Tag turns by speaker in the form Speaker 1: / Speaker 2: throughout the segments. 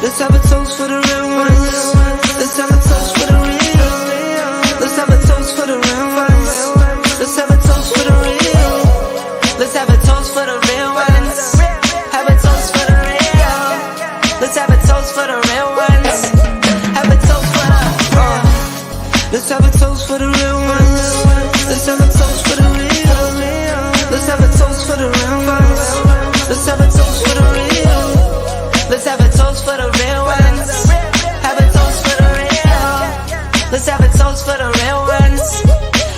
Speaker 1: Let's have a toast for the real ones. Let's have a toast for the real. Let's have a toast for the real ones. Let's have a toast for the real. Let's have a toast for the real ones. Have a toast for the real. Let's have a toast for the real ones. Have a toast for the let's have a toast for the real ones. Let's have a toast for the real. Let's have a toast for the real ones. Let's have a toast for the real. Let's have a toast for the real ones. Have a toast for the real. Let's have a toast for the real ones.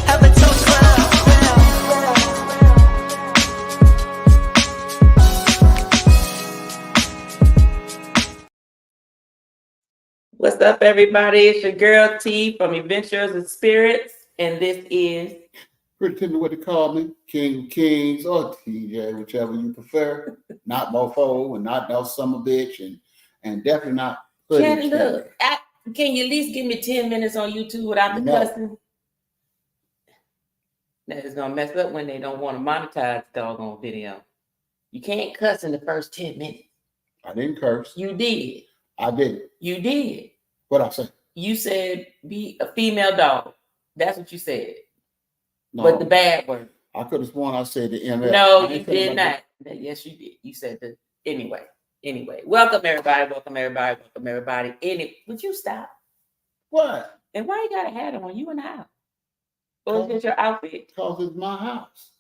Speaker 1: Have a toast for the real.
Speaker 2: What's up, everybody? It's your girl T from Adventures and Spirits, and this is
Speaker 3: Pretend what they call me, King of Kings or TJ, whichever you prefer. Not mofo and not no summer bitch, and definitely not.
Speaker 2: Can you at least give me 10 minutes on YouTube without the cussing? That is gonna mess up when they don't want to monetize the doggone video. You can't cuss in the first 10 minutes.
Speaker 3: I didn't curse.
Speaker 2: You did.
Speaker 3: I did.
Speaker 2: You did.
Speaker 3: What I say?
Speaker 2: You said be a female dog. That's what you said.
Speaker 3: No,
Speaker 2: but the bad word.
Speaker 3: I could have sworn I said the MF.
Speaker 2: No, you did not. Yes, you did. You said the anyway. Welcome everybody. Would you stop?
Speaker 3: What?
Speaker 2: And why you got a hat on? You in the house? Or is it your outfit?
Speaker 3: Because it's my house.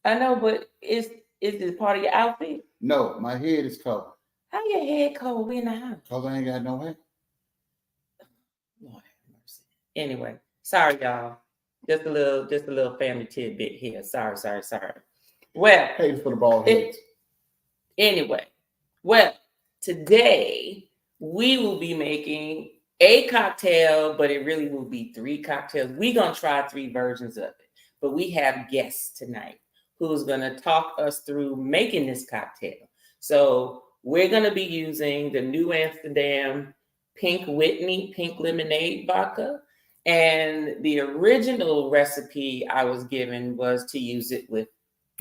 Speaker 2: I know, but is this part of your outfit?
Speaker 3: No, my head is covered.
Speaker 2: How your head covered? We in the house.
Speaker 3: Because I ain't got no hair.
Speaker 2: Lord have mercy. Anyway, sorry y'all. Just a little family tidbit here. Sorry. Well,
Speaker 3: haters for the bald heads.
Speaker 2: Anyway, well, today we will be making a cocktail, but it really will be 3 cocktails. We're gonna try 3 versions of it, but we have guests tonight who's gonna talk us through making this cocktail. So we're gonna be using the New Amsterdam Pink Whitney Pink Lemonade vodka. And the original recipe I was given was to use it with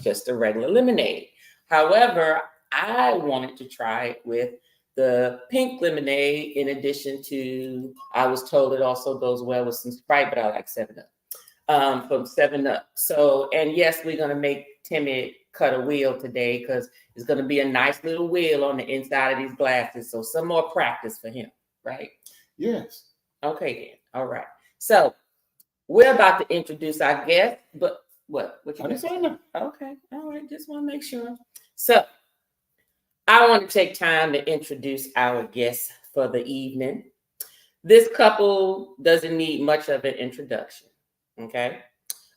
Speaker 2: just a regular lemonade. However, I wanted to try it with the pink lemonade in addition to, I was told it also goes well with some Sprite, but I like 7-Up, from 7-Up. So, and yes, we're going to make Timmy cut a wheel today because it's going to be a nice little wheel on the inside of these glasses. So some more practice for him, right?
Speaker 3: Yes.
Speaker 2: Okay, then. All right. So we're about to introduce our guest, but what you
Speaker 3: I didn't say that.
Speaker 2: Okay, all right, just want to make sure. So I want to take time to introduce our guest for the evening. This couple doesn't need much of an introduction, okay?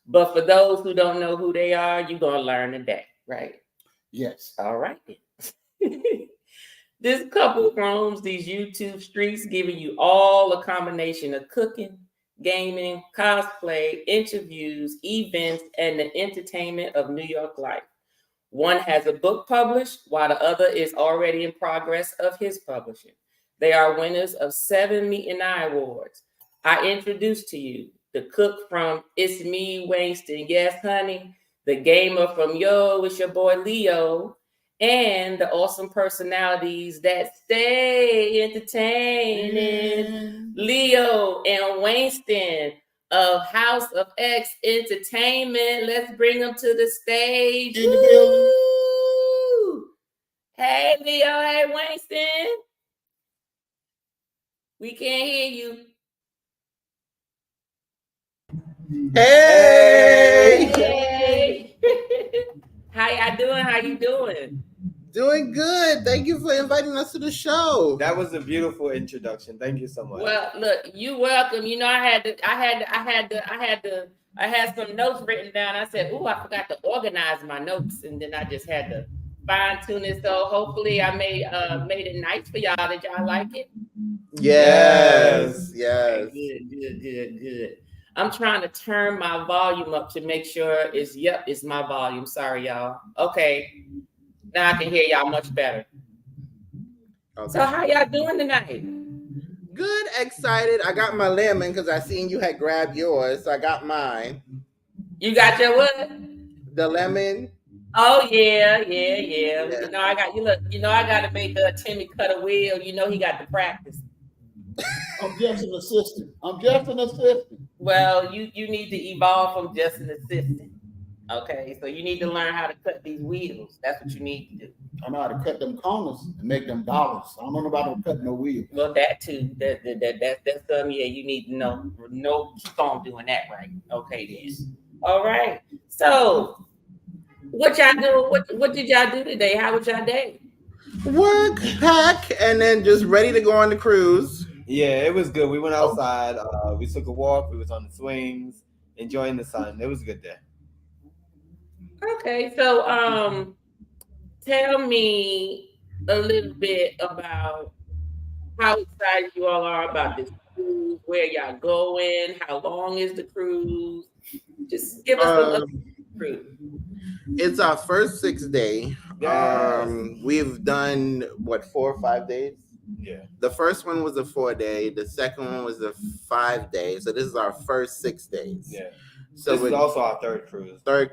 Speaker 2: But for those who don't know who they are, you're gonna learn today, right?
Speaker 3: Yes.
Speaker 2: All right then. This couple roams these YouTube streets, giving you all a combination of cooking, gaming, cosplay, interviews, events, and the entertainment of New York life. One has a book published, while the other is already in progress of his publishing. They are winners of 7 Meet and I Awards. I introduce to you the cook from It's Me, Winston, Yes, Honey, the gamer from Yo, It's Your Boy Leo, and the awesome personalities that stay entertaining, Leo and Winston of House of X Entertainment. Let's bring them to the stage.
Speaker 3: In the building.
Speaker 2: Hey, Leo. Hey, Winston. We can't hear you.
Speaker 4: Hey!
Speaker 2: Hey. How y'all doing? How you doing?
Speaker 4: Doing good. Thank you for inviting us to the show.
Speaker 5: That was a beautiful introduction. Thank you so much.
Speaker 2: Well, look, you welcome. You know, I had some notes written down. I said, "Ooh, I forgot to organize my notes," and then I just had to fine tune it. So hopefully, I made it nice for y'all. Did y'all like it?
Speaker 4: Yes.
Speaker 2: Good. I'm trying to turn my volume up to make sure it's my volume. Sorry, y'all. Okay. Now I can hear y'all much better. Okay. So how y'all doing tonight?
Speaker 4: Good, excited. I got my lemon because I seen you had grabbed yours, so I got mine.
Speaker 2: You got your what?
Speaker 4: The lemon.
Speaker 2: Oh yeah. You know I got you. Look, you know I got to make Timmy cut a wheel. You know he got to practice.
Speaker 3: I'm just an assistant. I'm just an assistant.
Speaker 2: Well, you need to evolve from just an assistant. Okay, so you need to learn how to cut these wheels. That's what you need to do.
Speaker 3: I know how to cut them corners and make them dollars. I don't know about cutting no wheels.
Speaker 2: Well, that too. That's yeah. You need to know. Keep on doing that, right? Okay, then. All right. So, what y'all do? What did y'all do today? How was y'all day?
Speaker 4: Work, pack, and then just ready to go on the cruise.
Speaker 5: Yeah, it was good. We went outside. We took a walk. We was on the swings, enjoying the sun. It was a good day.
Speaker 2: Okay, so tell me a little bit about how excited you all are about this cruise, where y'all going, how long is the cruise? Just give us a cruise.
Speaker 4: It's our first 6 day.
Speaker 5: Yes.
Speaker 4: We've done what 4 or 5 days.
Speaker 5: Yeah.
Speaker 4: The first one was a 4 day. The second one was a 5 day. So this is our first 6 days.
Speaker 5: Yeah.
Speaker 4: So
Speaker 5: this is also our third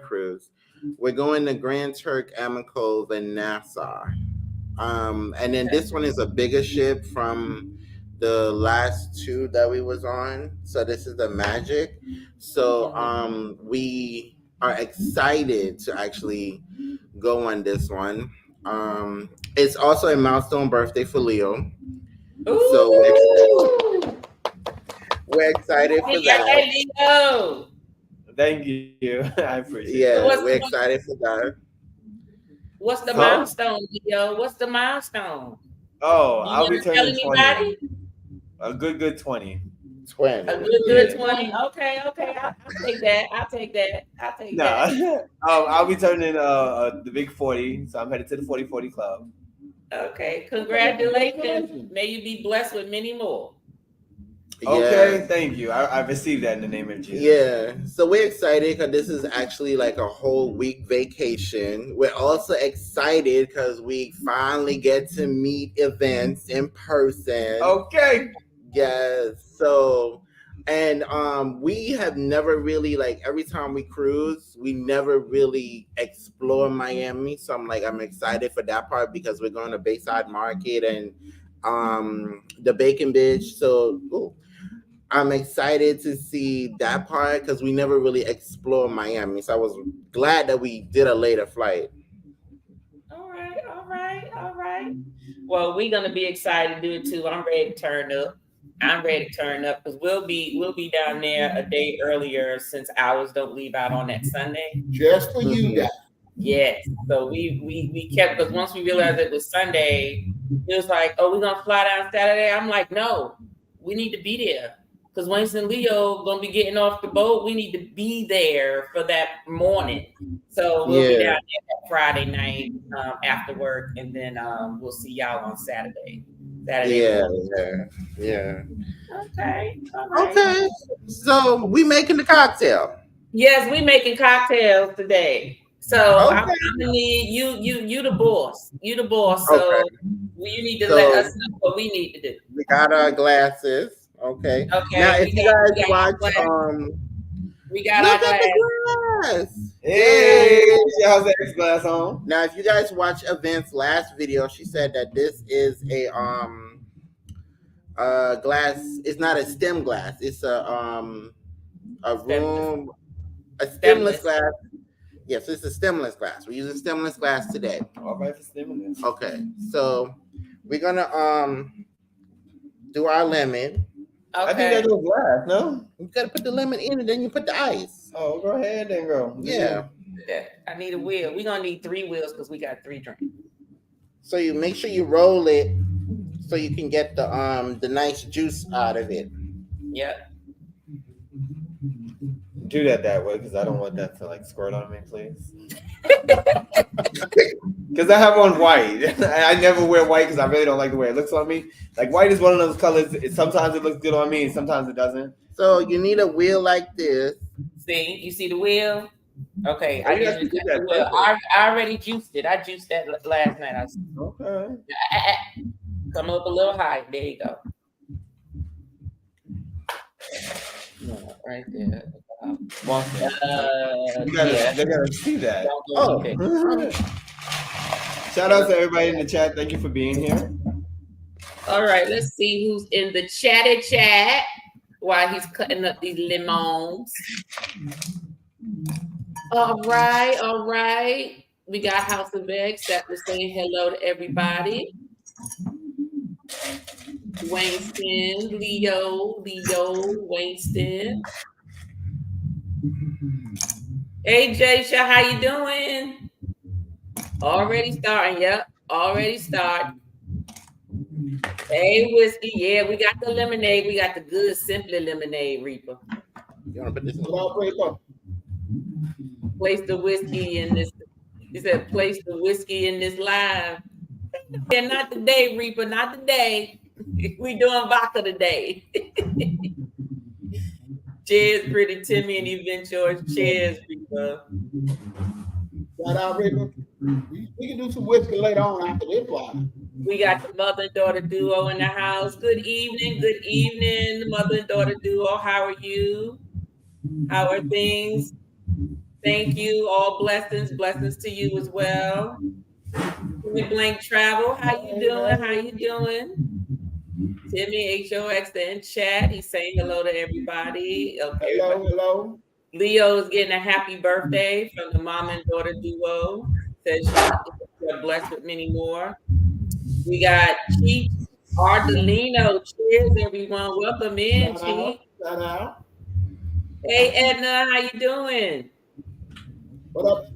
Speaker 5: cruise.
Speaker 4: We're going to Grand Turk, Ammon Cove, and Nassau. And then this one is a bigger ship from the last 2 that we was on. So this is the Magic. So we are excited to actually go on this one. It's also a milestone birthday for Leo.
Speaker 2: Ooh.
Speaker 4: So we're excited for that.
Speaker 2: Leo.
Speaker 5: Thank you. I appreciate it.
Speaker 4: Yeah, we're excited for that.
Speaker 2: What's the milestone, Leo? What's the milestone?
Speaker 5: Oh,
Speaker 2: you
Speaker 5: I'll be turning 20.
Speaker 2: Anybody?
Speaker 5: A good 20.
Speaker 4: 20.
Speaker 2: A good 20. Okay. I'll take that.
Speaker 5: I'll be turning the big 40. So I'm headed to the 40/40 club.
Speaker 2: Okay. Congratulations. May you be blessed with many more.
Speaker 5: Okay, thank you. I received that in the name of Jesus.
Speaker 4: Yeah, so we're excited because this is actually like a whole week vacation. We're also excited because we finally get to meet events in person.
Speaker 5: Okay.
Speaker 4: Yes. So, and we have never really, like, every time we cruise, we never really explore Miami. So I'm excited for that part because we're going to Bayside Market and the Bacon Bitch. So, I'm excited to see that part because we never really explored Miami. So I was glad that we did a later flight.
Speaker 2: All right. Well, we're gonna be excited to do it too. I'm ready to turn up. Because we'll be down there a day earlier since ours don't leave out on that Sunday.
Speaker 3: Just for you guys.
Speaker 2: Yes. So we kept, because once we realized it was Sunday, it was like, oh, we're gonna fly down Saturday. I'm like, no, we need to be there. Because Winston and Leo gonna be getting off the boat. We need to be there for that morning. So we'll be down there that Friday night after work, and then we'll see y'all on Saturday.
Speaker 4: Yeah.
Speaker 2: Okay.
Speaker 4: Okay. So we making the cocktail.
Speaker 2: Yes, we making cocktails today. So I'm gonna need you the boss. You the boss. So you need to let us know what we need to do.
Speaker 4: We got our glasses. Okay. Now, if you guys watch,
Speaker 2: we got our
Speaker 4: glass.
Speaker 5: Hey, how's that glass on?
Speaker 4: Now, if you guys watch Event's last video, she said that this is a glass. It's not a stem glass. It's a stemless glass. Yes, it's a stemless glass. We're using stemless glass today.
Speaker 5: All right for stemless.
Speaker 4: Okay, so we're gonna do our lemon.
Speaker 2: Okay.
Speaker 5: I think that goes glass, no?
Speaker 4: You gotta put the lemon in and then you put the ice.
Speaker 5: Oh, go ahead then, girl.
Speaker 4: Yeah.
Speaker 2: I need a wheel. We're gonna need 3 wheels because we got 3 drinks.
Speaker 4: So you make sure you roll it so you can get the nice juice out of it.
Speaker 2: Yep.
Speaker 5: Do that way because I don't want that to like squirt on me, please. Because I have on white. I never wear white because I really don't like the way it looks on me. Like white is one of those colors. Sometimes it looks good on me, and sometimes it doesn't.
Speaker 4: So you need a wheel like this.
Speaker 2: See, you see the wheel? Okay,
Speaker 5: I did that.
Speaker 2: Well, I already juiced it. I juiced that last night.
Speaker 5: Okay.
Speaker 2: Come up a little high. There you go. Right there.
Speaker 5: Boston.
Speaker 2: Yeah.
Speaker 5: They gotta see that.
Speaker 2: Don't go
Speaker 4: Oh.
Speaker 2: there.
Speaker 5: Shout out to everybody in the chat. Thank you for being here.
Speaker 2: All right, let's see who's in the chat while he's cutting up these lemons. All right. We got House of X that was saying hello to everybody. Wayneston, Leo, Wayneston. Hey, Jaysha, how you doing? Already starting, yep. Already start. Hey, Whiskey, yeah, we got the lemonade. We got the good Simply lemonade, Reaper.
Speaker 4: You want to put this in?
Speaker 2: Place the whiskey in this. He said, place the whiskey in this live. Yeah, not today, Reaper, not today. We doing vodka today. Cheers, Pretty Timmy and Event George. Cheers, Reaper.
Speaker 3: Shout out, Rico. We can do some whiskey later on after this one.
Speaker 2: We got the mother and daughter duo in the house. Good evening, the mother and daughter duo. How are you? How are things? Thank you. All blessings to you as well. Blank Travel, how you doing? Timmy HOX in chat. He's saying hello to everybody. Okay.
Speaker 3: Hello.
Speaker 2: Leo is getting a happy birthday from the mom and daughter duo. Says she's blessed with many more. We got Chief Ardolino. Cheers, everyone. Welcome in, Chief.
Speaker 3: Shout out.
Speaker 2: Hey, Edna, how you doing?
Speaker 3: What up?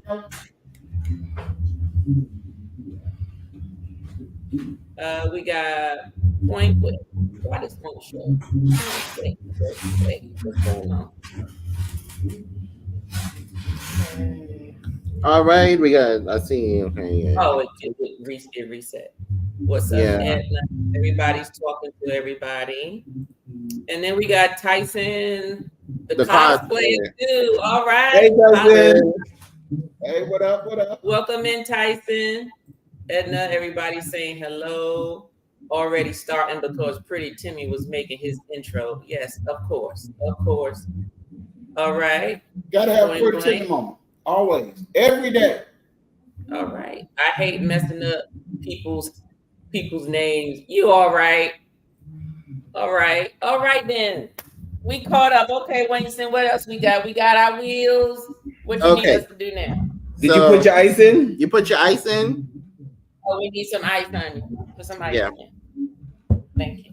Speaker 2: We got Point Whitney. Why this won't show? Wait, what's going on?
Speaker 4: All right, we got. I see. Okay. Yeah.
Speaker 2: Oh, it reset. What's up, Edna? Everybody's talking to everybody. And then we got Tyson, the cosplayer too. All right.
Speaker 5: Hey, Tyson.
Speaker 3: Hey, what up?
Speaker 2: Welcome in, Tyson. Edna, everybody's saying hello. Already starting because Pretty Timmy was making his intro. Yes, of course. All right.
Speaker 3: Gotta have Pretty Timmy moment. Always. Every day.
Speaker 2: All right. I hate messing up people's names. You all right? All right then. We caught up. Okay, Winston, what else we got? We got our wheels. What you need us to do now?
Speaker 5: Did you put your ice in?
Speaker 4: You put your ice in?
Speaker 2: Oh, we need some ice, honey. Put some ice in. Thank you.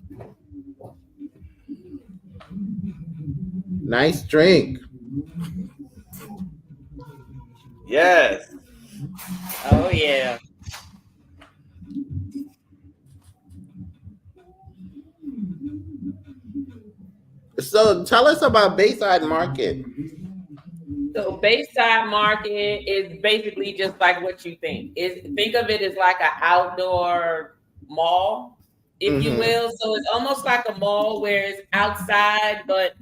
Speaker 4: Nice drink.
Speaker 5: Yes.
Speaker 2: Oh, yeah.
Speaker 4: So tell us about Bayside Market.
Speaker 2: So Bayside Market is basically just like what you think. Think of it as like an outdoor mall, if you will. So it's almost like a mall where it's outside, but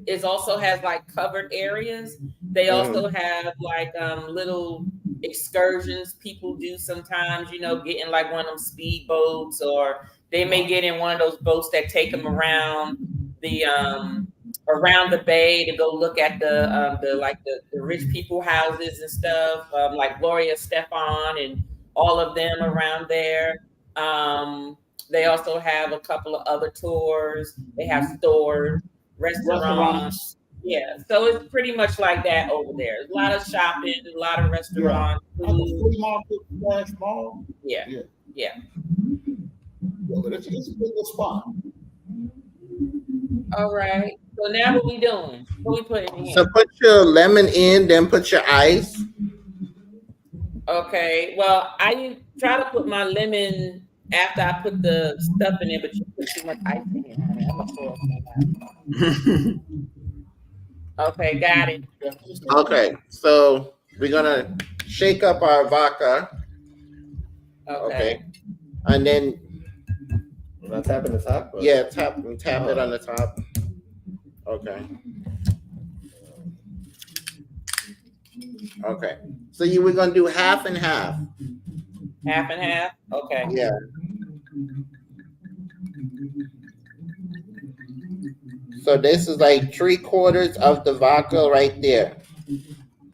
Speaker 2: it also has like covered areas. They also have like little excursions people do sometimes, getting like one of them speed boats, or they may get in one of those boats that take them around the bay to go look at the rich people houses and stuff, like Gloria Stefan and all of them around there. They also have a couple of other tours. They have stores, restaurants. Yeah, so it's pretty much like that over there. There's a lot of shopping, a lot of restaurants.
Speaker 3: Like a flea market / mall.
Speaker 2: Yeah.
Speaker 3: But it's a good little spot.
Speaker 2: All right. So now what we doing? What we putting in here?
Speaker 4: So put your lemon in, then put your ice.
Speaker 2: Okay. Well, I try to put my lemon after I put the stuff in there, but you put too much ice in here. Okay, got it.
Speaker 4: Okay, so we're gonna shake up our vodka. Okay. And then
Speaker 5: Not tapping the top? Or?
Speaker 4: yeah, tap it on the top. Okay. Okay. So you were gonna do half and half.
Speaker 2: Half and half? Okay.
Speaker 4: Yeah. So this is like 3/4 of the vodka right there.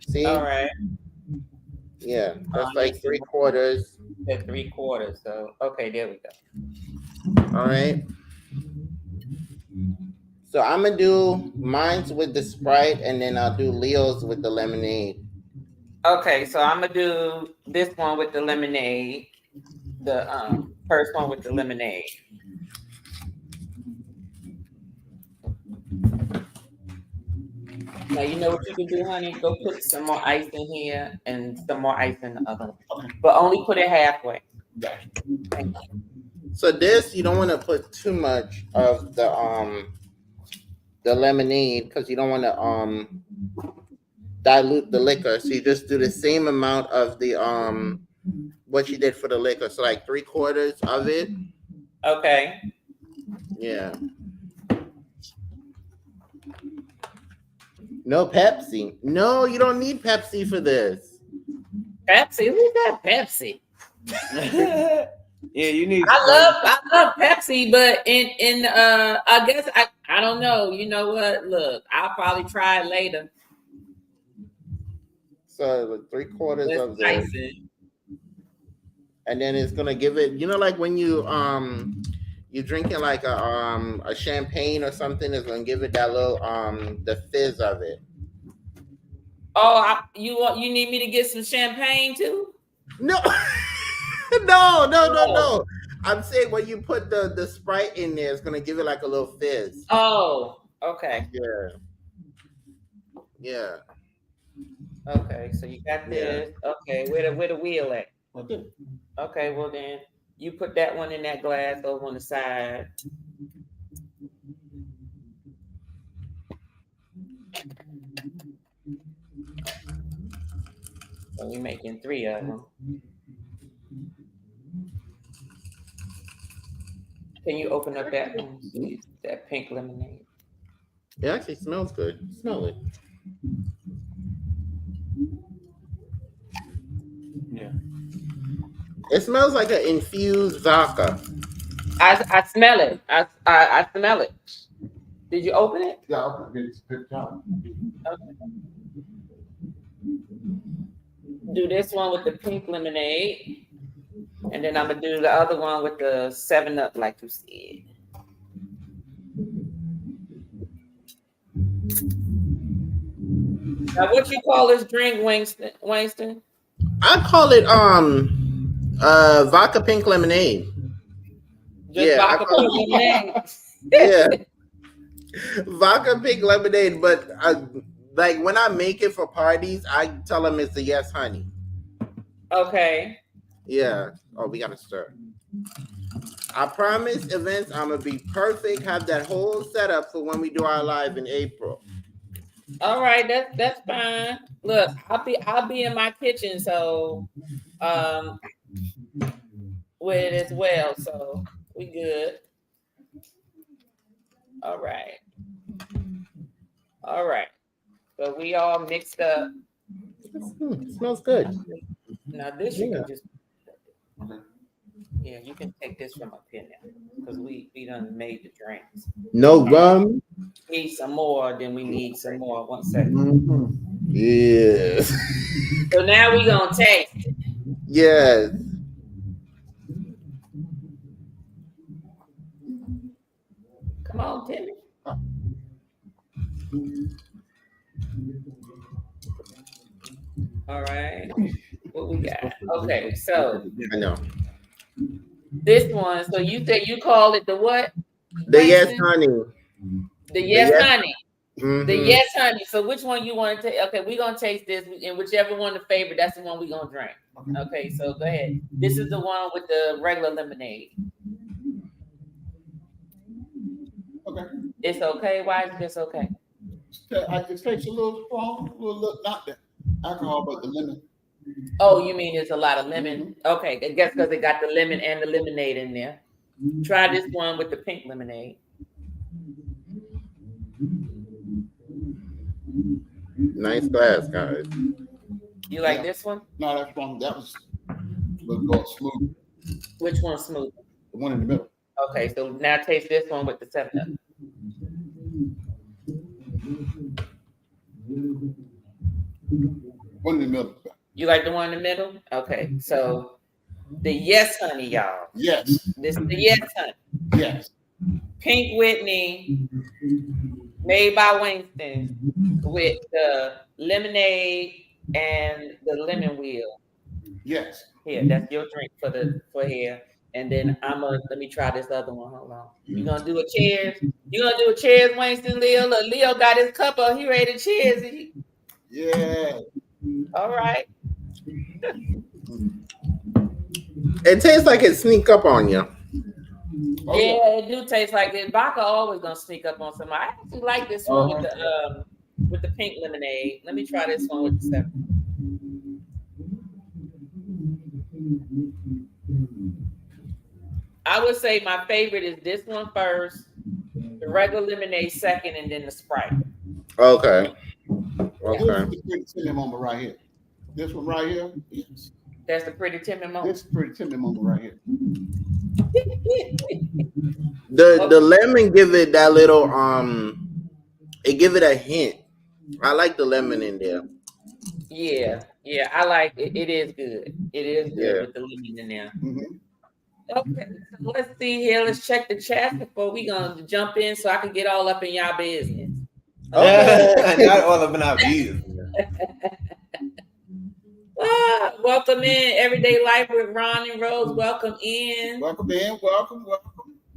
Speaker 4: See?
Speaker 2: All right.
Speaker 4: Yeah, that's
Speaker 2: I
Speaker 4: like
Speaker 2: need some
Speaker 4: 3/4.
Speaker 2: at 3/4. So okay, there we go.
Speaker 4: All right. So I'm gonna do mine's with the Sprite, and then I'll do Leo's with the lemonade.
Speaker 2: Okay, so I'm gonna do this one with the lemonade. The first one with the lemonade. Now you know what you can do, honey. Go put some more ice in here and some more ice in the other one, but only put it halfway. Thank you.
Speaker 4: So this you don't want to put too much of the lemonade because you don't want to dilute the liquor. So you just do the same amount of the what you did for the liquor. So like 3/4 of it.
Speaker 2: Okay.
Speaker 4: Yeah. No Pepsi. No, you don't need Pepsi for this.
Speaker 2: Pepsi. Who's got Pepsi?
Speaker 5: Yeah, you need.
Speaker 2: I love Pepsi, but in I guess I don't know. You know what? Look, I'll probably try it later.
Speaker 4: So 3/4
Speaker 2: Let's
Speaker 4: of this,
Speaker 2: ice it.
Speaker 4: and then it's gonna give it. You know, like when you're drinking like a champagne or something, it's gonna give it that little the fizz of it.
Speaker 2: Oh, you need me to get some champagne too?
Speaker 4: No, no. I'm saying when you put the Sprite in there, it's gonna give it like a little fizz.
Speaker 2: Oh, okay.
Speaker 4: Yeah.
Speaker 2: Okay, so you got this. Okay, where the wheel at?
Speaker 3: Okay.
Speaker 2: Okay, well then you put that one in that glass over on the side. So we're making 3 of them. Can you open up that one, please? That pink lemonade.
Speaker 4: It actually smells good. Smell it.
Speaker 5: Yeah.
Speaker 4: It smells like an infused vodka.
Speaker 2: I smell it. I smell it. Did you open it?
Speaker 3: Yeah, I'll get it picked out.
Speaker 2: Okay. Do this one with the pink lemonade, and then I'm gonna do the other one with the 7-Up, like you said. Now, what you call this drink, Winston?
Speaker 4: I call it vodka pink lemonade.
Speaker 2: Just vodka pink lemonade.
Speaker 4: Yeah. Vodka pink lemonade, but like when I make it for parties, I tell them it's a yes honey.
Speaker 2: Okay.
Speaker 4: Yeah. Oh, we gotta stir. I promise events I'm gonna be perfect, have that whole setup for when we do our live in April.
Speaker 2: All right, that's fine. Look, I'll be in my kitchen, so with it as well. So we good. All right. So we all mixed up.
Speaker 4: It smells good.
Speaker 2: Now this you can just you can take this from up here now because we done made the drinks.
Speaker 4: No rum.
Speaker 2: Need some more, then we need some more. 1 second.
Speaker 3: Mm-hmm.
Speaker 4: Yes.
Speaker 2: So now we gonna taste it.
Speaker 4: Yes.
Speaker 2: Come on, Timmy. All right. What we got? Okay, so
Speaker 4: I know.
Speaker 2: this one. So you said you call it the what?
Speaker 4: The yes honey.
Speaker 2: The yes honey.
Speaker 4: Mm-hmm.
Speaker 2: The yes honey. So which one you want to take? Okay, we're gonna taste this, and whichever one the favorite, that's the one we're gonna drink. Okay, so go ahead. This is the one with the regular lemonade.
Speaker 3: Okay.
Speaker 2: It's okay. Why is this okay?
Speaker 3: It takes a little strong, not the alcohol, but the lemon.
Speaker 2: Oh, you mean it's a lot of lemon? Okay, I guess because it got the lemon and the lemonade in there. Try this one with the pink lemonade.
Speaker 4: Nice glass, guys.
Speaker 2: You like this one?
Speaker 3: No, that's wrong. That was smooth.
Speaker 2: Which one's smooth?
Speaker 3: The one in the middle.
Speaker 2: Okay, so now taste this one with the 7-Up.
Speaker 3: One in the middle.
Speaker 2: You like the one in the middle? Okay, so the Yes Honey, y'all.
Speaker 3: Yes.
Speaker 2: This is the Yes Honey.
Speaker 3: Yes.
Speaker 2: Pink Whitney, made by Winston, with the lemonade and the lemon wheel.
Speaker 3: Yes.
Speaker 2: Here, that's your drink for here. And then let me try this other one. Hold on. You gonna do a cheers? You gonna do a cheers, Winston, Leo? Look, Leo got his cup up. He ready to cheers.
Speaker 3: Yeah.
Speaker 2: All right.
Speaker 4: It tastes like it sneak up on you.
Speaker 3: Oh,
Speaker 2: Yeah, it do taste like it. Vodka always gonna sneak up on somebody. I actually like this one with the pink lemonade. Let me try this one with the 7. I would say my favorite is this one first, the regular lemonade second, and then the Sprite.
Speaker 4: Okay.
Speaker 3: This
Speaker 4: Okay.
Speaker 3: is the pretty Timmy moment right here. This one right here. Yes.
Speaker 2: That's the pretty Timmy moment.
Speaker 3: This is pretty Timmy moment right here.
Speaker 4: The lemon give it that little it give it a hint. I like the lemon in there.
Speaker 2: Yeah, I like it. It is good. It is good
Speaker 4: Yeah.
Speaker 2: with the lemon in there.
Speaker 3: Mhm.
Speaker 2: Okay, so let's see here. Let's check the chat before we gonna jump in so I can get all up in y'all business.
Speaker 5: Not all of our views.
Speaker 2: Welcome in Everyday Life with Ron and Rose. Welcome in.
Speaker 3: Welcome in. Welcome.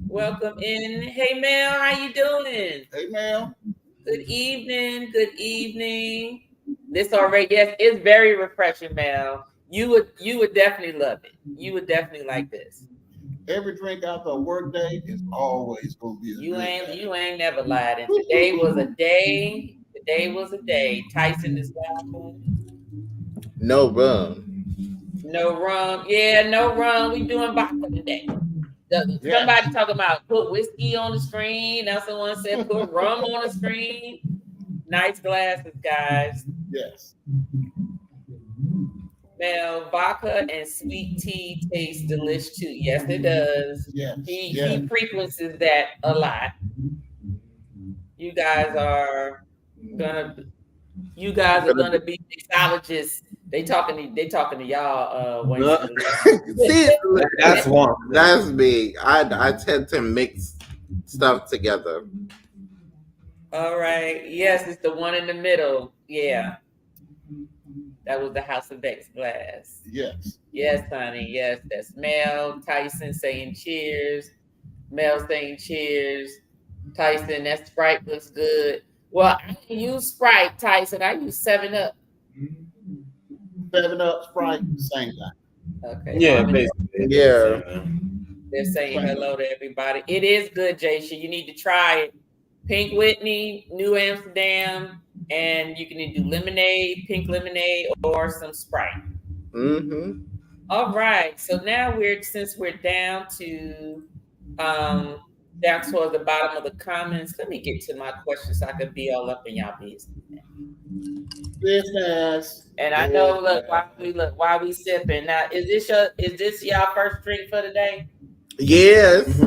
Speaker 2: Welcome in. Hey Mel, how you doing?
Speaker 3: Hey, ma'am.
Speaker 2: Good evening. Good evening. This already, yes, it's very refreshing, Mel. You would definitely love it. You would definitely like this.
Speaker 3: Every drink after a work day is always gonna be a
Speaker 2: You
Speaker 3: drink.
Speaker 2: ain't never lied. And today was a day. Today was a day. Tyson is laughing.
Speaker 4: No rum.
Speaker 2: No rum. Yeah, no rum. We doing vodka today. Somebody talking about put whiskey on the screen. Now someone said put rum on the screen. Nice glasses, guys.
Speaker 3: Yes.
Speaker 2: Now, vodka and sweet tea taste delish too. Yes, it does.
Speaker 3: Yes.
Speaker 2: He frequencies that a lot. You guys are gonna be mixologists. They talking to y'all.
Speaker 4: See,
Speaker 5: That's one.
Speaker 4: that's me. I tend to mix stuff together.
Speaker 2: All right. Yes, it's the one in the middle. Yeah. That was the House of X glass.
Speaker 3: Yes.
Speaker 2: Yes, honey. Yes, that's Mel Tyson saying cheers. Mel saying cheers. Tyson, that Sprite looks good. Well, I didn't use Sprite, Tyson. I use 7-Up.
Speaker 3: 7-Up, Sprite, same thing.
Speaker 2: Okay.
Speaker 5: Yeah, basically.
Speaker 4: Yeah.
Speaker 2: They're saying hello to everybody. It is good, Jaysha. You need to try it. Pink Whitney, New Amsterdam, and you can either do lemonade, pink lemonade, or some Sprite.
Speaker 4: Mm-hmm.
Speaker 2: All right. So now since we're down to down towards the bottom of the comments, let me get to my questions so I can be all up in y'all business.
Speaker 3: Business.
Speaker 2: And I know, while we sipping now, is this y'all first drink for the day?
Speaker 4: Yes.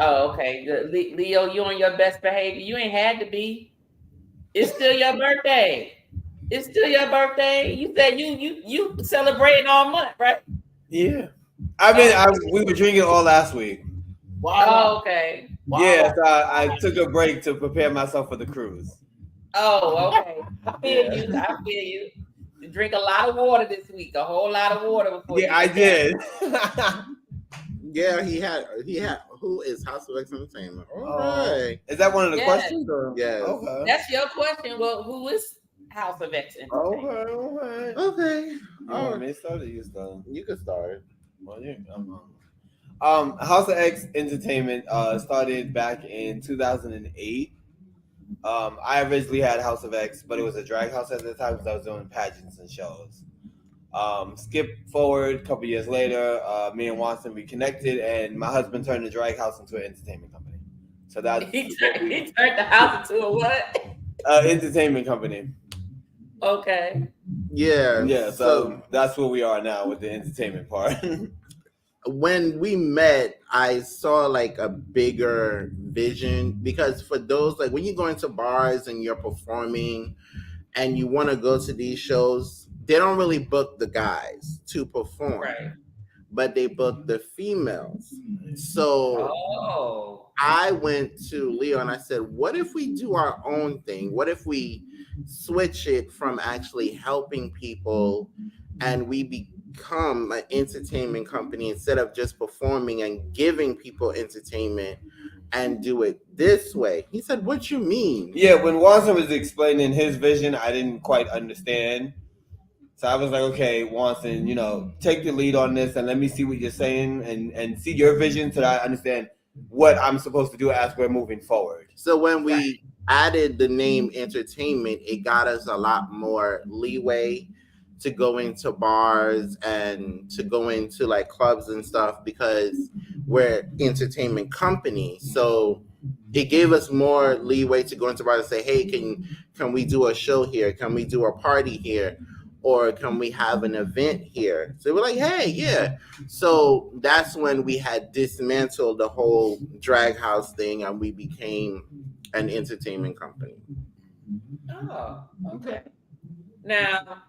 Speaker 2: Oh, okay. Good. Leo, you on your best behavior. You ain't had to be. It's still your birthday. It's still your birthday. You said you celebrating all month, right?
Speaker 5: Yeah. We were drinking all last week.
Speaker 3: Wow.
Speaker 2: Oh, okay.
Speaker 3: Wow.
Speaker 5: Yeah, so I took a break to prepare myself for the cruise.
Speaker 2: Oh, okay. I feel you. You drink a lot of water this week. A whole lot of water before.
Speaker 5: Yeah, I did.
Speaker 4: Yeah, he had. Who is House of X Entertainment? All right.
Speaker 5: Is that one of the
Speaker 2: Yes.
Speaker 5: questions? Or?
Speaker 4: Yes.
Speaker 5: Okay.
Speaker 2: That's your question. Well, who is House of X Entertainment?
Speaker 5: Okay.
Speaker 4: Okay.
Speaker 5: You
Speaker 4: All
Speaker 5: want
Speaker 4: right.
Speaker 5: me to start or you start?
Speaker 4: You can start.
Speaker 5: Well, yeah, House of X Entertainment started back in 2008. I originally had House of X, but it was a drag house at the time because I was doing pageants and shows. Skip forward a couple years later, me and Watson reconnected, and my husband turned the drag house into an entertainment company. So that's
Speaker 2: He turned the house into a what?
Speaker 5: entertainment company.
Speaker 2: Okay.
Speaker 4: Yeah.
Speaker 5: Yeah, so that's where we are now with the entertainment part.
Speaker 4: when we met, I saw like a bigger vision because for those like when you go into bars and you're performing and you want to go to these shows, they don't really book the guys to perform,
Speaker 2: Right.
Speaker 4: but they book the females. So
Speaker 2: Oh.
Speaker 4: I went to Leo and I said, what if we do our own thing? What if we switch it from actually helping people and we become an entertainment company instead of just performing and giving people entertainment and do it this way? He said, what you mean?
Speaker 5: Yeah, when Watson was explaining his vision, I didn't quite understand. So I was like, okay, Watson, take the lead on this and let me see what you're saying and see your vision so that I understand what I'm supposed to do as we're moving forward.
Speaker 4: So when we added the name entertainment, it got us a lot more leeway to go into bars and to go into like clubs and stuff because we're entertainment company. So it gave us more leeway to go into bars and say, hey, can we do a show here? Can we do a party here? Or can we have an event here? So we're like, hey, yeah. So that's when we had dismantled the whole drag house thing and we became an entertainment company.
Speaker 2: Oh, okay. Now,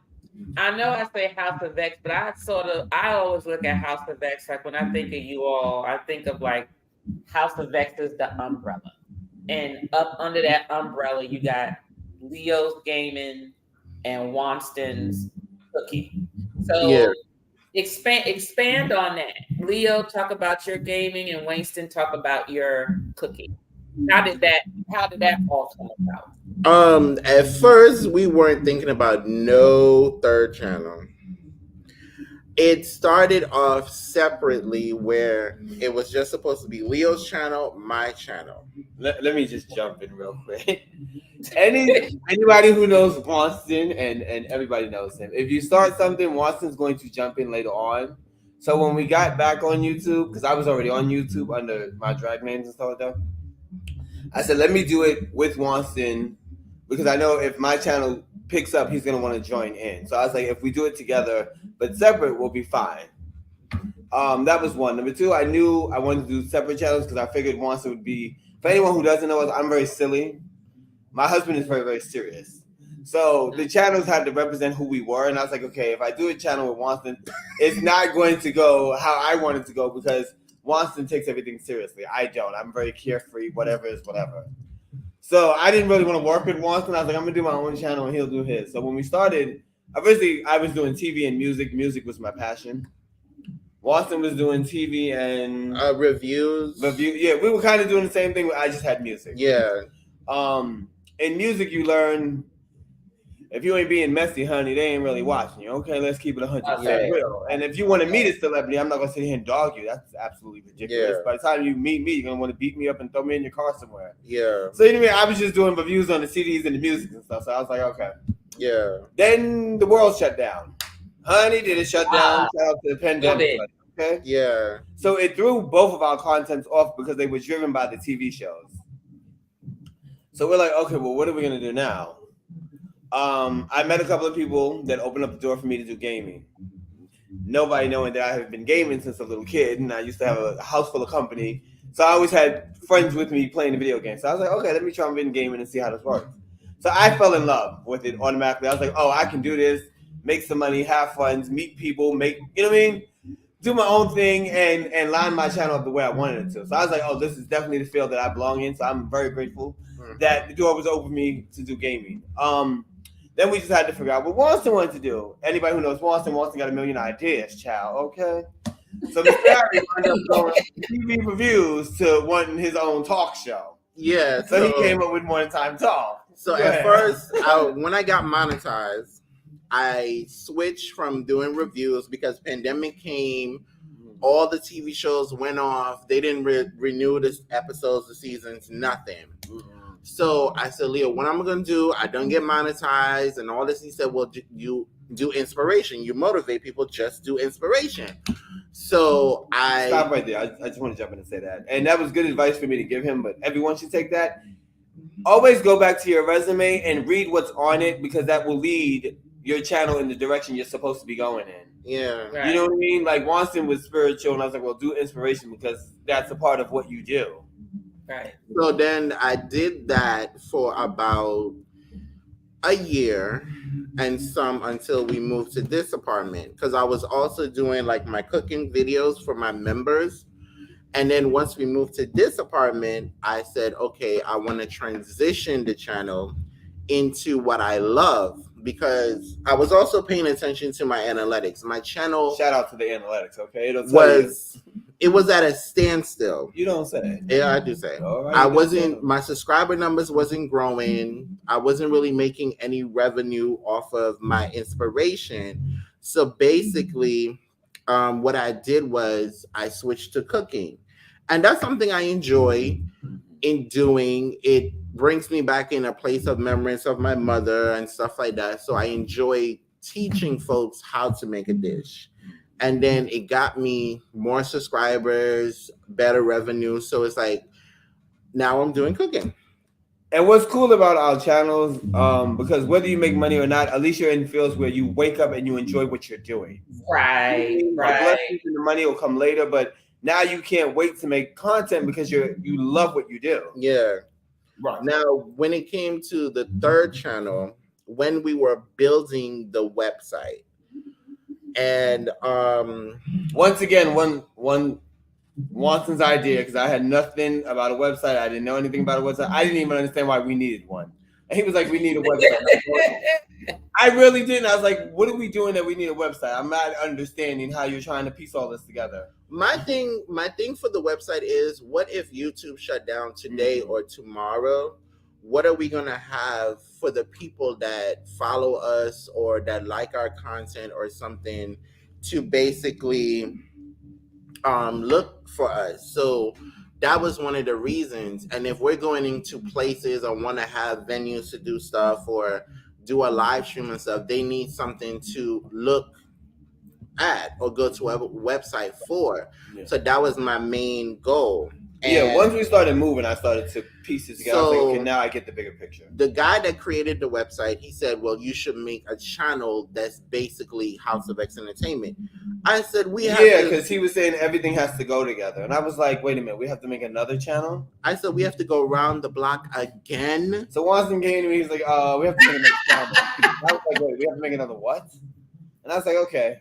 Speaker 2: I know I say House of X, but I always look at House of X, like when I think of you all, I think of like House of X is the umbrella. And up under that umbrella, you got Leo's Gaming and Wonston's Cookie. So
Speaker 4: Yeah.
Speaker 2: expand on that. Leo, talk about your gaming, and Winston, talk about your cookie. How did that all come about?
Speaker 4: At first we weren't thinking about no third channel. It started off separately where it was just supposed to be Leo's channel, my channel.
Speaker 5: Let me just jump in real quick. Anybody who knows Watson and everybody knows him. If you start something, Watson's going to jump in later on. So when we got back on YouTube, because I was already on YouTube under my drag names and stuff like that, I said, let me do it with Watson because I know if my channel picks up, he's going to want to join in. So I was like, if we do it together, but separate, we'll be fine. That was one. Number two, I knew I wanted to do separate channels because I figured Watson would be, for anyone who doesn't know us, I'm very silly. My husband is very, very serious. So the channels had to represent who we were. And I was like, okay, if I do a channel with Watson, it's not going to go how I want it to go because Watson takes everything seriously. I don't. I'm very carefree. Whatever is whatever. So I didn't really want to work with Watson. I was like, I'm going to do my own channel and he'll do his. So when we started, originally I was doing TV and music. Music was my passion. Watson was doing TV and
Speaker 4: reviews.
Speaker 5: Yeah, we were kind of doing the same thing. I just had music.
Speaker 4: Yeah.
Speaker 5: In music, you learn if you ain't being messy, honey, they ain't really watching you. Okay, let's keep it 100% real. And if you want to meet a celebrity, I'm not gonna sit here and dog you. That's absolutely ridiculous.
Speaker 4: Yeah.
Speaker 5: By the time you meet me, you're gonna want to beat me up and throw me in your car somewhere.
Speaker 4: Yeah.
Speaker 5: So anyway, I was just doing reviews on the CDs and the music and stuff. So I was like, okay.
Speaker 4: Yeah.
Speaker 5: Then the world shut down. Honey, did it shut down? Shout out to the pandemic. Okay.
Speaker 4: Yeah.
Speaker 5: So it threw both of our contents off because they were driven by the TV shows. So we're like, okay, well, what are we gonna do now? I met a couple of people that opened up the door for me to do gaming. Nobody knowing that I have been gaming since a little kid, and I used to have a house full of company. So I always had friends with me playing the video games. So I was like, okay, let me try and gaming and see how this works. So I fell in love with it automatically. I was like, oh, I can do this, make some money, have fun, meet people, you know what I mean? Do my own thing and line my channel up the way I wanted it to. So I was like, oh, this is definitely the field that I belong in. So I'm very grateful that the door was open for me to do gaming. Then we just had to figure out what Watson wanted to do. Anybody who knows Watson got a million ideas, child. Okay. So Mr. Harry ended up going TV reviews to wanting his own talk show.
Speaker 4: Yeah.
Speaker 5: So he came up with Morning Time Talk.
Speaker 4: So at first, when I got monetized, I switched from doing reviews because pandemic came. All the TV shows went off. They didn't renew the episodes, the seasons, nothing. So I said, Leo, what I'm going to do, I don't get monetized and all this. He said, well, you do inspiration. You motivate people, just do inspiration. So
Speaker 5: Stop right there. I just want to jump in and say that. And that was good advice for me to give him, but everyone should take that. Always go back to your resume and read what's on it because that will lead your channel in the direction you're supposed to be going in.
Speaker 4: Yeah.
Speaker 2: Right.
Speaker 5: You know what I mean? Like Watson was spiritual, and I was like, well, do inspiration because that's a part of what you do.
Speaker 2: Right.
Speaker 4: So then I did that for about a year and some until we moved to this apartment, because I was also doing like my cooking videos for my members. And then once we moved to this apartment, I said, okay, I want to transition the channel into what I love, because I was also paying attention to my analytics. My channel
Speaker 5: Shout out to the analytics, okay? It'll tell
Speaker 4: it was at a standstill.
Speaker 5: You don't say.
Speaker 4: Yeah, I do say.
Speaker 5: All right,
Speaker 4: I wasn't, my subscriber numbers wasn't growing. I wasn't really making any revenue off of my inspiration. So basically, what I did was I switched to cooking. And that's something I enjoy in doing. It brings me back in a place of remembrance of my mother and stuff like that. So I enjoy teaching folks how to make a dish. And then it got me more subscribers, better revenue. So it's like, now I'm doing cooking.
Speaker 5: And what's cool about our channels, because whether you make money or not, at least you're in fields where you wake up and you enjoy what you're doing.
Speaker 2: Right.
Speaker 5: The blessings and the money will come later, but now you can't wait to make content because you love what you do.
Speaker 4: Yeah.
Speaker 5: Right.
Speaker 4: Now, when it came to the third channel, when we were building the website, and
Speaker 5: once again, one Watson's idea, because I had nothing about a website. I didn't know anything about a website. I didn't even understand why we needed one. And he was like, we need a website. I really didn't. I was like, what are we doing that we need a website? I'm not understanding how you're trying to piece all this together.
Speaker 4: My thing for the website is, what if YouTube shut down today or tomorrow? What are we gonna have for the people that follow us or that like our content or something to basically look for us? So that was one of the reasons. And if we're going into places or want to have venues to do stuff or do a live stream and stuff, they need something to look at or go to a website for. Yeah. So that was my main goal.
Speaker 5: And once we started moving, I started to piece it together. So, I was like, okay, now I get the bigger picture.
Speaker 4: The guy that created the website, he said, well, you should make a channel that's basically House of X Entertainment. I said,
Speaker 5: because he was saying everything has to go together. And I was like, wait a minute, we have to make another channel?
Speaker 4: I said, we have to go around the block again.
Speaker 5: So Watson came to me, he's like, we have to make another channel. I was like, wait, we have to make another what? And I was like, okay.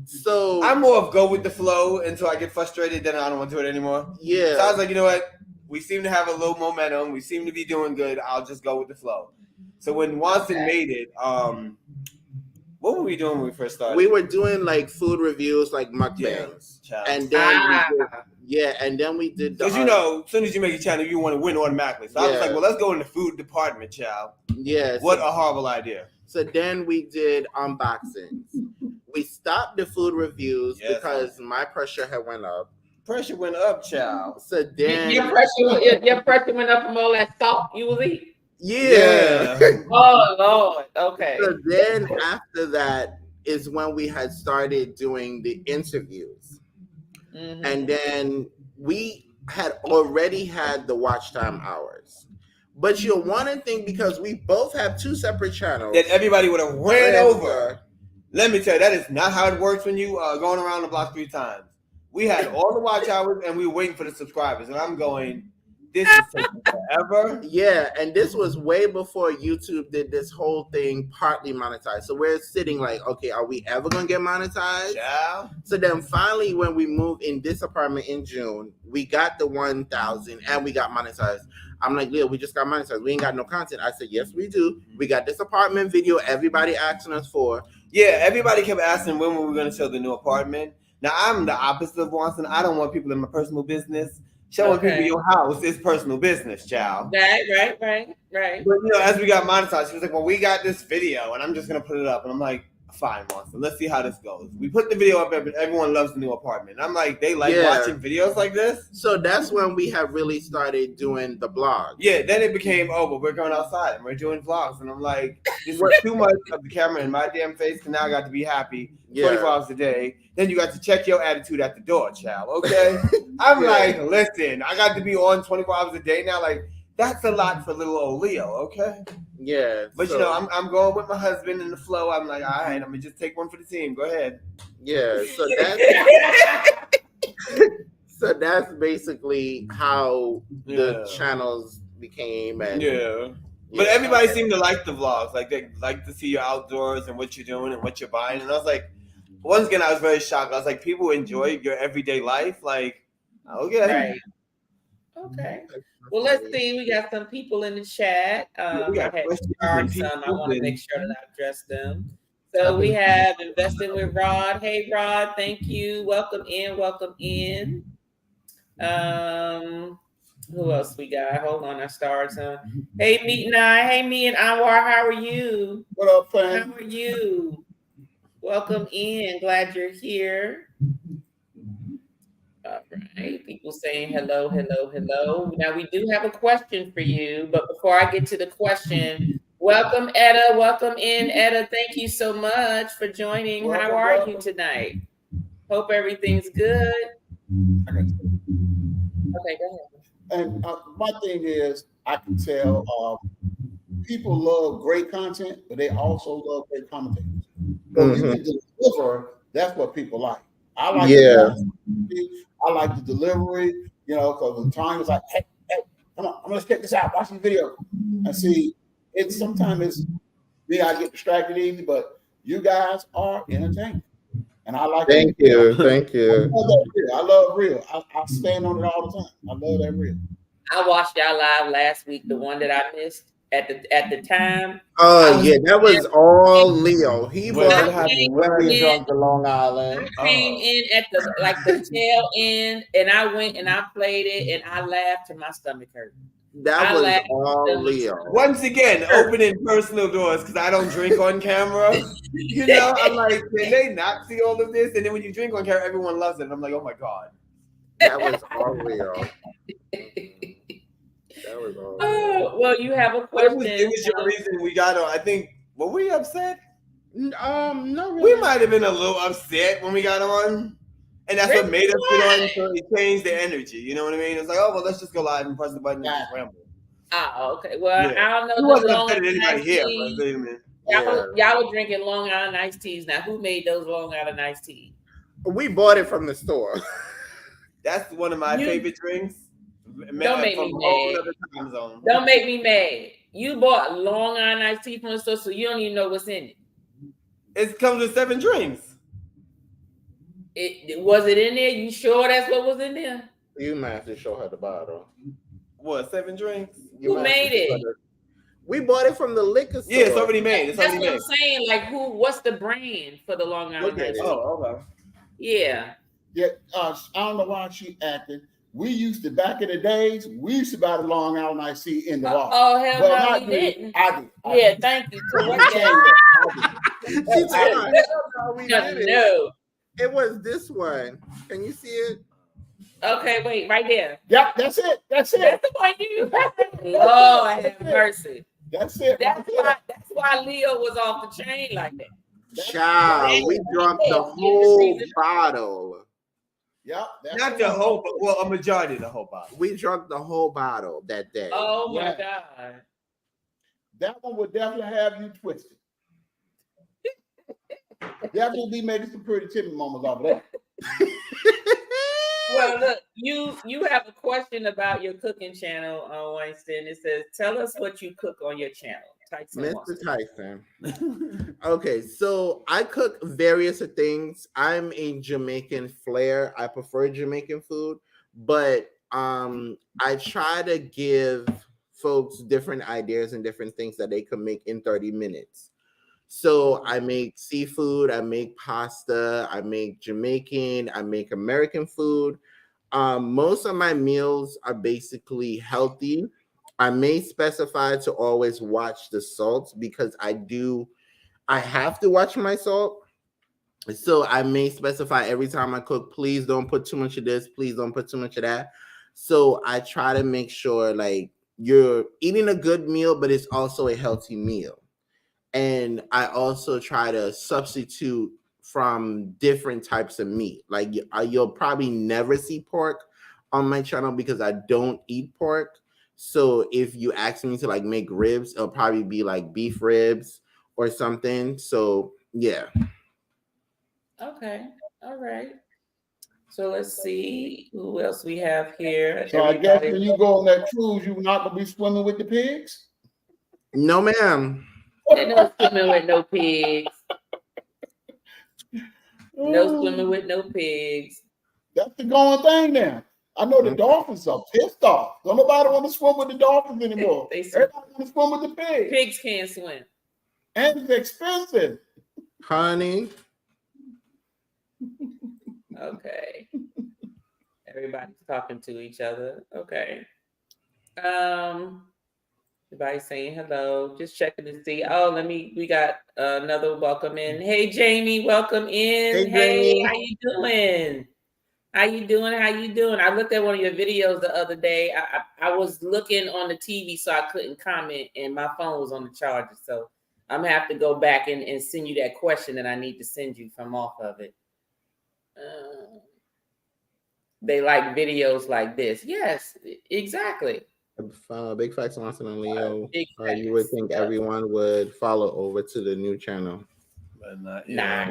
Speaker 4: So
Speaker 5: I'm more of go with the flow until I get frustrated, then I don't want to do it anymore.
Speaker 4: Yeah.
Speaker 5: So I was like, you know what? We seem to have a little momentum. We seem to be doing good. I'll just go with the flow. So when Watson made it, what were we doing when we first started?
Speaker 4: We were doing like food reviews, like mukbangs. Yeah. And then we did
Speaker 5: because as soon as you make a channel, you want to win automatically. So I was like, well, let's go in the food department, child.
Speaker 4: Yeah.
Speaker 5: What a horrible idea.
Speaker 4: So then we did unboxings. We stopped the food reviews because my pressure had went up.
Speaker 5: Pressure went up, child.
Speaker 4: So then
Speaker 2: your pressure went up from all that salt you was eating.
Speaker 4: Yeah.
Speaker 2: Oh Lord. Okay.
Speaker 4: So then after that is when we had started doing the interviews. Mm-hmm. And then we had already had the watch time hours. But you'll want to think, because we both have two separate channels,
Speaker 5: that everybody would have ran over. Let me tell you, that is not how it works when you going around the block 3 times. We had all the watch hours and we were waiting for the subscribers. And I'm going, this is taking forever.
Speaker 4: Yeah, and this was way before YouTube did this whole thing partly monetized. So we're sitting like, okay, are we ever going to get monetized?
Speaker 5: Yeah.
Speaker 4: So then finally, when we moved in this apartment in June, we got the 1,000 and we got monetized. I'm like, Leo, we just got monetized. We ain't got no content. I said, yes, we do. We got this apartment video everybody asking us for.
Speaker 5: Yeah, everybody kept asking when were we going to show the new apartment. Now, I'm the opposite of Watson. I don't want people in my personal business. Showing people your house is personal business, child.
Speaker 2: Right.
Speaker 5: But, as we got monetized, she was like, well, we got this video, and I'm just going to put it up. And I'm like, fine, Watson. Let's see how this goes. We put the video up, and everyone loves the new apartment. I'm like, they like watching videos like this?
Speaker 4: So that's when we have really started doing the blog.
Speaker 5: Yeah, then it became, but we're going outside, and we're doing vlogs. And I'm like, this was too much of the camera in my damn face, because now I got to be happy 24 hours a day. Then you got to check your attitude at the door, child, okay? I'm like, listen, I got to be on 24 hours a day now. Like, That's a lot for little old Leo, okay?
Speaker 4: Yeah.
Speaker 5: But you know, I'm going with my husband in the flow. I'm like, all right, I'm gonna just take one for the team. Go ahead.
Speaker 4: yeah. So that's basically how the channels became. And
Speaker 5: Yeah. But everybody seemed to like the vlogs. Like they like to see your outdoors and what you're doing and what you're buying. And I was like, once again, I was very shocked. I was like, people enjoy your everyday life. Like, okay.
Speaker 2: Right. Okay. Well, let's see. We got some people in the chat.
Speaker 5: We got
Speaker 2: I had
Speaker 5: questions
Speaker 2: charged
Speaker 5: and
Speaker 2: some. I
Speaker 5: people
Speaker 2: want to
Speaker 5: and-
Speaker 2: make sure that I address them. So we have investing with Rod. Hey, Rod. Thank you. Welcome in. Welcome in. Who else we got? Hold on, I started some. Hey, Meet and I. Hey, me and Anwar. How are you?
Speaker 3: What up, fam?
Speaker 2: How are you? Welcome in. Glad you're here. All right. People saying hello, hello, hello. Now we do have a question for you, but before I get to the question, welcome Etta. Welcome in, Etta. Thank you so much for joining. How are you tonight? Hope everything's good. Okay, go ahead.
Speaker 3: And my thing is, I can tell people love great content, but they also love great commentators. So if you can deliver, that's what people like. I like I like the delivery, you know, because the time is like, hey, come on, let's check this out, watch the video. And see, it's sometimes it's me, I get distracted easy, but you guys are entertaining. And I like
Speaker 4: Thank you.
Speaker 3: I love real. I stand on it all the time. I love that real.
Speaker 2: I watched y'all live last week, the one that I missed at the time.
Speaker 4: Oh yeah, that was all Leo. He
Speaker 5: What
Speaker 4: was
Speaker 5: happened?
Speaker 4: very drunk to Long Island.
Speaker 2: I came in at the tail end, and I went and I played it, and I laughed till my stomach hurt.
Speaker 4: That was all Leo.
Speaker 5: Once again, opening personal doors because I don't drink on camera. You know, I'm like, can they not see all of this? And then when you drink on camera, everyone loves it. And I'm like, oh my God.
Speaker 4: That was all Leo. That was all Leo.
Speaker 2: Oh, well, you have a question.
Speaker 5: It was your reason we got on. I think, were we upset?
Speaker 4: No,
Speaker 5: We might have been a little upset when we got on. And that's what made us get on, so it changed the energy. You know what I mean? It's like, oh, well, let's just go live and press the button and just ramble.
Speaker 2: Oh, okay. Well,
Speaker 5: Yeah.
Speaker 2: I don't know.
Speaker 5: You wasn't upset at anybody here, but
Speaker 2: y'all were drinking Long Island iced teas. Now, who made those Long Island iced teas?
Speaker 4: We bought it from the store.
Speaker 5: That's one of my favorite drinks.
Speaker 2: Don't make me mad. Don't make me mad. You bought Long Island iced tea from the store, so you don't even know what's in it.
Speaker 5: It comes with 7 drinks.
Speaker 2: Was it in there? You sure that's what was in there?
Speaker 4: You might have to show her the bottle.
Speaker 5: What, 7 drinks?
Speaker 2: Who made it?
Speaker 4: We bought it from the liquor store.
Speaker 5: Yeah, it's already made.
Speaker 2: That's what I'm saying. Like, what's the brand for the Long Island iced tea?
Speaker 5: Oh, okay.
Speaker 2: Yeah.
Speaker 3: Yeah, I don't know why she acted. We used to, back in the days, we used to buy the Long Island iced tea in the bar.
Speaker 2: Oh, hell no, we didn't.
Speaker 3: I did.
Speaker 2: Yeah, thank you. No.
Speaker 4: It was this one. Can you see it?
Speaker 2: Okay, wait, right there.
Speaker 3: Yep, that's it. That's it.
Speaker 2: That's the one you. Lord have mercy.
Speaker 3: That's it.
Speaker 2: That's why Leo was off the chain like that.
Speaker 4: Child, we drank the whole bottle.
Speaker 3: Yep.
Speaker 5: Not the whole, well, a majority of the whole bottle.
Speaker 4: We drank the whole bottle that day.
Speaker 2: Oh my God.
Speaker 3: That one would definitely have you twisted. Definitely be making some pretty Timmy moments off of that.
Speaker 2: Well, look, you have a question about your cooking channel on Weinstein. It says, tell us what you cook on your channel.
Speaker 4: Mr. Tyson. Okay, so I cook various things. I'm a Jamaican flair. I prefer Jamaican food, but I try to give folks different ideas and different things that they can make in 30 minutes. So I make seafood, I make pasta, I make Jamaican, I make American food. Most of my meals are basically healthy. I may specify to always watch the salt because I have to watch my salt. So I may specify every time I cook, please don't put too much of this, please don't put too much of that. So I try to make sure like you're eating a good meal, but it's also a healthy meal. And I also try to substitute from different types of meat. Like you'll probably never see pork on my channel because I don't eat pork. So if you ask me to like make ribs, it'll probably be like beef ribs or something. So yeah.
Speaker 2: Okay. All right. So let's see who else we have here.
Speaker 3: So I guess when you go on that cruise, you're not gonna be swimming with the pigs.
Speaker 4: No, ma'am.
Speaker 2: Ain't no swimming with no pigs. No swimming with no pigs.
Speaker 3: That's the going thing now. I know the
Speaker 4: Okay.
Speaker 3: dolphins are pissed off. Don't nobody want to swim with the dolphins anymore.
Speaker 2: They swim.
Speaker 3: Everybody want to swim with the pigs.
Speaker 2: Pigs can't swim.
Speaker 3: And it's expensive.
Speaker 4: Honey.
Speaker 2: Okay. Everybody's talking to each other. Okay. Everybody saying hello. Just checking to see. Oh, we got another welcome in. Hey Jamie, welcome in.
Speaker 4: Hey, Jamie.
Speaker 2: How you doing? How you doing? I looked at one of your videos the other day. I was looking on the TV, so I couldn't comment, and my phone was on the charger. So I'm gonna have to go back and send you that question that I need to send you from off of it. They like videos like this. Yes, exactly.
Speaker 4: Big facts, Lawson and Leo.
Speaker 2: Big
Speaker 4: You would
Speaker 2: facts.
Speaker 4: think everyone would follow over to the new channel.
Speaker 5: But not,
Speaker 2: Nah.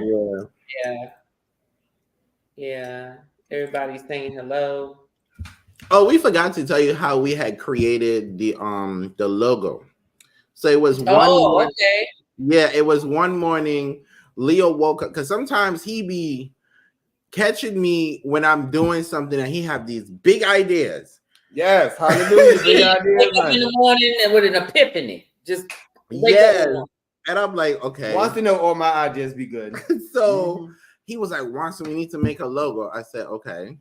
Speaker 2: Yeah. Everybody's saying hello.
Speaker 4: Oh, we forgot to tell you how we had created the logo. So it was
Speaker 2: Okay.
Speaker 4: Yeah, it was one morning. Leo woke up because sometimes he be catching me when I'm doing something and he have these big ideas.
Speaker 5: Yes, hallelujah. Big
Speaker 2: Wake
Speaker 5: ideas,
Speaker 2: up in the morning and with an epiphany. Just
Speaker 4: yes. And I'm like, okay.
Speaker 5: Wants to know all my ideas be good.
Speaker 4: So he was like, Watson, we need to make a logo. I said, okay,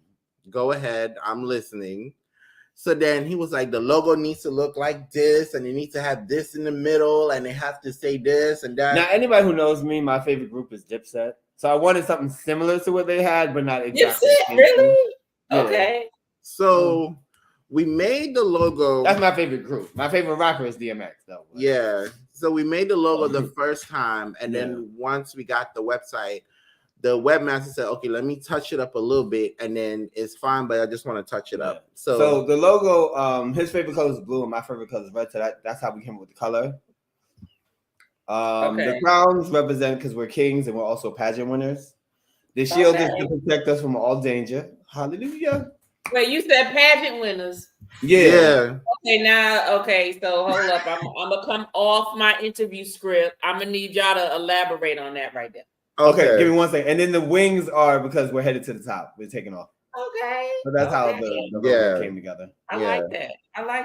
Speaker 4: go ahead. I'm listening. So then he was like, the logo needs to look like this, and you need to have this in the middle, and they have to say this and that.
Speaker 5: Now, anybody who knows me, my favorite group is Dipset. So I wanted something similar to what they had, but not exactly.
Speaker 2: Dipset, really?
Speaker 5: Yeah.
Speaker 2: Okay.
Speaker 4: So we made the logo.
Speaker 5: That's my favorite group. My favorite rapper is DMX, though.
Speaker 4: Yeah. So we made the logo the first time, and then once we got the website, the webmaster said, okay, let me touch it up a little bit, and then it's fine, but I just want to touch it up.
Speaker 5: So the logo, his favorite color is blue, and my favorite color is red. So that's how we came up with the color. The crowns represent because we're kings and we're also pageant winners. The shield is to protect us from all danger. Hallelujah.
Speaker 2: Wait, you said pageant winners.
Speaker 4: Yeah.
Speaker 2: Okay, so hold up. I'm gonna come off my interview script. I'm gonna need y'all to elaborate on that right there.
Speaker 5: Okay, give me 1 second. And then the wings are because we're headed to the top. We're taking off.
Speaker 2: Okay.
Speaker 5: So that's how the logo came together.
Speaker 2: I like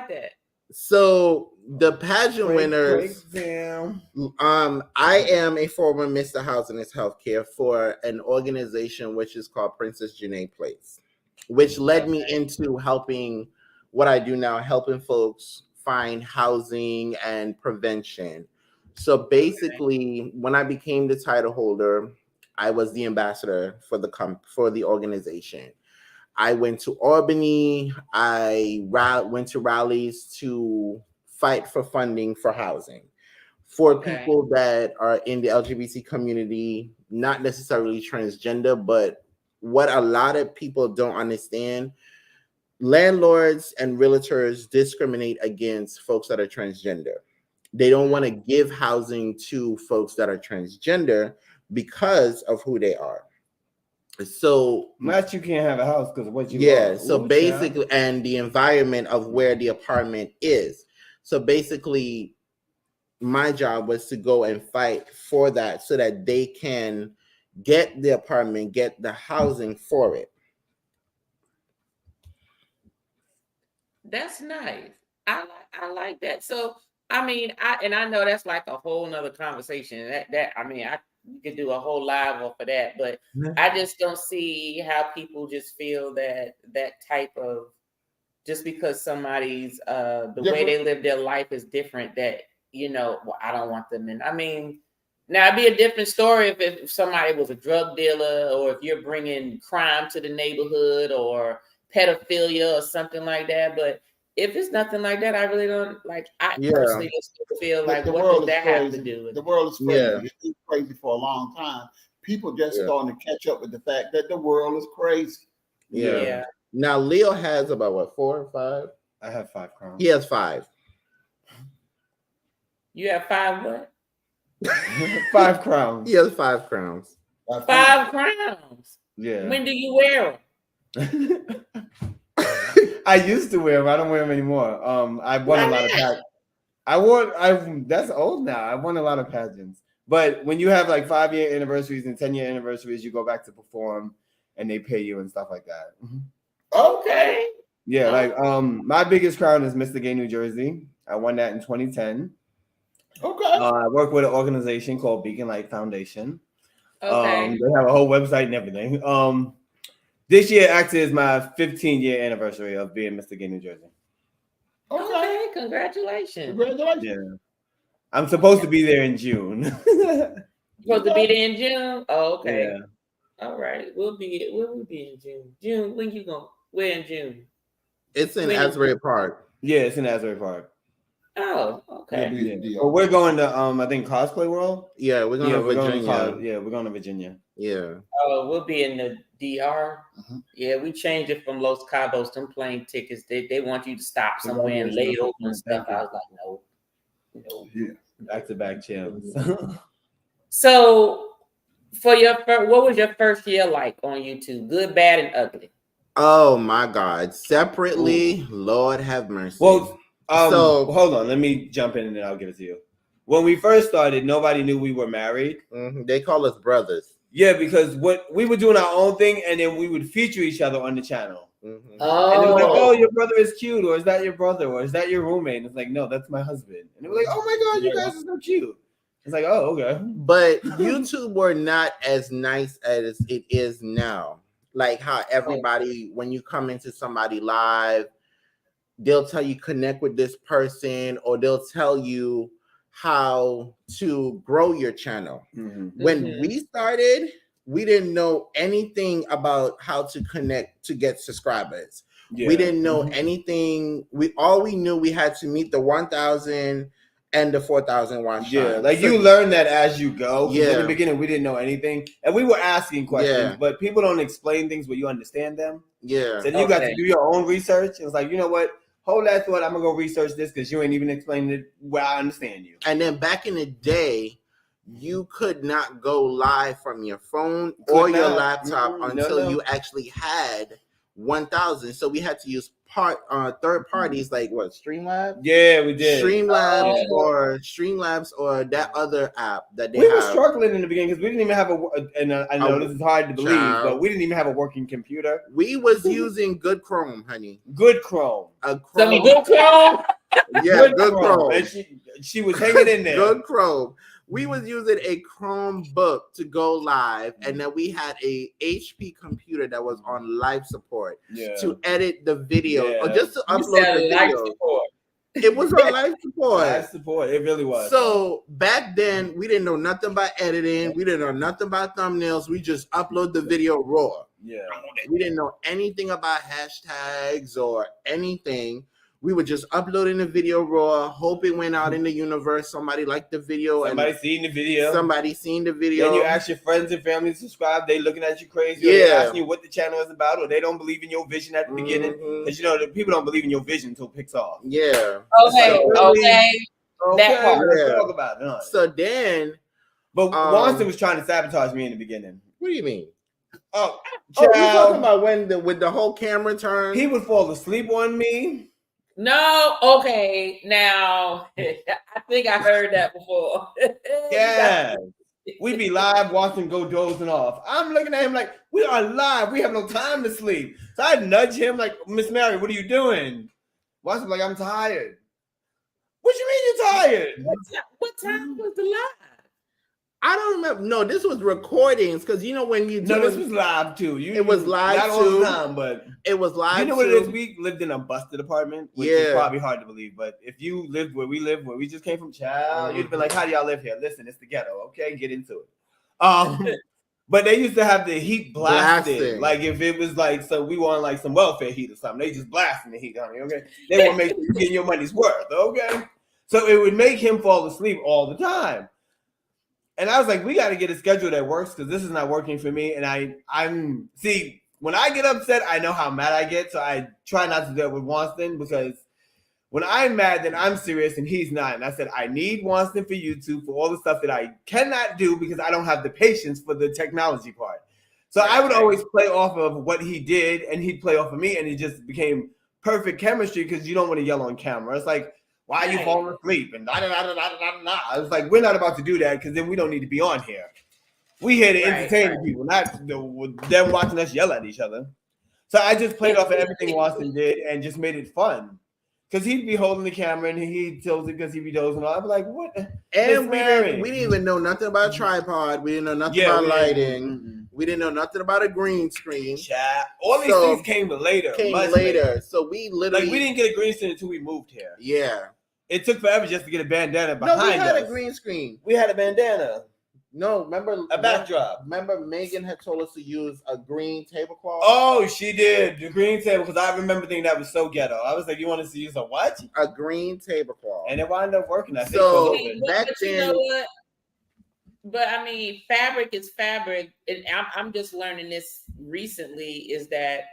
Speaker 2: that.
Speaker 4: So the pageant winners, I am a former Mr. Housing is Healthcare for an organization which is called Princess Janae Place, which led me into helping what I do now, helping folks find housing and prevention. So basically, when I became the title holder, I was the ambassador for the organization. I went to Albany. I went to rallies to fight for funding for housing for people that are in the LGBT community, not necessarily transgender, but what a lot of people don't understand, landlords and realtors discriminate against folks that are transgender. They don't want to give housing to folks that are transgender because of who they are. So
Speaker 5: you can't have a house because of what you are.
Speaker 4: So basically, and the environment of where the apartment is. So basically, my job was to go and fight for that so that they can get the apartment, get the housing for it.
Speaker 2: That's nice. I like that. So I mean, I know that's like a whole nother conversation. You could do a whole live off of that, but I just don't see how people just feel that type of, just because somebody's the way they live their life is different, that I don't want them in. I mean, now it'd be a different story if somebody was a drug dealer, or if you're bringing crime to the neighborhood, or pedophilia or something like that. But if it's nothing like that, I really don't like. I personally just feel like, what does that have to do with it?
Speaker 3: The world is crazy. It's been crazy for a long time. People just starting to catch up with the fact that the world is crazy.
Speaker 4: Yeah. Now Leo has about 4 or 5.
Speaker 5: I have 5 crowns.
Speaker 4: He has 5.
Speaker 2: You have 5 what?
Speaker 5: 5 crowns.
Speaker 4: He has 5 crowns.
Speaker 2: 5 crowns.
Speaker 5: Yeah.
Speaker 2: When do you wear them?
Speaker 5: I used to wear them. I don't wear them anymore. I won a lot of that's old now. I won a lot of pageants. But when you have like 5-year anniversaries and 10-year anniversaries, you go back to perform and they pay you and stuff like that.
Speaker 2: Okay.
Speaker 5: Yeah, like my biggest crown is Mr. Gay New Jersey. I won that in 2010.
Speaker 3: Okay.
Speaker 5: I work with an organization called Beacon Light Foundation.
Speaker 2: Okay.
Speaker 5: They have a whole website and everything. This year actually is my 15-year anniversary of being Mr. Gay New Jersey.
Speaker 2: Okay. Congratulations.
Speaker 3: Congratulations.
Speaker 5: Yeah. I'm supposed to be there in June.
Speaker 2: Supposed to be there in June? Oh, okay.
Speaker 5: Yeah.
Speaker 2: All right. We'll be in June. June, when you going? Where in June?
Speaker 4: It's in
Speaker 2: When-
Speaker 4: Asbury Park.
Speaker 5: Yeah, it's in Asbury Park.
Speaker 2: Oh, okay.
Speaker 5: Yeah. But we're going to I think Cosplay World.
Speaker 4: Yeah, we're going to Virginia.
Speaker 5: We're going to Virginia.
Speaker 4: Yeah.
Speaker 2: Oh, we'll be in the DR.
Speaker 3: Mhm.
Speaker 2: Yeah, we changed it from Los Cabos. Them plane tickets, they want you to stop somewhere and lay over and stuff. I was like, no.
Speaker 3: Yeah.
Speaker 5: Back-to-back champs.
Speaker 2: So, for what was your first year like on YouTube? Good, bad, and ugly.
Speaker 4: Oh my God. Separately, Lord have mercy.
Speaker 5: Well,
Speaker 4: So-
Speaker 5: hold on. Let me jump in and then I'll give it to you. When we first started, nobody knew we were married.
Speaker 4: They call us brothers.
Speaker 5: Yeah, because what we were doing our own thing, and then we would feature each other on the channel.
Speaker 4: Mhm.
Speaker 5: And it was like,
Speaker 2: Oh,
Speaker 5: oh, your brother is cute, or is that your brother, or is that your roommate? And it's like, no, that's my husband. And it was like, oh my God, you guys are so cute. It's like, oh, okay.
Speaker 4: But YouTube were not as nice as it is now. Like how everybody, when you come into somebody live, they'll tell you connect with this person, or they'll tell you how to grow your channel. When
Speaker 2: Mhm.
Speaker 4: we started, we didn't know anything about how to connect to get subscribers.
Speaker 5: Yeah.
Speaker 4: We didn't know anything. We knew we had to meet the 1,000 and the 4,000 watch
Speaker 5: Yeah,
Speaker 4: time.
Speaker 5: like
Speaker 4: So-
Speaker 5: you learn that as you go. 'Cause in
Speaker 4: Yeah.
Speaker 5: the beginning, we didn't know anything, and we were asking questions,
Speaker 4: Yeah.
Speaker 5: but people don't explain things where you understand them.
Speaker 4: Yeah.
Speaker 5: So then you got to
Speaker 2: Okay.
Speaker 5: do your own research. It's like, you know what? Hold that thought. I'm gonna go research this because you ain't even explaining it where I understand you.
Speaker 4: And then back in the day, you could not go live from your phone or your
Speaker 5: not.
Speaker 4: laptop
Speaker 5: No,
Speaker 4: until
Speaker 5: no.
Speaker 4: you actually had 1,000. So we had to use third parties like what, Streamlabs?
Speaker 5: Yeah, we did.
Speaker 4: Streamlabs
Speaker 2: Oh.
Speaker 4: or that other app that they
Speaker 5: We were
Speaker 4: have.
Speaker 5: struggling in the beginning because we didn't even have and I know this is hard to believe,
Speaker 4: Child.
Speaker 5: but we didn't even have a working computer.
Speaker 4: We was using good Chrome, honey.
Speaker 5: Good Chrome.
Speaker 4: A
Speaker 2: Some
Speaker 4: Chrome.
Speaker 2: good Chrome.
Speaker 4: Yeah, good Chrome.
Speaker 5: And she was hanging in there.
Speaker 4: Good Chrome. We was using a Chromebook to go live, and then we had a HP computer that was on live support
Speaker 5: Yeah.
Speaker 4: to edit the video or
Speaker 5: Yeah.
Speaker 4: just to
Speaker 2: You
Speaker 4: upload
Speaker 2: said
Speaker 4: the
Speaker 2: life
Speaker 4: video.
Speaker 2: support.
Speaker 4: It was on live support.
Speaker 5: Live support. It really was.
Speaker 4: So back then, we didn't know nothing about editing. We didn't know nothing about thumbnails. We just upload the video raw.
Speaker 5: yeah.
Speaker 4: We didn't know anything about hashtags or anything. We were just uploading the video raw, hope it went out in the universe. Somebody liked the video,
Speaker 5: Somebody seen the video.
Speaker 4: and somebody seen the video.
Speaker 5: Then you ask your friends and family to subscribe. They looking at you crazy. Or they
Speaker 4: Yeah.
Speaker 5: asking you what the channel is about, or they don't believe in your vision at the beginning.
Speaker 4: Mhm.
Speaker 5: Because you know the people don't believe in your vision until it picks off.
Speaker 4: Yeah.
Speaker 2: Okay,
Speaker 4: So,
Speaker 2: okay. That part.
Speaker 5: Let's
Speaker 4: Yeah.
Speaker 5: talk about it. Huh?
Speaker 4: So then,
Speaker 5: But
Speaker 4: Um,
Speaker 5: Watson was trying to sabotage me in the beginning.
Speaker 4: what do you mean?
Speaker 5: Oh,
Speaker 4: Oh, you
Speaker 5: child.
Speaker 4: talking about with the whole camera turn?
Speaker 5: He would fall asleep on me.
Speaker 2: No, okay. Now, I think I heard that before.
Speaker 5: Yeah. We be live, Watson go dozing off. I'm looking at him like, we are live. We have no time to sleep. So I nudge him like, Miss Mary, what are you doing? Watson like, I'm tired. What you mean you're tired?
Speaker 2: What time was the live?
Speaker 4: I don't remember. No, this was recordings because you know when you
Speaker 5: No,
Speaker 4: do
Speaker 5: this was live too.
Speaker 4: It was live
Speaker 5: not all
Speaker 4: too.
Speaker 5: the time, but
Speaker 4: it was live.
Speaker 5: you know what
Speaker 4: too.
Speaker 5: it is? We lived in a busted apartment, which is
Speaker 4: Yeah.
Speaker 5: probably hard to believe. But if you lived where we live, where we just came from, child, you'd be like, "How do y'all live here?" Listen, it's the ghetto. Okay, get into it. But they used to have the heat blasted.
Speaker 4: Blasting.
Speaker 5: Like if it was like, so we want like some welfare heat or something, they just blasting the heat on you. Okay, they want to make sure you're getting your money's worth. Okay, so it would make him fall asleep all the time. And I was like, we got to get a schedule that works because this is not working for me. And I'm when I get upset, I know how mad I get. So I try not to do it with Watson because When I'm mad, then I'm serious and he's not. And I said, I need Wanston for YouTube for all the stuff that I cannot do because I don't have the patience for the technology part. So I would always play off of what he did and he'd play off of me, and it just became perfect chemistry because you don't want to yell on camera. It's like, why are you falling asleep? And I was like, we're not about to do that because then we don't need to be on here. We here to entertain the people, not them watching us yell at each other. So I just played off of everything Wanston did and just made it fun. Because he'd be holding the camera and he'd tilt it because he'd be dozing off. I'd be like, what?
Speaker 4: And we didn't even know nothing about a tripod. We didn't know nothing about lighting. Mm-hmm. We didn't know nothing about a green screen.
Speaker 5: All these things came later.
Speaker 4: So we literally...
Speaker 5: Like, we didn't get a green screen until we moved here.
Speaker 4: Yeah.
Speaker 5: It took forever just to get a bandana behind us.
Speaker 4: No, we had a green screen.
Speaker 5: We had a bandana.
Speaker 4: No, remember
Speaker 5: a backdrop.
Speaker 4: Remember Megan had told us to use a green tablecloth?
Speaker 5: Oh, she did. The green table, because I remember thinking that was so ghetto. I was like, you want us to use a what?
Speaker 4: A green tablecloth.
Speaker 5: And it wound up working, I think.
Speaker 4: So
Speaker 2: back then, you know what? But I mean, fabric is fabric. And I'm just learning this recently, is that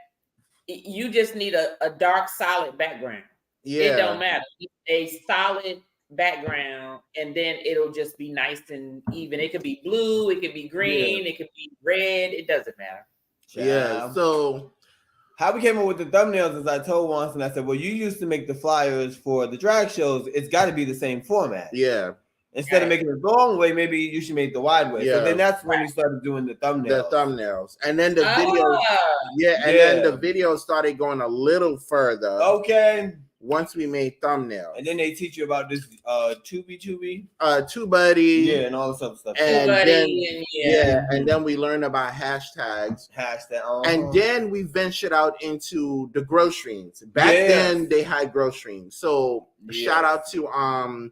Speaker 2: you just need a dark, solid background.
Speaker 4: Yeah.
Speaker 2: It don't matter. A solid background, and then it'll just be nice and even. It could be blue, it could be green, it could be red. It doesn't matter.
Speaker 4: Yeah. So
Speaker 5: how we came up with the thumbnails is I told Wanston, I said, well, you used to make the flyers for the drag shows. It's got to be the same format.
Speaker 4: Yeah.
Speaker 5: Instead of making it the long way, maybe you should make the wide way. So then that's when we started doing the thumbnails.
Speaker 4: And then the video. Then the video started going a little further.
Speaker 5: Okay.
Speaker 4: Once we made thumbnails.
Speaker 5: And then they teach you about this Tubi.
Speaker 4: TubeBuddy.
Speaker 5: Yeah, and all this other stuff.
Speaker 4: And then we learned about hashtags. And then we ventured out into the groceries. Back then they had groceries. So shout out to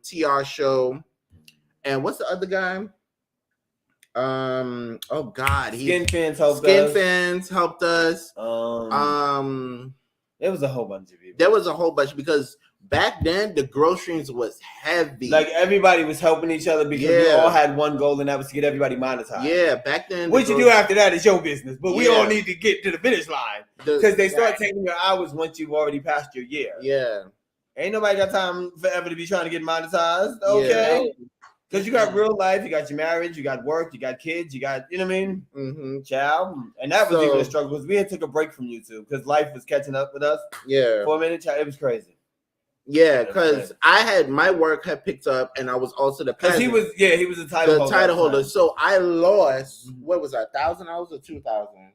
Speaker 4: TR Show. And what's the other guy? Oh God.
Speaker 5: Skin Fans
Speaker 4: helped us.
Speaker 5: There was a whole bunch of people.
Speaker 4: There was a whole bunch because back then the groceries was heavy.
Speaker 5: Like everybody was helping each other because we all had one goal, and that was to get everybody monetized.
Speaker 4: Yeah, back then.
Speaker 5: What you do after that is your business, but we all need to get to the finish line because they start taking your hours once you've already passed your year.
Speaker 4: Yeah,
Speaker 5: ain't nobody got time forever to be trying to get monetized. Okay. Because you got real life, you got your marriage, you got work, you got kids, you got, you know what I mean?
Speaker 4: Mm-hmm.
Speaker 5: Child. And that was even a struggle because we had took a break from YouTube because life was catching up with us.
Speaker 4: Yeah.
Speaker 5: For a minute, child, it was crazy.
Speaker 4: Yeah, because my work had picked up and I was also the president.
Speaker 5: He was a title
Speaker 4: holder. So I lost, what was that, 1,000 hours or 2,000?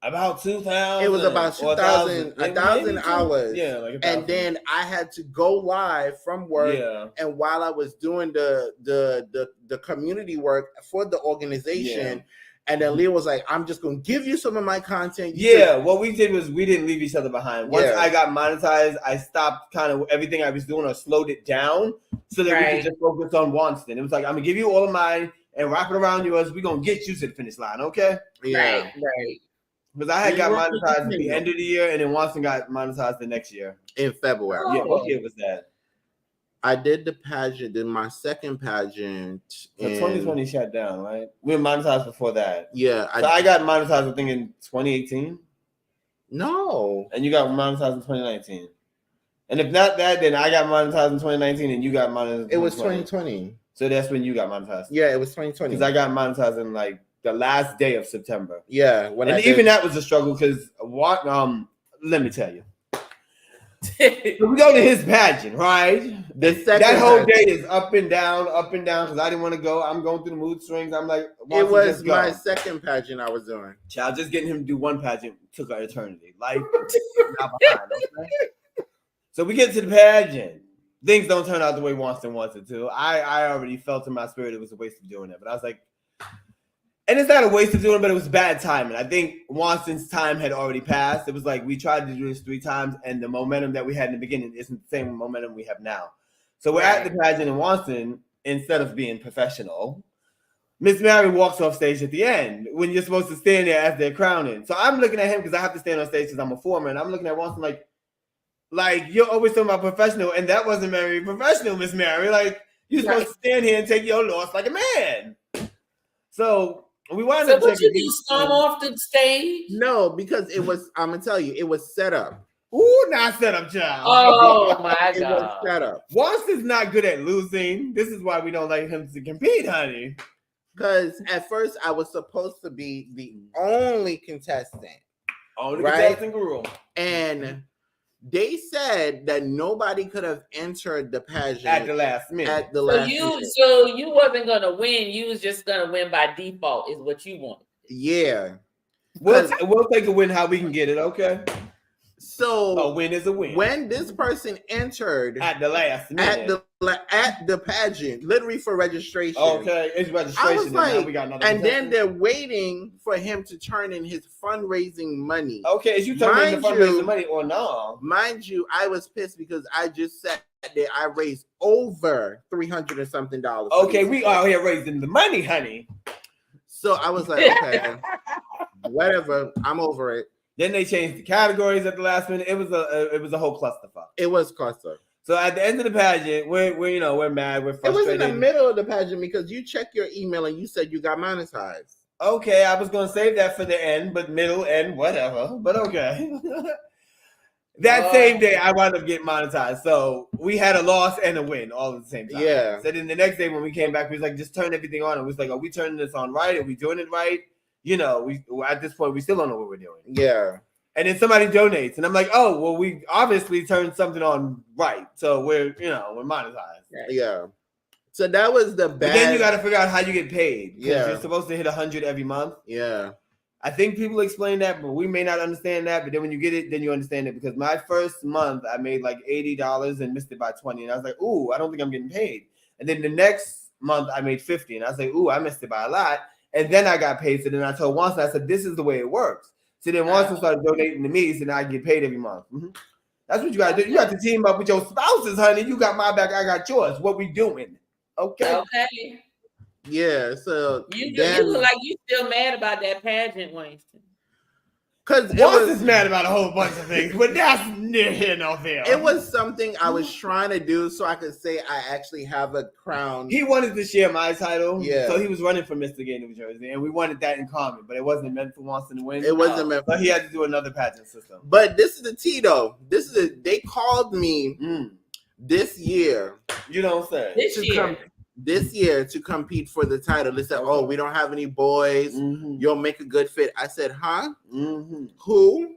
Speaker 5: About 2,000.
Speaker 4: It was about 2,000, 1,000 hours.
Speaker 5: Yeah, like 1,000.
Speaker 4: And then I had to go live from work.
Speaker 5: Yeah.
Speaker 4: And while I was doing the community work for the organization, and then Leah was like, "I'm just gonna give you some of my content."
Speaker 5: What we did was we didn't leave each other behind. Once I got monetized, I stopped kind of everything I was doing or slowed it down so that we could just focus on Wanston. It was like, I'm gonna give you all of mine and wrap it around yours. We're gonna get you to the finish line, okay?
Speaker 2: Right.
Speaker 5: Because I had got monetized at the end of the year, and then Wanston got monetized the next year.
Speaker 4: In February.
Speaker 5: Yeah, what year was that?
Speaker 4: I did the pageant, then my second pageant.
Speaker 5: So 2020 shut down, right? We were monetized before that.
Speaker 4: Yeah.
Speaker 5: I got monetized, I think, in 2018.
Speaker 4: No.
Speaker 5: And you got monetized in 2019. And if not that, then I got monetized in 2019, and you got monetized in 2020.
Speaker 4: It was 2020.
Speaker 5: So that's when you got monetized.
Speaker 4: Yeah, it was 2020.
Speaker 5: Because I got monetized in like the last day of September.
Speaker 4: Yeah,
Speaker 5: that was a struggle because let me tell you. So we go to his pageant, right? That whole day is up and down because I didn't want to go. I'm going through the mood swings. I'm like,
Speaker 4: it was my second pageant I was doing.
Speaker 5: Child, just getting him to do one pageant took an eternity. Life not behind, okay? So we get to the pageant. Things don't turn out the way Wanston wants it to. I already felt in my spirit it was a waste of doing it, but I was like, and it's not a waste of doing it, but it was bad timing. I think Wanston's time had already passed. It was like we tried to do this 3 times, and the momentum that we had in the beginning isn't the same momentum we have now. So we're at the pageant in Wanston, instead of being professional, Miss Mary walks off stage at the end when you're supposed to stand there as they're crowning. So I'm looking at him because I have to stand on stage because I'm a foreman. I'm looking at Wanston like you're always talking about professional, and that wasn't very professional, Miss Mary. Like, you're supposed to stand here and take your loss like a man. So we wound up.
Speaker 2: So what you do, storm off the stage?
Speaker 4: No, because it was. I'm gonna tell you, it was set up.
Speaker 5: Ooh, not set up, child.
Speaker 2: Oh my
Speaker 4: It was
Speaker 2: God.
Speaker 4: set up.
Speaker 5: Wanson's not good at losing. This is why we don't like him to compete, honey.
Speaker 4: Because at first I was supposed to be the only contestant.
Speaker 5: Only
Speaker 4: Right.
Speaker 5: contestant rule.
Speaker 4: And they said that nobody could have entered the pageant
Speaker 5: At the last minute.
Speaker 4: at the
Speaker 2: So
Speaker 4: last
Speaker 2: you
Speaker 4: minute.
Speaker 2: so you wasn't gonna win. You was just gonna win by default, is what you wanted.
Speaker 4: Yeah.
Speaker 5: We'll take a win how we can get it, okay?
Speaker 4: So
Speaker 5: A win is a win.
Speaker 4: when this person entered
Speaker 5: At the last minute.
Speaker 4: at the pageant, literally for registration.
Speaker 5: Okay, it's
Speaker 4: I
Speaker 5: registration.
Speaker 4: was
Speaker 5: And now
Speaker 4: like,
Speaker 5: we got another
Speaker 4: and then
Speaker 5: contestant.
Speaker 4: they're waiting for him to turn in his fundraising money.
Speaker 5: Okay, is you turning in the
Speaker 4: Mind you-
Speaker 5: fundraising money or no?
Speaker 4: Mind you, I was pissed because I just sat there. I raised over $300 and something.
Speaker 5: Okay, we out here raising the money, honey.
Speaker 4: So I was like, okay, whatever. I'm over it.
Speaker 5: Then they changed the categories at the last minute. It was a whole clusterfuck.
Speaker 4: It was cluster.
Speaker 5: So at the end of the pageant, we're mad, we're
Speaker 4: It was
Speaker 5: frustrated.
Speaker 4: in the middle of the pageant because you checked your email and you said you got monetized.
Speaker 5: Okay, I was gonna save that for the end, but middle end, whatever. But okay. That same day, I wound up getting monetized. So we had a loss and a win all at the same time.
Speaker 4: Yeah.
Speaker 5: So then the next day when we came back, we was like, just turn everything on. And we was like, are we turning this on right? Are we doing it right? You know, we at this point we still don't know what we're doing.
Speaker 4: Yeah.
Speaker 5: And then somebody donates, and I'm like, oh, well, we obviously turned something on right, so we're monetized.
Speaker 4: Yeah. So that was the bad.
Speaker 5: But then you got to figure out how you get paid.
Speaker 4: Yeah.
Speaker 5: You're supposed to hit 100 every month.
Speaker 4: Yeah.
Speaker 5: I think people explain that, but we may not understand that. But then when you get it, then you understand it. Because my first month, I made like $80 and missed it by 20, and I was like, ooh, I don't think I'm getting paid. And then the next month, I made 50, and I was like, ooh, I missed it by a lot. And then I got paid. So then I told Wanson, I said, this is the way it works. So then Wanson started donating to me, so now I get paid every month. Mm-hmm. That's what you got to do. You got to team up with your spouses, honey. You got my back, I got yours. What we doing? Okay.
Speaker 2: Okay.
Speaker 4: Yeah. So
Speaker 2: You look like you still mad about that pageant, Winston.
Speaker 4: Because
Speaker 5: Wanson's mad about a whole bunch of things, but that's near here nor there.
Speaker 4: it was something I was trying to do so I could say I actually have a crown.
Speaker 5: He wanted to share my title,
Speaker 4: Yeah.
Speaker 5: So he was running for Mr. Gay New Jersey, and we wanted that in common, but it wasn't meant for Wanson to win.
Speaker 4: It wasn't meant.
Speaker 5: But he had to do another pageant system.
Speaker 4: But this is the T though. They called me this year.
Speaker 5: You don't say.
Speaker 4: This year to compete for the title. They said, "Oh, we don't have any boys.
Speaker 5: Mm-hmm.
Speaker 4: You'll make a good fit." I said, "Huh?
Speaker 5: Mm-hmm.
Speaker 4: Who?"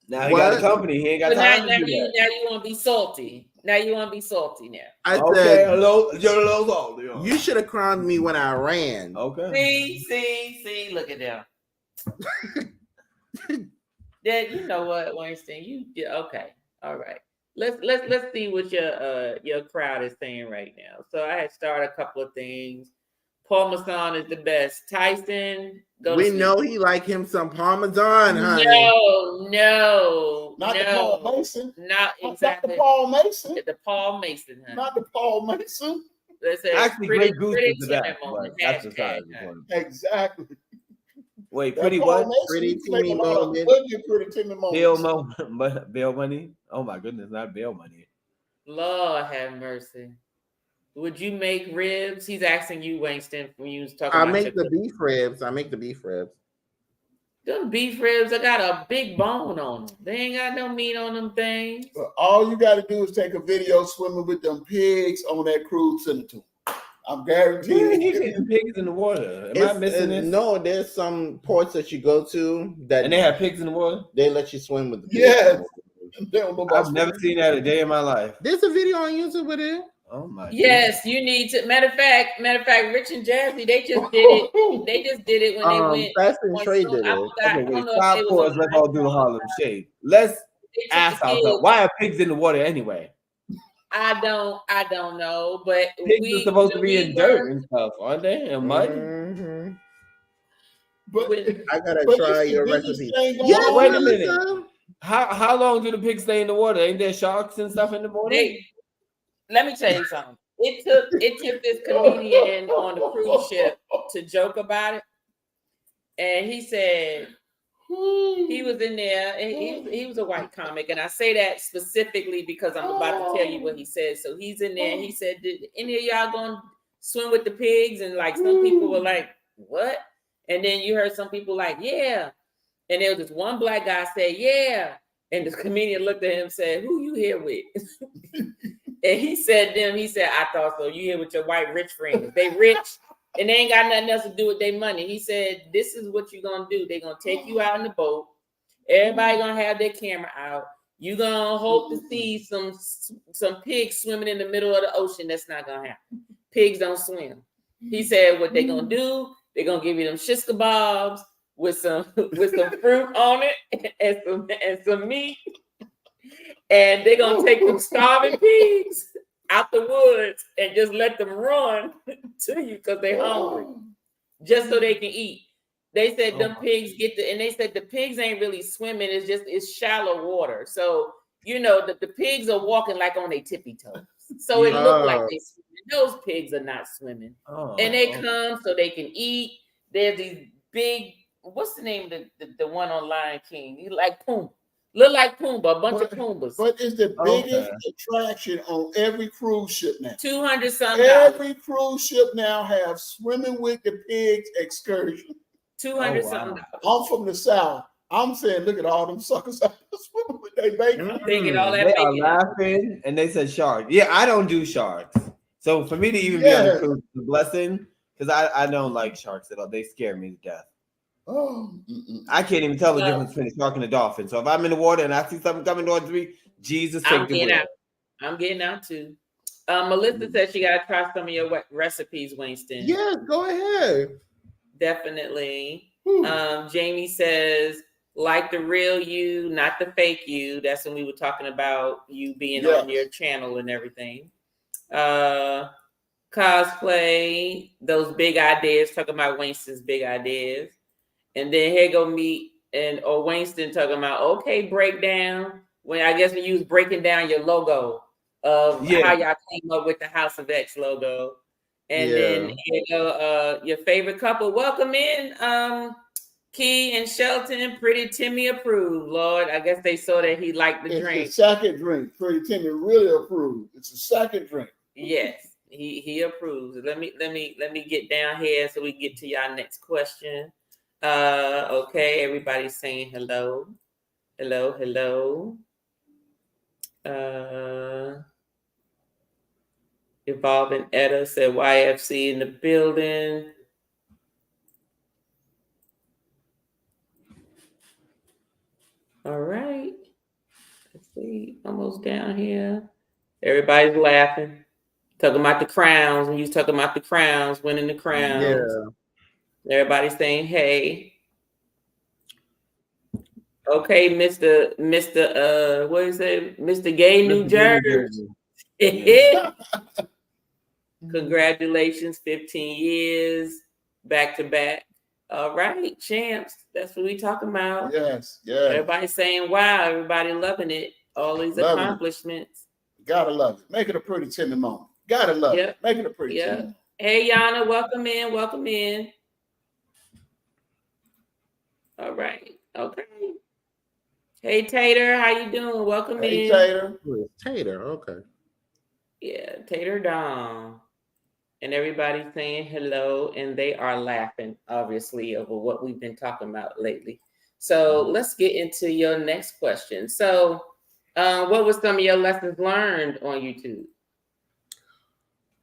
Speaker 5: Now he got a company. He ain't got time to do that.
Speaker 2: Now you want to be salty. Now you want to be salty now.
Speaker 4: I
Speaker 5: Okay,
Speaker 4: said,
Speaker 5: hello, you're a little old.
Speaker 4: "You should have crowned me when I ran."
Speaker 5: Okay.
Speaker 2: See, look at them. Then you know what, Winston? Okay, all right. Let's see what your crowd is saying right now. So I had started a couple of things. Parmesan is the best. Tyson,
Speaker 4: We know he like him some Parmesan, honey.
Speaker 2: No.
Speaker 3: Not the Paul Mason.
Speaker 2: Not
Speaker 3: Not
Speaker 2: exactly.
Speaker 3: the Paul Mason.
Speaker 2: The Paul Mason, honey.
Speaker 3: Not the Paul Mason.
Speaker 2: Let's say
Speaker 5: Actually,
Speaker 2: pretty,
Speaker 5: Grey Goose
Speaker 2: pretty
Speaker 5: is the best.
Speaker 2: moment.
Speaker 5: That's the size.
Speaker 3: Exactly.
Speaker 5: Wait,
Speaker 3: That
Speaker 5: pretty
Speaker 3: Paul
Speaker 5: what?
Speaker 3: Mason,
Speaker 4: Pretty
Speaker 3: he's making
Speaker 4: Timmy
Speaker 3: a lot of
Speaker 4: moment.
Speaker 3: budget Pretty Timmy moments.
Speaker 5: Bail money? Oh my goodness, not bail money.
Speaker 2: Lord have mercy. Would you make ribs? He's asking you, Winston, when you was talking
Speaker 4: I
Speaker 2: about
Speaker 4: make the beef ribs.
Speaker 2: Them beef ribs, I got a big bone on them. They ain't got no meat on them things.
Speaker 3: But all you got to do is take a video swimming with them pigs on that cruise, send it to him. I'm guaranteeing
Speaker 5: He's getting pigs in the water. Am I missing it?
Speaker 4: No, there's some ports that you go to that
Speaker 5: And they have pigs in the water?
Speaker 4: they let you swim with the pigs.
Speaker 3: Yes. They don't know about
Speaker 5: I've never seen that a day in my life.
Speaker 4: There's a video on YouTube with it.
Speaker 5: Oh my
Speaker 2: Yes, you need to. Matter of fact, Rich and Jazzy, they just did it. They just did it when they went.
Speaker 4: Fast and
Speaker 2: on
Speaker 4: Trade
Speaker 2: Zoom.
Speaker 4: did
Speaker 2: I
Speaker 4: it.
Speaker 2: forgot. I
Speaker 5: Okay,
Speaker 2: don't
Speaker 5: wait,
Speaker 2: know if
Speaker 5: stop
Speaker 2: they was
Speaker 5: pause.
Speaker 2: on
Speaker 5: Let's all do the Harlem Shake. Let's
Speaker 2: They took
Speaker 5: ask
Speaker 2: the
Speaker 5: ourselves,
Speaker 2: kids.
Speaker 5: why are pigs in the water anyway?
Speaker 2: I don't know, but
Speaker 5: Pigs are supposed to be
Speaker 2: when
Speaker 5: in
Speaker 2: we
Speaker 5: dirt
Speaker 2: were-
Speaker 5: and stuff, aren't they? And mud?
Speaker 4: Mhm.
Speaker 3: But,
Speaker 4: I gotta
Speaker 3: but
Speaker 4: try
Speaker 3: it's the
Speaker 4: your
Speaker 3: biggest
Speaker 4: recipe.
Speaker 3: thing going
Speaker 4: Yeah,
Speaker 3: on.
Speaker 5: wait a minute.
Speaker 4: Melissa.
Speaker 5: How long do the pigs stay in the water? Ain't there sharks and stuff in the water?
Speaker 2: Let me tell you something. It took this comedian on the cruise ship to joke about it, and he said he was in there, and he was a white comic, and I say that specifically because I'm about to tell you what he said. So he's in there, and he said, "Did any of y'all gonna swim with the pigs?" And like some people were like, "What?" And then you heard some people like, "Yeah." And there was this one black guy say, "Yeah." And the comedian looked at him and said, "Who you here with?" And he said, I thought so. You here with your white rich friends. They rich and they ain't got nothing else to do with their money. He said, this is what you're going to do. They're going to take you out in the boat. Everybody going to have their camera out. You're going to hope to see some pigs swimming in the middle of the ocean. That's not going to happen. Pigs don't swim. He said, what they going to do, they're going to give you them shish kebabs with some fruit on it and some meat. And they're going to take them starving pigs out the woods and just let them run to you because they're hungry, just so they can eat. They said them pigs and they said the pigs ain't really swimming. It's shallow water. So, the pigs are walking like on their tippy toes. So it looked like they swimming. Those pigs are not swimming. And they come so they can eat. There's these big, what's the name of the one on Lion King? You like Pumbaa. Look like Pumbaa, a bunch of Pumbas.
Speaker 3: But it's the biggest attraction on every cruise ship now.
Speaker 2: 200 something.
Speaker 3: Every cruise ship now have swimming with the pigs excursion.
Speaker 2: 200 something.
Speaker 3: I'm from the South. I'm saying, look at all them suckers out there swimming with their bacon.
Speaker 2: They get all that
Speaker 5: they
Speaker 2: bacon.
Speaker 5: are laughing, and they said sharks. Yeah, I don't do sharks. So for me to even be on the cruise is a blessing, because I don't like sharks at all. They scare me to death. I can't even tell the difference between a shark and a dolphin. So if I'm in the water and I see something coming towards me, Jesus, take the wheel.
Speaker 2: I'm getting out too. Melissa said she got to try some of your recipes, Winston.
Speaker 4: Yeah, go ahead.
Speaker 2: Definitely. Jamie says, like the real you, not the fake you. That's when we were talking about you being on your channel and everything. Cosplay, those big ideas, talking about Winston's big ideas. And then here go me or Winston talking about, okay, breakdown. When you was breaking down your logo of how y'all came up with the House of X logo. And then here go your favorite couple. Welcome in, Key and Shelton. Pretty Timmy approved, Lord. I guess they saw that he liked the drink.
Speaker 3: It's a second drink. Pretty Timmy really approved. It's a second drink.
Speaker 2: Yes, he approves. Let me get down here so we get to y'all next question. Okay, everybody's saying hello. Evolving Etta said YFC in the building. All right. Let's see. Almost down here. Everybody's laughing. Talking about the crowns. When you was talking about the crowns, winning the crowns. Yeah. Everybody's saying, hey. Okay, Mr. What is it? Mr. Gay New Jersey. Congratulations, 15 years back to back. All right, champs. That's what we talking about.
Speaker 3: Yes.
Speaker 2: Everybody saying wow, everybody loving it. All these accomplishments.
Speaker 3: Gotta love it. Make it a Pretty Timmy moment. Gotta love it. Make it a Pretty Timmy moment.
Speaker 2: Hey Yana, welcome in. All right. Okay. Hey Tater, how you doing? Welcome in.
Speaker 3: Tater.
Speaker 4: Tater, okay.
Speaker 2: Yeah, Tater Dom. And everybody's saying hello, and they are laughing, obviously, over what we've been talking about lately. So let's get into your next question. So what was some of your lessons learned on YouTube?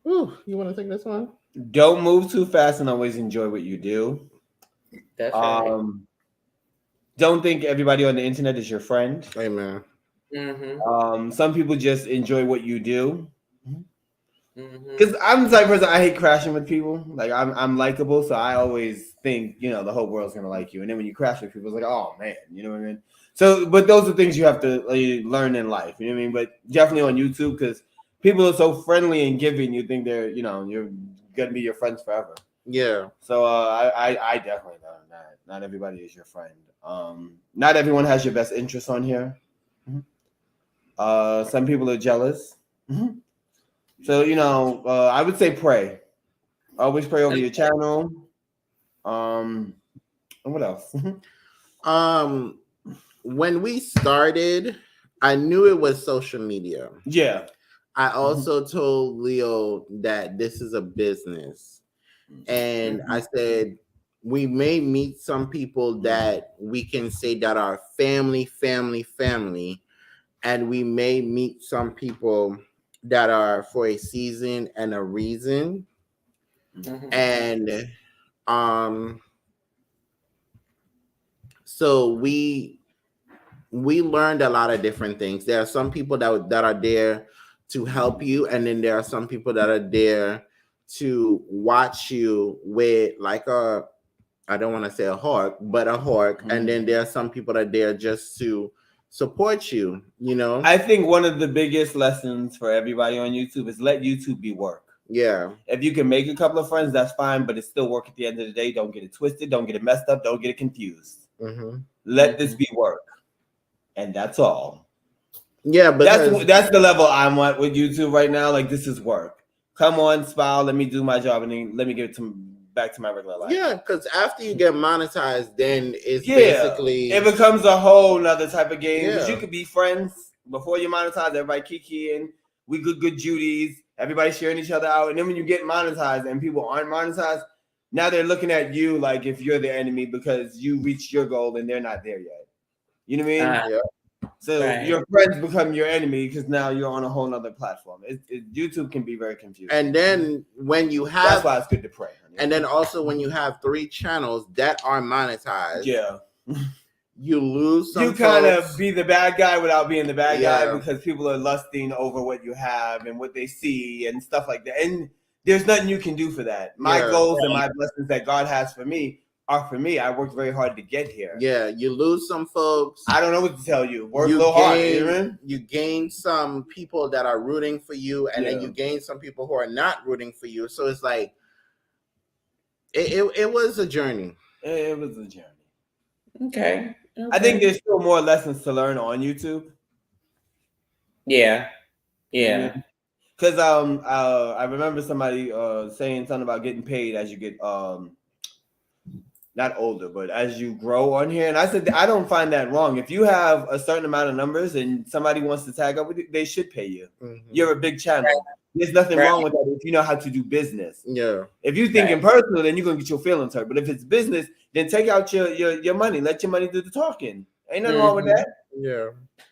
Speaker 4: Ooh, you want to take this one?
Speaker 5: Don't move too fast and always enjoy what you do.
Speaker 2: That's right.
Speaker 5: Don't think everybody on the internet is your friend.
Speaker 4: Amen.
Speaker 2: Mm-hmm.
Speaker 5: Some people just enjoy what you do. Because I'm the type of person, I hate crashing with people. Like I'm likable, so I always think the whole world's gonna like you. And then when you crash with people, it's like, oh man, you know what I mean? So, but those are things you have to learn in life. You know what I mean? But definitely on YouTube, because people are so friendly and giving. You think they're you're gonna be your friends forever.
Speaker 4: Yeah.
Speaker 5: So I definitely learned that not everybody is your friend. Not everyone has your best interests on here. Some people are jealous. So, I would say pray. Always pray over your channel. And what else?
Speaker 4: When we started, I knew it was social media.
Speaker 5: Yeah.
Speaker 4: I also told Leo that this is a business. And I said, we may meet some people that we can say that are family, and we may meet some people that are for a season and a reason. And so we learned a lot of different things. There are some people that are there to help you, and then there are some people that are there to watch you with like a, I don't want to say a hawk, but a hawk. And then there are some people that are there just to support you, you know?
Speaker 5: I think one of the biggest lessons for everybody on YouTube is let YouTube be work.
Speaker 4: Yeah.
Speaker 5: If you can make a couple of friends, that's fine, but it's still work at the end of the day. Don't get it twisted. Don't get it messed up. Don't get it confused. Let this be work. And that's all.
Speaker 4: Yeah, but
Speaker 5: that's the level I'm at with YouTube right now. Like, this is work. Come on, smile. Let me do my job, and then let me get it back to my regular life.
Speaker 4: Yeah, because after you get monetized, then it's basically
Speaker 5: it becomes a whole nother type of game. Because you could be friends before you monetize. Everybody kikiing, we good Judies. Everybody sharing each other out, and then when you get monetized and people aren't monetized, now they're looking at you like if you're the enemy because you reached your goal and they're not there yet. You know what I mean? So your friends become your enemy because now you're on a whole nother platform. YouTube can be very confusing.
Speaker 4: And then when you have,
Speaker 5: that's why it's good to pray. Honey.
Speaker 4: And then also when you have 3 channels that are monetized, you lose some.
Speaker 5: You kind of be the bad guy without being the bad guy because people are lusting over what you have and what they see and stuff like that. And there's nothing you can do for that. My goals and my blessings that God has for me are for me. I worked very hard to get here.
Speaker 4: Yeah, you lose some folks.
Speaker 5: I don't know what to tell you. Work a little hard.
Speaker 4: You gain some people that are rooting for you, and then you gain some people who are not rooting for you. So it's like it was a journey.
Speaker 5: It was a journey.
Speaker 2: Okay.
Speaker 5: I think there's still more lessons to learn on YouTube.
Speaker 2: Yeah.
Speaker 5: Because I remember somebody saying something about getting paid as you get not older, but as you grow on here. And I said, I don't find that wrong. If you have a certain amount of numbers and somebody wants to tag up with you, they should pay you. You're a big channel. There's nothing wrong with that if you know how to do business.
Speaker 4: Yeah.
Speaker 5: If you think in personal, then you're going to get your feelings hurt. But if it's business, then take out your money. Let your money do the talking. Ain't nothing wrong with that.
Speaker 4: Yeah.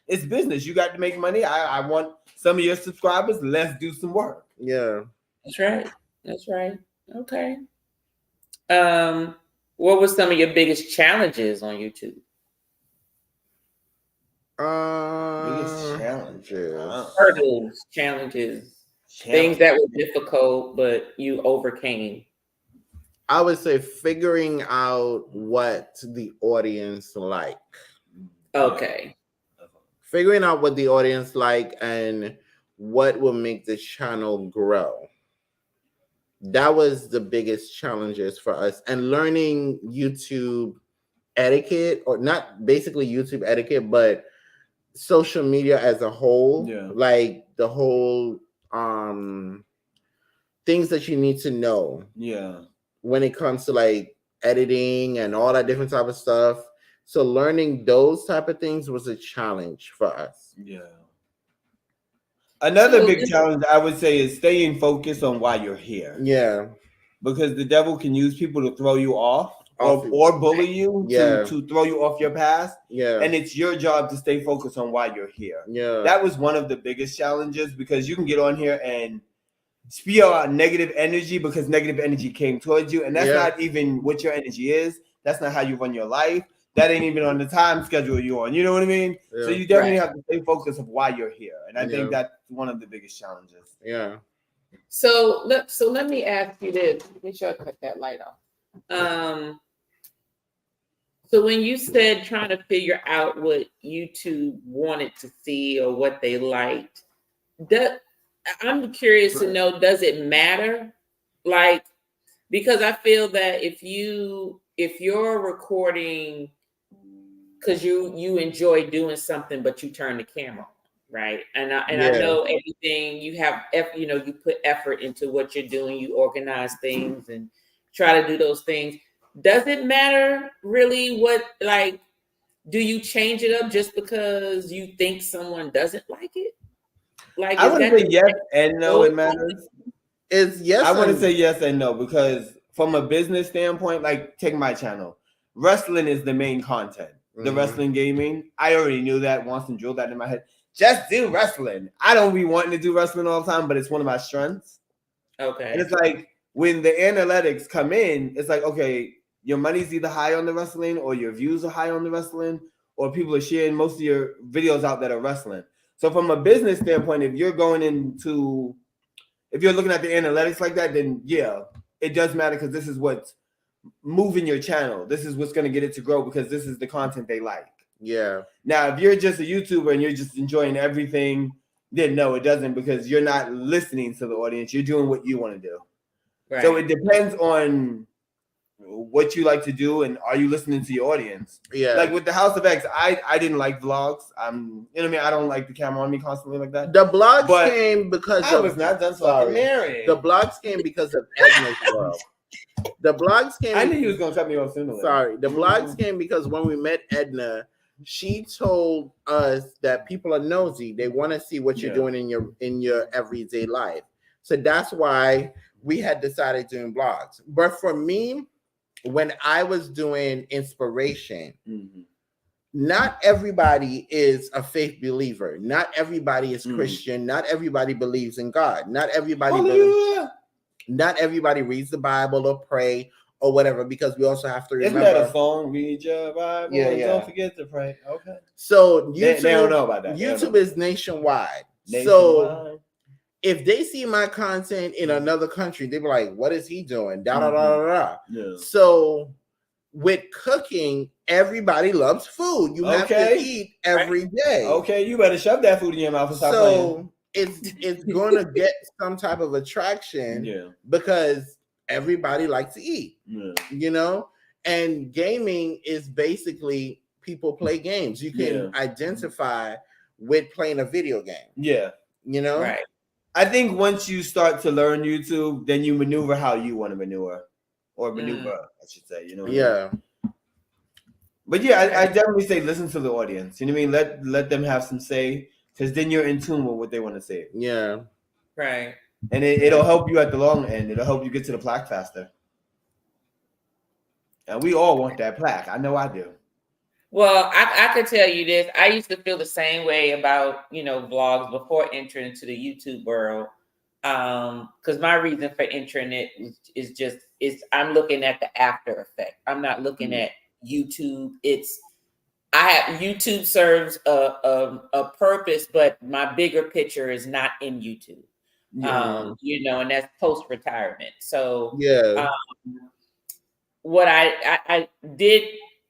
Speaker 5: It's business. You got to make money. I want some of your subscribers. Let's do some work.
Speaker 4: Yeah.
Speaker 2: That's right. Okay. What were some of your biggest challenges on YouTube?
Speaker 5: Biggest challenges.
Speaker 2: Hurdles, challenges, things that were difficult, but you overcame.
Speaker 4: I would say figuring out what the audience like.
Speaker 2: Okay.
Speaker 4: Figuring out what the audience like and what will make the channel grow. That was the biggest challenges for us, and learning YouTube etiquette, or not basically YouTube etiquette, but social media as a whole, like the whole things that you need to know.
Speaker 5: Yeah.
Speaker 4: When it comes to like editing and all that different type of stuff. So learning those type of things was a challenge for us.
Speaker 5: Yeah. Another big challenge I would say is staying focused on why you're here.
Speaker 4: Yeah.
Speaker 5: Because the devil can use people to throw you off or bully you to throw you off your path.
Speaker 4: Yeah.
Speaker 5: And it's your job to stay focused on why you're here.
Speaker 4: Yeah.
Speaker 5: That was one of the biggest challenges, because you can get on here and spew out negative energy because negative energy came towards you. And that's not even what your energy is. That's not how you run your life. That ain't even on the time schedule you're on. You know what I mean? Yeah. So you definitely have to stay focused on why you're here. And I think that's one of the biggest challenges.
Speaker 4: Yeah.
Speaker 2: So let me ask you this. Make sure I cut that light off. So when you said trying to figure out what YouTube wanted to see or what they liked, I'm curious to know, does it matter? Like, because I feel that if you're recording because you enjoy doing something, but you turn the camera on, right? And I know everything you have, you put effort into what you're doing. You organize things and try to do those things. Does it matter really what, like, do you change it up just because you think someone doesn't like it?
Speaker 5: Like, I wouldn't say yes and no, it matters.
Speaker 4: It's yes.
Speaker 5: I wouldn't say yes and no, because from a business standpoint, like take my channel, wrestling is the main content. The wrestling gaming, I already knew that once and drilled that in my head. Just do wrestling. I don't be wanting to do wrestling all the time, but it's one of my strengths.
Speaker 2: Okay.
Speaker 5: And it's like when the analytics come in, it's like, okay, your money's either high on the wrestling or your views are high on the wrestling, or people are sharing most of your videos out that are wrestling. So from a business standpoint, if you're looking at the analytics like that, then yeah, it does matter because this is what's moving your channel. This is what's going to get it to grow because this is the content they like.
Speaker 4: Yeah.
Speaker 5: Now, if you're just a YouTuber and you're just enjoying everything, then no, it doesn't because you're not listening to the audience. You're doing what you want to do.
Speaker 2: Right.
Speaker 5: So it depends on what you like to do and are you listening to your audience?
Speaker 4: Yeah.
Speaker 5: Like with the House of X, I didn't like vlogs. You know what I mean? I don't like the camera on me constantly like that.
Speaker 4: The blogs came because
Speaker 5: I was not done fucking married.
Speaker 4: The blogs came because of Edna's world. The blogs came.
Speaker 5: I knew he was gonna cut me off sooner.
Speaker 4: Sorry, the blogs came because when we met Edna, she told us that people are nosy. They want to see what you're doing in your everyday life. So that's why we had decided doing blogs. But for me, when I was doing inspiration, not everybody is a faith believer. Not everybody is Christian. Not everybody believes in God. Not everybody not everybody reads the Bible or pray or whatever, because we also have to remember.
Speaker 5: Isn't that a song? Read your Bible.
Speaker 4: Yeah.
Speaker 5: Don't forget to pray. Okay.
Speaker 4: So YouTube,
Speaker 5: they don't know about that.
Speaker 4: YouTube is nationwide. So if they see my content in another country, they be like, "What is he doing?" Da da da da da.
Speaker 5: Yeah.
Speaker 4: So with cooking, everybody loves food. You have to eat every day.
Speaker 5: Okay, you better shove that food in your mouth and stop playing.
Speaker 4: It's going to get some type of attraction because everybody likes to eat, you know, and gaming is basically people play games. You can identify with playing a video game. Yeah. You know?
Speaker 2: Right.
Speaker 5: I think once you start to learn YouTube, then you maneuver how you want to maneuver I should say, you know?
Speaker 4: Yeah.
Speaker 5: But yeah, I definitely say listen to the audience. You know what I mean? Let them have some say. Because then you're in tune with what they want to say.
Speaker 4: Yeah.
Speaker 2: Right.
Speaker 5: And it'll help you at the long end. It'll help you get to the plaque faster. And we all want that plaque. I know I do.
Speaker 2: Well, I could tell you this. I used to feel the same way about, vlogs before entering into the YouTube world. Because my reason for entering it is I'm looking at the after effect. I'm not looking at YouTube. YouTube serves a purpose, but my bigger picture is not in YouTube. And that's post-retirement. So what I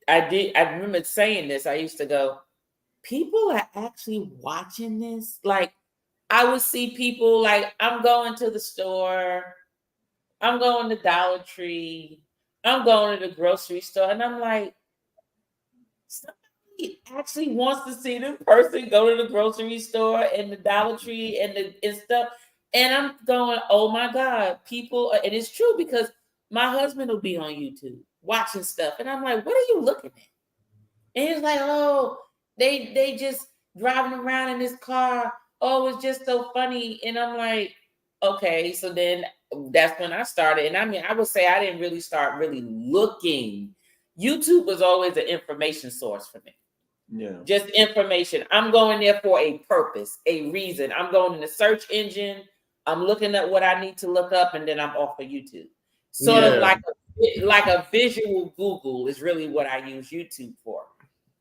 Speaker 2: remember saying this. I used to go, people are actually watching this. Like I would see people like, I'm going to the store, I'm going to Dollar Tree, I'm going to the grocery store, and I'm like, somebody actually wants to see this person go to the grocery store and the Dollar Tree and stuff. And I'm going, oh my God, people, and it's true because my husband will be on YouTube watching stuff. And I'm like, what are you looking at? And he's like, oh, they just driving around in this car. Oh, it's just so funny. And I'm like, okay. So then that's when I started. And I mean, I would say I didn't really start really looking. YouTube was always an information source for me. Yeah. Just information. I'm going there for a purpose, a reason. I'm going in the search engine. I'm looking at what I need to look up, and then I'm off of YouTube. Sort of like a visual Google is really what I use YouTube for.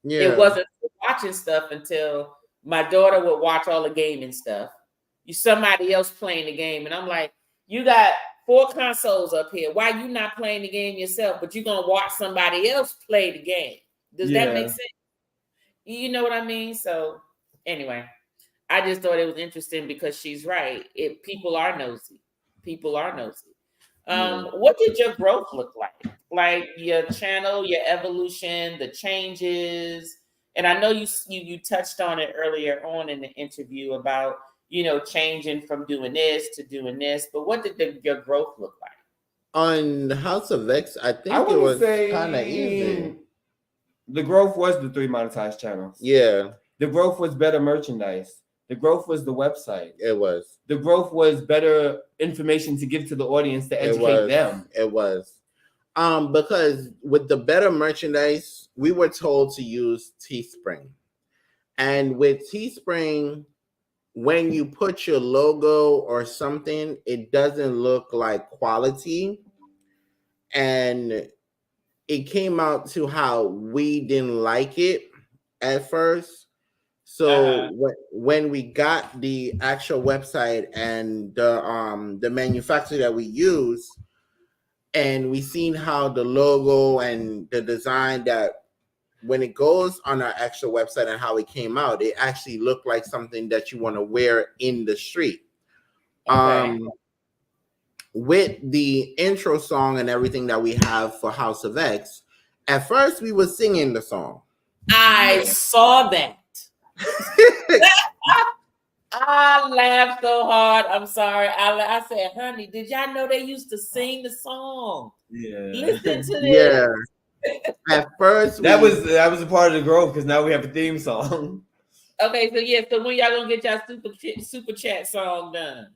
Speaker 2: Yeah. It wasn't watching stuff until my daughter would watch all the gaming stuff. Somebody else playing the game, and I'm like, you got 4 consoles up here. Why you not playing the game yourself? But you're gonna watch somebody else play the game. Does that make sense? You know what I mean? So anyway, I just thought it was interesting because she's right. People are nosy. People are nosy. What did your growth look like? Like your channel, your evolution, the changes. And I know you touched on it earlier on in the interview about, changing from doing this to doing this. But what did your growth look like?
Speaker 4: On House of X, I think it was kind of easy.
Speaker 5: The growth was the 3 monetized channels.
Speaker 4: Yeah.
Speaker 5: The growth was better merchandise. The growth was the website.
Speaker 4: It was.
Speaker 5: The growth was better information to give to the audience to educate them.
Speaker 4: It was. Because with the better merchandise, we were told to use Teespring. And with Teespring, when you put your logo or something, it doesn't look like quality. And it came out to how we didn't like it at first. So when we got the actual website and the manufacturer that we use, and we seen how the logo and the design that when it goes on our actual website and how it came out, it actually looked like something that you want to wear in the street.
Speaker 2: Okay.
Speaker 4: With the intro song and everything that we have for House of X, at first we were singing the song.
Speaker 2: I saw that. I laughed so hard. I'm sorry. I said, honey, did y'all know they used to sing the song?
Speaker 5: Yeah.
Speaker 2: Listen to this.
Speaker 4: Yeah. At first,
Speaker 5: that was a part of the growth because now we have a theme song.
Speaker 2: Okay, so when y'all gonna get y'all super chat song done?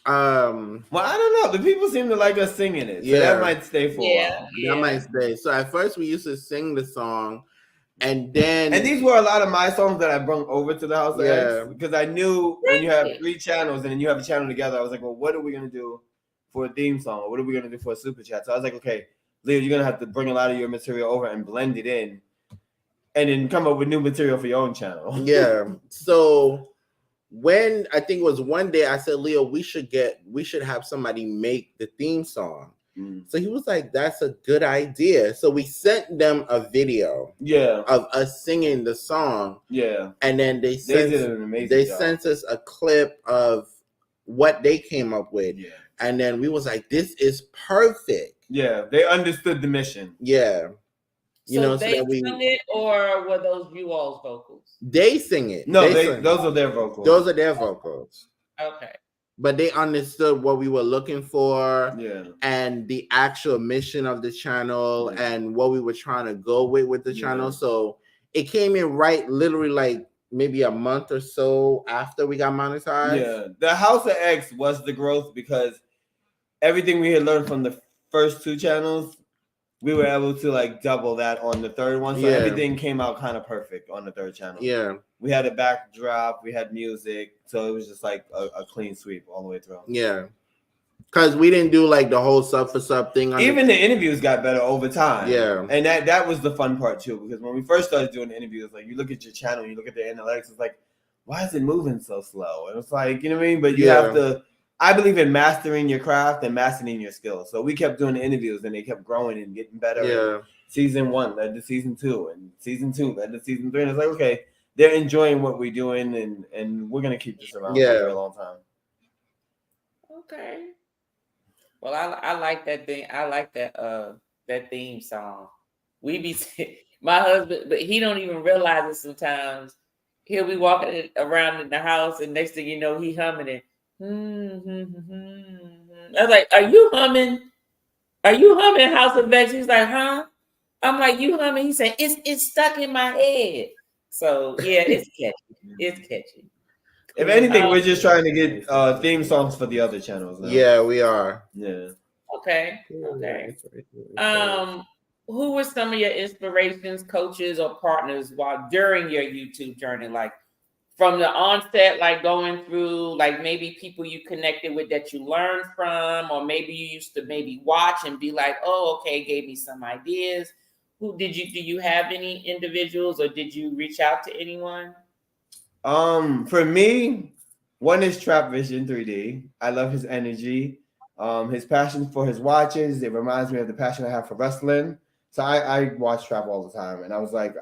Speaker 5: Well, I don't know. The people seem to like us singing it, so that might stay for a while.
Speaker 4: That might stay. So at first we used to sing the song, and these
Speaker 5: were a lot of my songs that I brought over to the House of X because I knew when you have 3 channels and then you have a channel together, I was like, well, what are we gonna do for a theme song? Or what are we gonna do for a super chat? So I was like, okay, Leo, you're gonna have to bring a lot of your material over and blend it in, and then come up with new material for your own channel.
Speaker 4: Yeah. So when I think it was one day, I said, Leo, we should have somebody make the theme song. So he was like, that's a good idea. So we sent them a video of us singing the song. Yeah. And then they did an amazing job. Sent us a clip of what they came up with. Yeah. And then we was like, this is perfect.
Speaker 5: Yeah. They understood the mission.
Speaker 4: Yeah.
Speaker 2: They sing it, or were those you all's vocals?
Speaker 4: They sing it.
Speaker 5: No, those are their vocals.
Speaker 4: Those are their vocals.
Speaker 2: Okay.
Speaker 4: But they understood what we were looking for, and the actual mission of the channel, and what we were trying to go with the channel. So it came in literally like maybe a month or so after we got monetized.
Speaker 5: Yeah, the House of X was the growth because everything we had learned from the first 2 channels, we were able to like double that on the 3rd one. So everything came out kind of perfect on the 3rd channel. Yeah. We had a backdrop, we had music. So it was just like a clean sweep all the way through.
Speaker 4: Yeah. Because we didn't do like the whole sub for sub thing.
Speaker 5: Even the interviews got better over time.
Speaker 4: Yeah.
Speaker 5: And that was the fun part too. Because when we first started doing the interviews, like you look at your channel, you look at the analytics, it's like, why is it moving so slow? And it's like, you know what I mean? But you have to, I believe in mastering your craft and mastering your skills. So we kept doing the interviews and they kept growing and getting better. Yeah. And season 1 led to season 2 and season 2 led to season 3. And it's like, okay, they're enjoying what we're doing and we're going to keep this around for a long time.
Speaker 2: Okay. Well, I like that thing. I like that theme song. We be my husband, but he don't even realize it sometimes. He'll be walking around in the house and next thing you know, he humming it. I was like, are you humming? Are you humming House of X? He's like, huh? I'm like, you humming? He said, it's stuck in my head. So yeah, it's catchy. It's catchy.
Speaker 5: If anything, we're just trying to get theme songs for the other channels now.
Speaker 4: Yeah, we are.
Speaker 5: Yeah.
Speaker 2: Okay. Who were some of your inspirations, coaches, or partners during your YouTube journey? Like from the onset, like going through, like maybe people you connected with that you learned from, or maybe you used to maybe watch and be like, oh, okay, gave me some ideas. Do you have any individuals or did you reach out to anyone?
Speaker 5: For me, one is Trap Vision 3D. I love his energy. His passion for his watches. It reminds me of the passion I have for wrestling. So I watch Trap all the time, and I was like,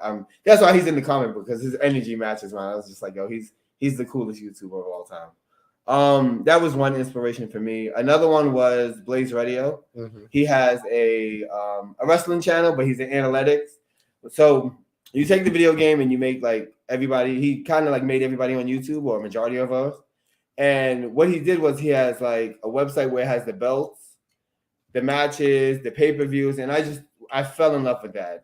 Speaker 5: that's why he's in the comic book because his energy matches mine. I was just like, yo, he's the coolest YouTuber of all time. That was one inspiration for me. Another one was Blaze Radio. Mm-hmm. He has a wrestling channel, but he's in analytics. So you take the video game and you make like everybody. He kind of like made everybody on YouTube or a majority of us. And what he did was he has like a website where it has the belts, the matches, the pay-per-views, and I fell in love with that.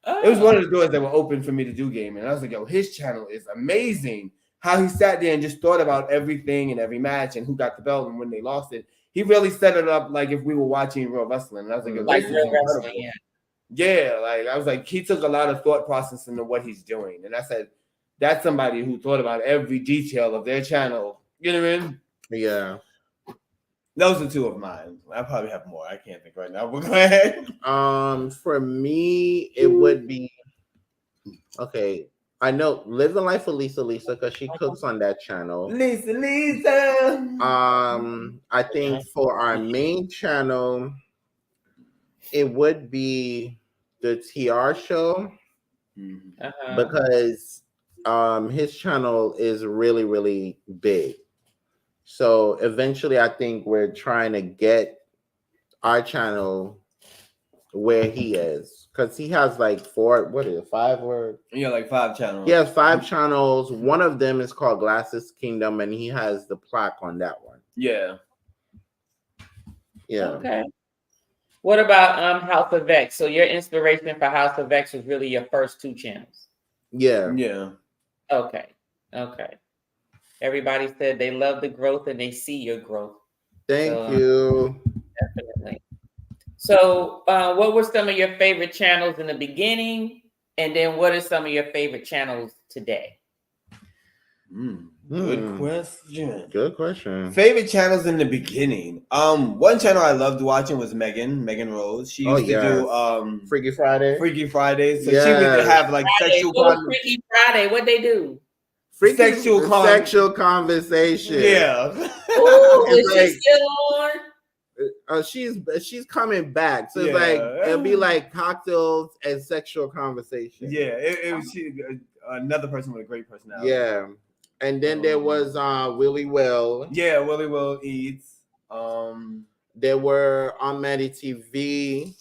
Speaker 5: Oh. It was one of the doors that were open for me to do gaming. And I was like, yo, his channel is amazing. how he sat there and just thought about everything and every match and who got the belt and when they lost it. He really set it up like if we were watching real wrestling. And I was like,
Speaker 2: Like
Speaker 5: this is
Speaker 2: real
Speaker 5: incredible.
Speaker 2: wrestling, yeah.
Speaker 5: Yeah, like I was like, he took a lot of thought process into what he's doing. And I said, that's somebody who thought about every detail of their channel. You know what I mean?
Speaker 4: Yeah.
Speaker 5: Those are two of mine. I probably have more. I can't think right now. But go ahead.
Speaker 4: For me, it would be okay. I know Live the Life of Lisa because she cooks on that channel.
Speaker 5: Lisa.
Speaker 4: I think for our main channel, it would be the TR show because his channel is really, really big. So eventually I think we're trying to get our channel where he is because he has like 5 or
Speaker 5: Yeah, like 5 channels.
Speaker 4: He has 5 channels. One of them is called Glasses Kingdom, and he has the plaque on that one.
Speaker 5: Yeah.
Speaker 2: Okay. What about House of X? So your inspiration for House of X was really your first 2 channels.
Speaker 5: Yeah.
Speaker 2: Okay. Everybody said they love the growth and they see your growth.
Speaker 4: Thank you.
Speaker 2: Definitely. So, what were some of your favorite channels in the beginning, and then what are some of your favorite channels today?
Speaker 5: Good question.
Speaker 4: Good question.
Speaker 5: Favorite channels in the beginning. One channel I loved watching was Megan Rose. She used to do
Speaker 4: Freaky Friday.
Speaker 5: So she would have like sexual
Speaker 2: Freaky Friday. What they do?
Speaker 4: Sexual conversation.
Speaker 5: Yeah.
Speaker 2: Ooh, is she still on?
Speaker 4: She's coming back. So it's like it'll be like cocktails and sexual conversation.
Speaker 5: Yeah, it was another person with a great personality.
Speaker 4: Yeah. And then there was Willie Will.
Speaker 5: Yeah, Willie Will Eats.
Speaker 4: There were on Maddie TV.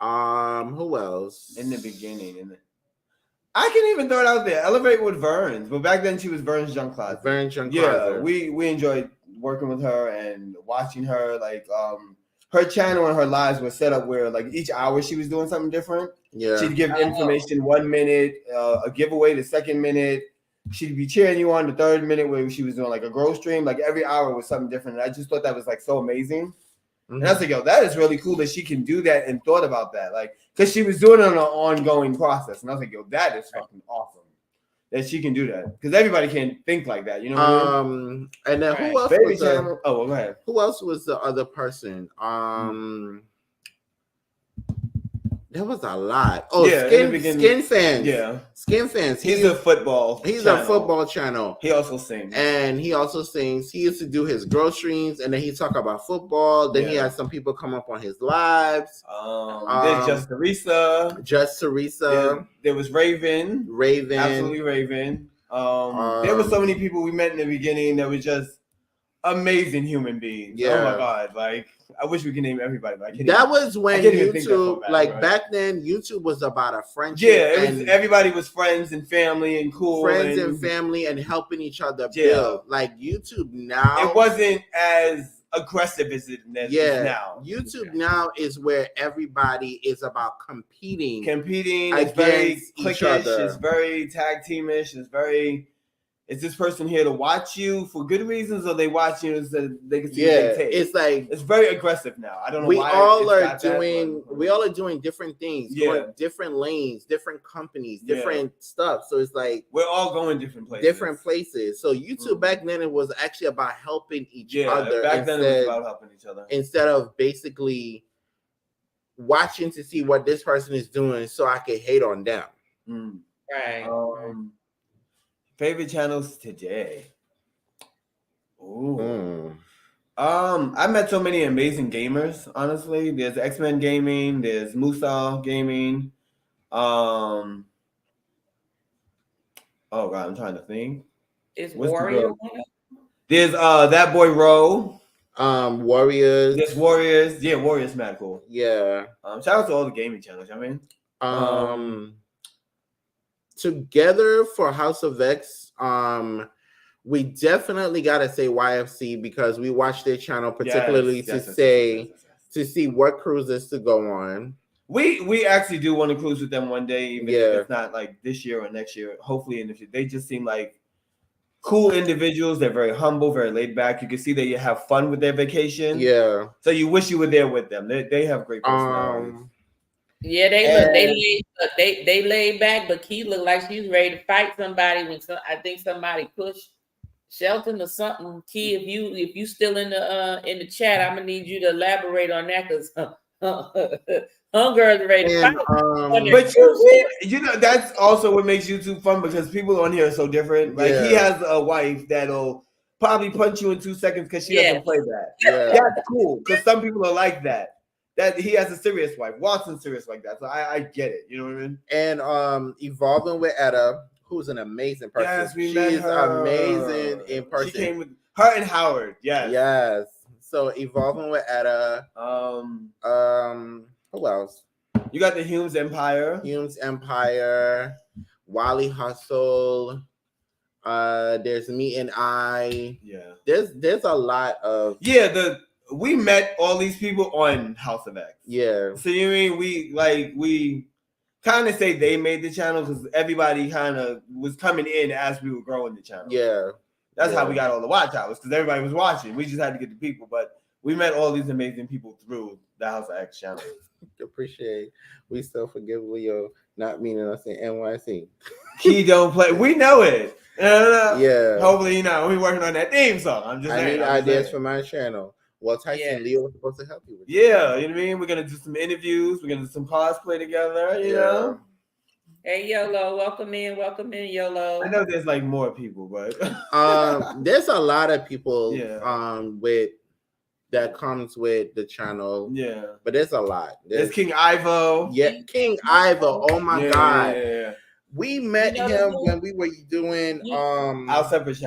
Speaker 4: Who else?
Speaker 5: In the beginning, I can even throw it out there. Elevate with Verns, but back then she was Verns Junk Closet. Yeah, we enjoyed working with her and watching her. Like her channel and her lives were set up where like each hour she was doing something different.
Speaker 4: Yeah,
Speaker 5: she'd give information 1 minute, a giveaway the 2nd minute. She'd be cheering you on the 3rd minute where she was doing like a growth stream. Like every hour was something different. And I just thought that was like so amazing. And I was like, yo, that is really cool that she can do that and thought about that. Like, because she was doing it on an ongoing process. And I was like, yo, that is fucking awesome that she can do that. Because everybody can't think like that, you know what I mean?
Speaker 4: And then who else
Speaker 5: was go ahead.
Speaker 4: Who else was the other person? There was a lot. Oh, yeah, Skin Fans.
Speaker 5: Yeah.
Speaker 4: Skin Fans.
Speaker 5: He's a football
Speaker 4: channel.
Speaker 5: He also sings.
Speaker 4: He used to do his groceries and then he talk about football. Then he had some people come up on his lives.
Speaker 5: There's Just Teresa. There was Raven. Absolutely Raven. There were so many people we met in the beginning that were just amazing human beings. Yeah. Oh my God. Like, I wish we could name everybody. But
Speaker 4: that was when YouTube, back then, YouTube was about a friendship.
Speaker 5: Yeah, everybody was friends and family and cool.
Speaker 4: Friends and family and helping each other build. Like YouTube now.
Speaker 5: It wasn't as aggressive as it is now.
Speaker 4: YouTube now is where everybody is about competing.
Speaker 5: It's very cliquish. It's very tag teamish. Is this person here to watch you for good reasons, or they watch you so they can see what they take?
Speaker 4: It's like
Speaker 5: it's very aggressive now. I don't know.
Speaker 4: We all are doing different things, going different lanes, different companies, different stuff. So it's like
Speaker 5: we're all going different places.
Speaker 4: So YouTube back then it was actually about helping each other.
Speaker 5: Back then it was about helping each other
Speaker 4: instead of basically watching to see what this person is doing, so I can hate on them.
Speaker 2: Right.
Speaker 5: Favorite channels today. I met so many amazing gamers, honestly. There's X-Men Gaming, there's Musa Gaming. Oh God, I'm trying to think.
Speaker 2: Is Warrior one?
Speaker 5: There's That Boy Row.
Speaker 4: Warriors.
Speaker 5: There's Warriors. Yeah, Warriors mad cool.
Speaker 4: Yeah.
Speaker 5: Shout out to all the gaming channels, I mean.
Speaker 4: Together for House of X, we definitely gotta say YFC because we watched their channel particularly to see what cruises to go on.
Speaker 5: We actually do want to cruise with them one day, even if it's not like this year or next year. Hopefully in the future. They just seem like cool individuals. They're very humble, very laid back. You can see that you have fun with their vacation.
Speaker 4: Yeah.
Speaker 5: So you wish you were there with them. They have great personalities.
Speaker 2: Yeah, they
Speaker 5: And-
Speaker 2: look they laid back, but Key looked like she's ready to fight somebody when I think somebody pushed Shelton or something. Key, if you still in the chat, I'm gonna need you to elaborate on that because girl's ready to
Speaker 4: And
Speaker 2: fight.
Speaker 5: But you know that's also what makes YouTube fun because people on here are so different. Like he has a wife that'll probably punch you in 2 seconds because she doesn't play that.
Speaker 4: Yeah.
Speaker 5: That's cool because some people are like that. That he has a serious wife. Watson's serious like that. So I get it. You know what I mean?
Speaker 4: And evolving with Etta, who's an amazing person.
Speaker 5: Yes, we met
Speaker 4: She's
Speaker 5: her.
Speaker 4: amazing in person.
Speaker 5: She came with her and Howard. Yes.
Speaker 4: Yes. So evolving with Etta. Who else?
Speaker 5: You got the Humes Empire.
Speaker 4: Humes Empire. Wally Hustle. There's Me and I.
Speaker 5: Yeah.
Speaker 4: There's a lot of
Speaker 5: we met all these people on House of X.
Speaker 4: Yeah.
Speaker 5: So you mean we kind of say they made the channel because everybody kind of was coming in as we were growing the channel.
Speaker 4: Yeah.
Speaker 5: That's how we got all the watch hours because everybody was watching. We just had to get the people, but we met all these amazing people through the House of X channel.
Speaker 4: Appreciate. We still forgive Leo not meaning us in NYC.
Speaker 5: Key don't play. We know it.
Speaker 4: Yeah.
Speaker 5: Hopefully, we working on that theme song. I'm just saying.
Speaker 4: I need ideas for my channel. Well, Tyson Leo was supposed to help you with
Speaker 5: Yeah, you know what I mean? We're going to do some interviews. We're going to do some cosplay together, you know?
Speaker 2: Hey, YOLO, welcome in, YOLO.
Speaker 5: I know there's like more people, but...
Speaker 4: there's a lot of people with that comes with the channel.
Speaker 5: Yeah.
Speaker 4: But there's a lot.
Speaker 5: There's King Ivo.
Speaker 4: Yeah, King Ivo. Oh, my God.
Speaker 5: Yeah.
Speaker 4: We met him when we were doing
Speaker 5: our separate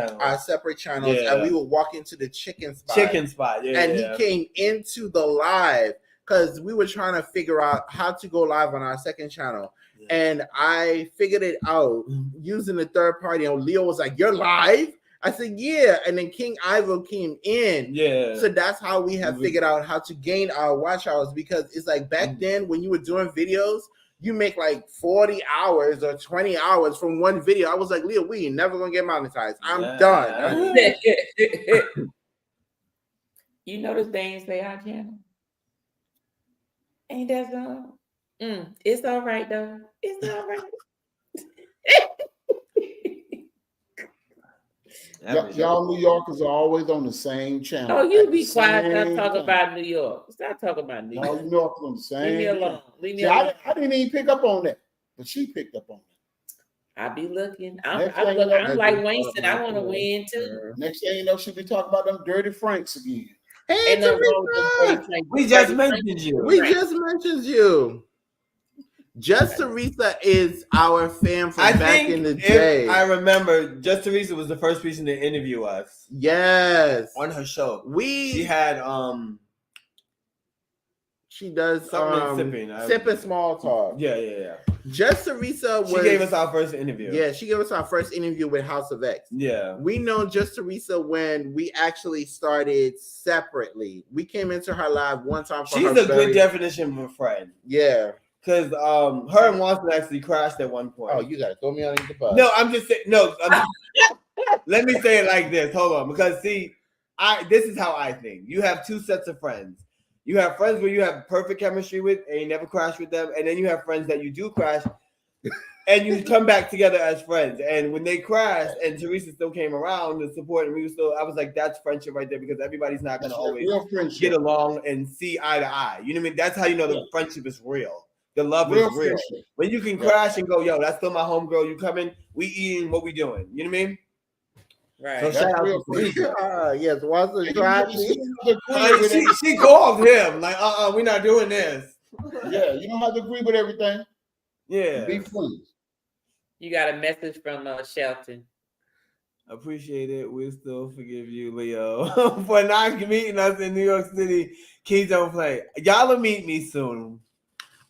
Speaker 5: channels.
Speaker 4: And we were walking to the chicken spot. And he came into the live because we were trying to figure out how to go live on our second channel. Yeah. And I figured it out using the third party. And Leo was like, "You're live?" I said, "Yeah." And then King Ivo came in. Yeah. So that's how we have figured out how to gain our watch hours, because it's like back then when you were doing videos, you make like 40 hours or 20 hours from one video. I was like, "Leo, we ain't never gonna get monetized. I'm done."
Speaker 2: You notice they ain't say our channel? Ain't that so? It's all right though. It's all right.
Speaker 3: Y'all New Yorkers are always on the same channel.
Speaker 2: Oh, you be quiet. Stop talking about New York. Stop talking about New York.
Speaker 3: All New Yorkers on the same.
Speaker 2: Leave me alone. Leave me
Speaker 3: See,
Speaker 2: alone.
Speaker 3: I didn't even pick up on that, but she picked up on it.
Speaker 2: I be looking. I'm like Winston. I want to win too.
Speaker 3: Next thing you know, she'll be talking about them dirty Franks again.
Speaker 4: Hey,
Speaker 5: we just mentioned you.
Speaker 4: Just Teresa is our fan from back in the day.
Speaker 5: I remember Just Teresa was the first person to interview us.
Speaker 4: Yes.
Speaker 5: On her show.
Speaker 4: She
Speaker 5: had
Speaker 4: she does
Speaker 5: sipping
Speaker 4: small talk.
Speaker 5: Yeah.
Speaker 4: Just Teresa
Speaker 5: She gave us our first interview.
Speaker 4: Yeah, she gave us our first interview with House of X.
Speaker 5: Yeah.
Speaker 4: We know Just Teresa when we actually started separately. We came into her live one time for
Speaker 5: She's a good definition of a friend.
Speaker 4: Yeah.
Speaker 5: Because her and Watson actually crashed at one point.
Speaker 4: Oh, you gotta throw me on the bus.
Speaker 5: No, I'm just saying. No, let me say it like this. Hold on, because see, this is how I think. You have two sets of friends. You have friends where you have perfect chemistry with, and you never crash with them, and then you have friends that you do crash, and you come back together as friends. And when they crashed, and Teresa still came around to support, and I was like, that's friendship right there, because everybody's not gonna always get along and see eye to eye. You know what I mean? That's how you know the friendship is real. The love is real. When you can crash and go, yo, that's still my homegirl. You coming? We eating? What we doing? You know what I mean?
Speaker 2: Right.
Speaker 5: So shout out to Teresa.
Speaker 4: Yes, Watson tried me.
Speaker 5: She called him like, we're not doing this.
Speaker 3: Yeah, you don't have to agree with everything.
Speaker 5: Yeah.
Speaker 3: Be friends.
Speaker 2: You got a message from Shelton.
Speaker 5: Appreciate it. We'll still forgive you, Leo, for not meeting us in New York City. Key don't play. Y'all will meet me soon.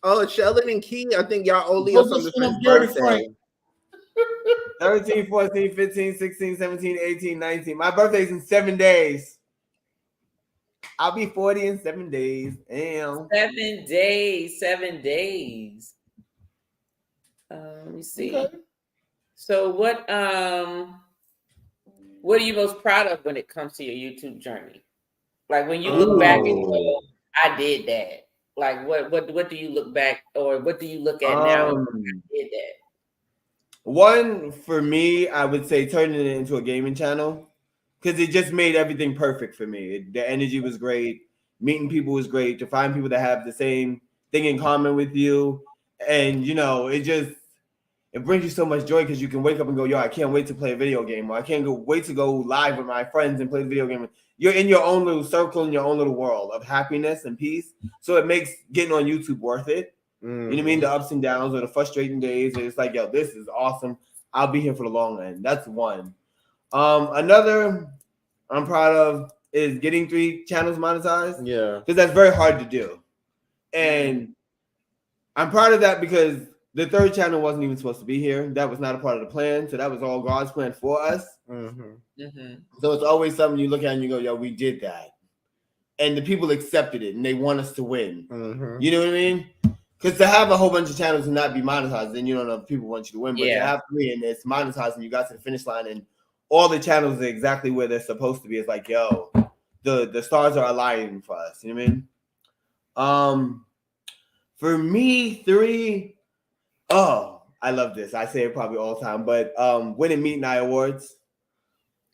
Speaker 4: Oh, Sheldon and Key, I think y'all owe Leo something for his birthday.
Speaker 5: 13, 14, 15, 16, 17, 18, 19. My birthday's in 7 days. I'll be 40 in 7 days. Damn.
Speaker 2: 7 days. 7 days. Let me see. Okay. So what What are you most proud of when it comes to your YouTube journey? Like when you look back and go, I did that. Like what do you look back or what do you look at now? I did that.
Speaker 5: One for me, I would say turning it into a gaming channel because it just made everything perfect for me. The energy was great, meeting people was great, to find people that have the same thing in common with you, and it brings you so much joy because you can wake up and go, yo, I can't wait to play a video game, or I can't wait to go live with my friends and play the video game. You're in your own little circle, in your own little world of happiness and peace. So it makes getting on YouTube worth it. You know what I mean? The ups and downs or the frustrating days. It's like, yo, this is awesome. I'll be here for the long end. That's one. Another I'm proud of is getting 3 channels monetized.
Speaker 4: Yeah.
Speaker 5: Because that's very hard to do. And I'm proud of that because the 3rd channel wasn't even supposed to be here. That was not a part of the plan. So that was all God's plan for us. So it's always something you look at and you go, yo, we did that. And the people accepted it and they want us to win. You know what I mean? Because to have a whole bunch of channels and not be monetized, then you don't know if people want you to win. But to have 3 and it's monetized and you got to the finish line and all the channels are exactly where they're supposed to be. It's like, yo, the stars are aligning for us. You know what I mean? For me, 3, I love this. I say it probably all the time, but winning Meet Night Awards.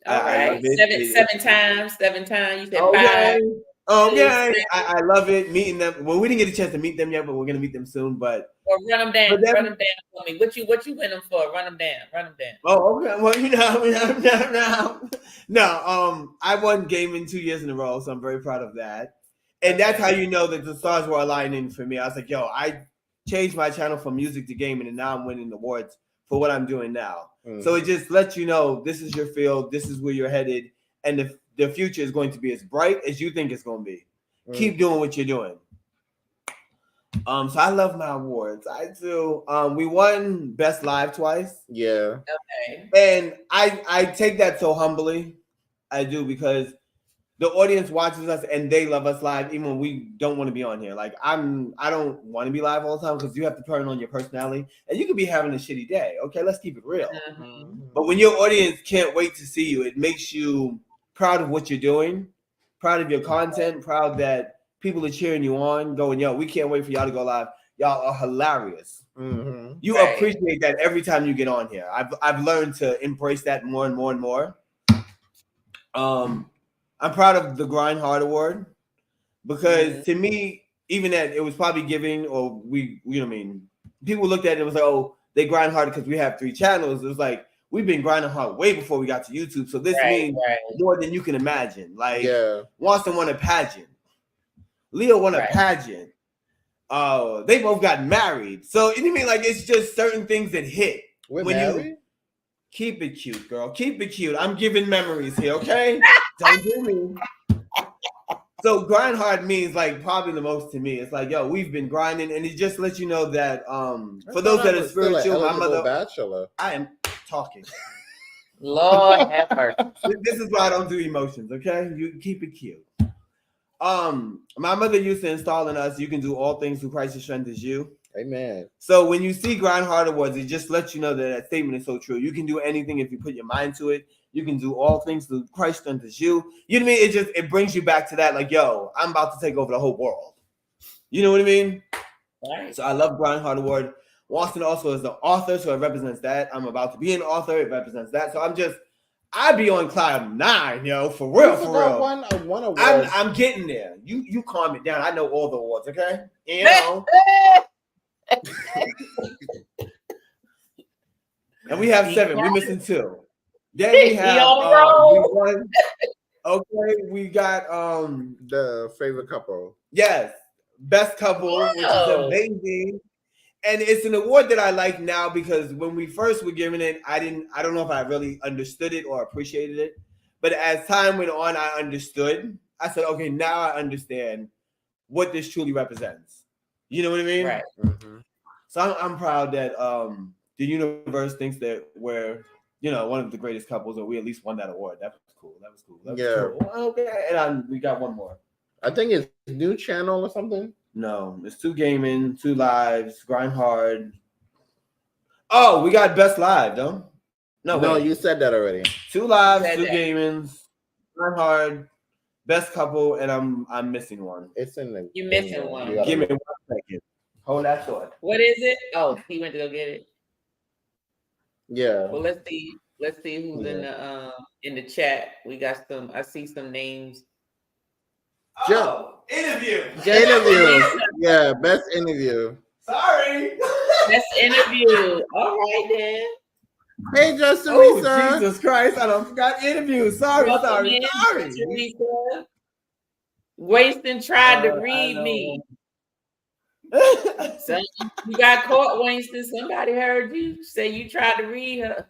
Speaker 2: All right. Seven times. You said
Speaker 5: okay.
Speaker 2: 5.
Speaker 5: Okay. I love it. Meeting them. Well, we didn't get a chance to meet them yet, but we're gonna meet them soon. But
Speaker 2: or run them down. Run them down for me. What you win them for? Run them down.
Speaker 5: Oh, okay. Well, no. I won gaming 2 years in a row, so I'm very proud of that. And that's how you know that the stars were aligning for me. I was like, yo, I changed my channel from music to gaming, and now I'm winning awards for what I'm doing now. So it just lets you know this is your field, this is where you're headed, and the future is going to be as bright as you think it's going to be. Keep doing what you're doing. So I love my awards. I do. We won Best Live twice.
Speaker 4: Yeah.
Speaker 2: Okay.
Speaker 5: And I take that so humbly. I do, because the audience watches us and they love us live, even when we don't want to be on here. Like I don't want to be live all the time because you have to turn on your personality, and you could be having a shitty day. Okay, let's keep it real. But when your audience can't wait to see you, it makes you proud of what you're doing, proud of your content, proud that people are cheering you on, going, yo, we can't wait for y'all to go live. Y'all are hilarious. You appreciate that every time you get on here. I've learned to embrace that more and more and more. I'm proud of the Grind Hard Award because to me, even that it was probably giving, or you know what I mean? People looked at it and was like, oh, they grind hard because we have 3 channels. It was like, we've been grinding hard way before we got to YouTube. So this means more than you can imagine. Like, Watson won a pageant. Leo won a pageant. They both got married. So, you know what I mean? Like, it's just certain things that hit.
Speaker 4: We're married?
Speaker 5: Keep it cute, girl. Keep it cute. I'm giving memories here, okay? Don't do me. So grind hard means like probably the most to me. It's like, yo, we've been grinding, and it just lets you know that for those that are spiritual, my mother,
Speaker 4: bachelor.
Speaker 5: I am talking.
Speaker 2: Lord have mercy.
Speaker 5: This is why I don't do emotions, okay? You keep it cute. My mother used to install in us, you can do all things through Christ who strengthens you.
Speaker 4: Amen.
Speaker 5: So when you see Grind Hard Awards, it just lets you know that that statement is so true. You can do anything if you put your mind to it. You can do all things through Christ strengthens you. You know what I mean? It brings you back to that, like, yo, I'm about to take over the whole world. You know what I mean?
Speaker 2: Right.
Speaker 5: So I love Grind Hard Award. Watson also is the author, so it represents that. I'm about to be an author, it represents that. So I be on cloud 9, yo, for real, for real.
Speaker 4: One award.
Speaker 5: I'm getting there. You calm it down. I know all the awards, okay? You know. And we have 7. We're missing 2. Then we have we got
Speaker 4: the favorite couple.
Speaker 5: Yes, best couple, which is amazing. And it's an award that I like now because when we first were given it, I don't know if I really understood it or appreciated it. But as time went on, I understood. I said, okay, now I understand what this truly represents. You know what I mean?
Speaker 2: Right.
Speaker 5: Mm-hmm. So I'm proud that the universe thinks that we're, one of the greatest couples, or we at least won that award. That was cool. That was cool. Okay. And we got one more.
Speaker 4: I think it's new channel or something.
Speaker 5: No, it's 2 gaming, 2 lives, grind hard. Oh, we got best live, though. No,
Speaker 4: No,
Speaker 5: wait.
Speaker 4: you said that already.
Speaker 5: 2 lives,
Speaker 2: Said
Speaker 5: 2
Speaker 2: that.
Speaker 5: gamings, Run Hard, Best Couple, and I'm missing one.
Speaker 4: It's in the.
Speaker 2: You missing one.
Speaker 4: You gotta
Speaker 5: Give me
Speaker 4: look.
Speaker 5: 1 second. Hold that thought.
Speaker 2: What is it? Oh, he went to go get it.
Speaker 4: Yeah.
Speaker 2: Well, let's see. Let's see who's in the chat. We got some. I see some names.
Speaker 5: Oh, interview.
Speaker 4: Interview. Yeah, best interview.
Speaker 5: Sorry.
Speaker 2: Best interview. All right then.
Speaker 4: Hey, Justin
Speaker 5: Oh,
Speaker 4: Risa.
Speaker 5: Jesus Christ! I don't forgot interview. Sorry.
Speaker 2: Welcome in, Teresa. Winston tried to read me. So you got caught, Winston. Somebody heard you say you tried to read her.